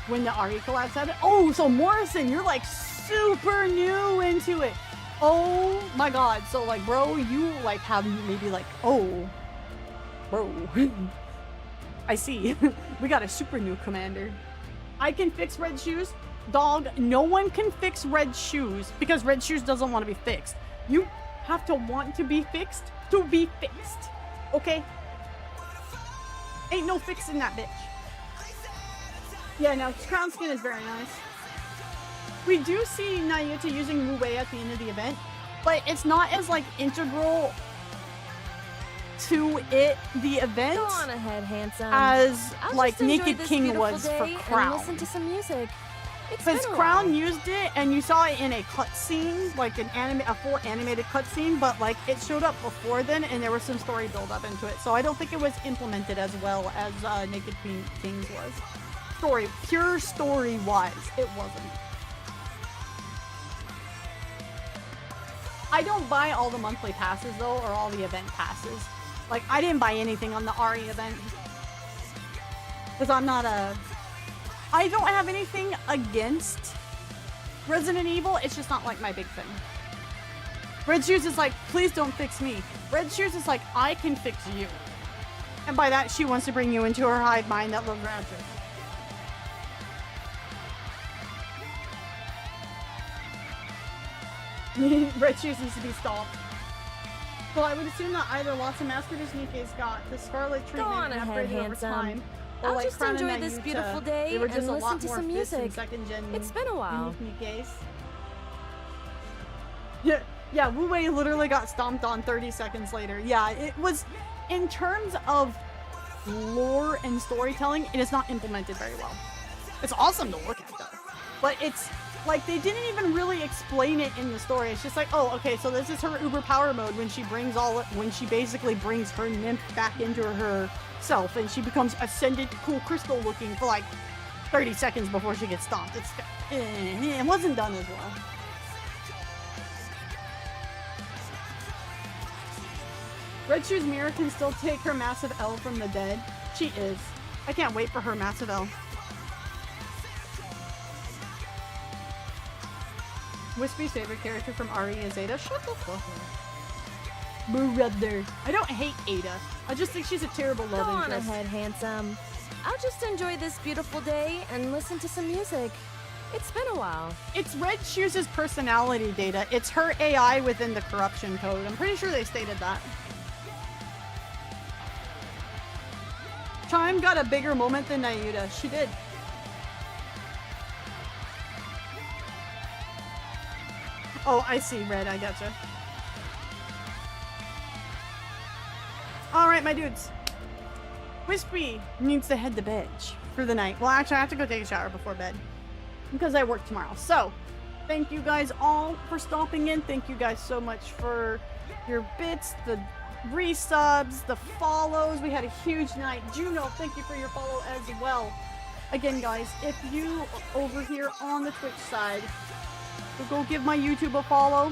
when the RE collab said it. Oh, so Morrison, you're like super new into it. Oh my god. So like, bro, you like have maybe like, oh, bro. I see. We got a super new commander. I can fix red shoes. Dog, no one can fix red shoes because red shoes doesn't want to be fixed. You have to want to be fixed to be fixed. Okay? Ain't no fixing that bitch. Yeah, no, crown skin is very nice. We do see Nayuta using Wu Wei at the end of the event, but it's not as like integral to it, the event, go on ahead, handsome. as like Naked King was for Crown. And listen to some music. Because Crown used it, and you saw it in a cutscene, like a full animated cutscene, but like it showed up before then, and there was some story build up into it. So I don't think it was implemented as well as Naked King's was. Pure story wise, it wasn't. I don't buy all the monthly passes though, or all the event passes. Like I didn't buy anything on the RE event because I'm not a. I don't have anything against Resident Evil, it's just not like my big thing. Red Shoes is like, please don't fix me. Red Shoes is like, I can fix you. And by that, she wants to bring you into her hive mind that loves Ratchet. Red Shoes needs to be stopped. Well, I would assume that either lots of mass produced Nikke's got the Scarlet treatment on and ahead, upgraded over handsome. time. I'll like just Crown and enjoy this Nayuta, beautiful day they were just and a listen lot to more some fifth and music. second gen It's been a while. Nikke's. Yeah, Wu Wei literally got stomped on 30 seconds later. Yeah, it was, in terms of lore and storytelling, it is not implemented very well. It's awesome to look at though, but it's like they didn't even really explain it in the story. It's just like, oh, okay, so this is her uber power mode when she basically brings her nymph back into herself and she becomes ascended cool crystal looking for like 30 seconds before she gets stomped. It wasn't done as well. Red Shoes Mirror can still take her massive L from the dead. She is. I can't wait for her massive L. Wispy's favorite character from RE is Ada. Shut the fuck up. Brother. I don't hate Ada. I just think she's a terrible love Go on interest. ahead, handsome. I'll just enjoy this beautiful day and listen to some music. It's been a while. It's Red Shoes' personality data. It's her AI within the corruption code. I'm pretty sure they stated that. Chime got a bigger moment than Nayuta. She did. Oh, I see, Red. I gotcha. Alright, my dudes. Wispy needs to head to bed for the night. Well, actually, I have to go take a shower before bed because I work tomorrow. So, thank you guys all for stopping in. Thank you guys so much for your bits, the resubs, the follows. We had a huge night. Juno, thank you for your follow as well. Again, guys, if you over here on the Twitch side, go give my YouTube a follow.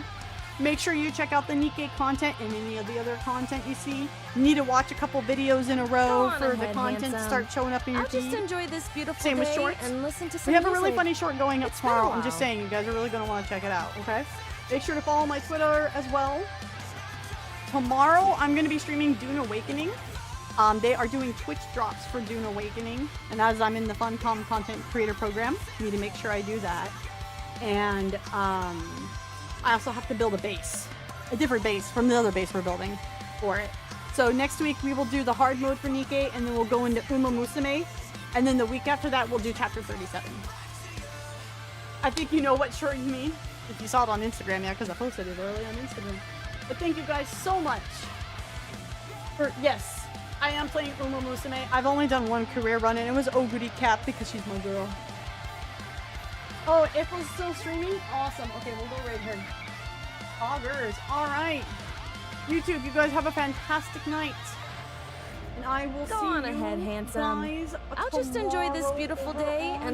Make sure you check out the Nikke content and any of the other content you see. You need to watch a couple videos in a row for the content to start showing up in your feed. I'll just enjoy this beautiful Same with day shorts. and listen to some We have a music. really funny short going up It's been a tomorrow. I'm just while. saying, you guys are really going to want to check it out, okay? Make sure to follow my Twitter as well. Tomorrow, I'm going to be streaming Dune Awakening. They are doing Twitch drops for Dune Awakening. And as I'm in the Funcom content creator program, I need to make sure I do that. And I also have to build a base. A different base from the other base we're building for it. So next week we will do the hard mode for Nikke, and then we'll go into Uma Musume. And then the week after that, we'll do chapter 37. I think you know what short you mean. If you saw it on Instagram, yeah, because I posted it early on Instagram. But thank you guys so much for, yes, I am playing Uma Musume. I've only done one career run, and it was Oguri Cap because she's my girl. Oh, April's still streaming? Awesome. Okay, we'll go raid her. Poggers. Alright. YouTube, you guys have a fantastic night. And I will Go see on you ahead, handsome. guys I'll just enjoy this beautiful day and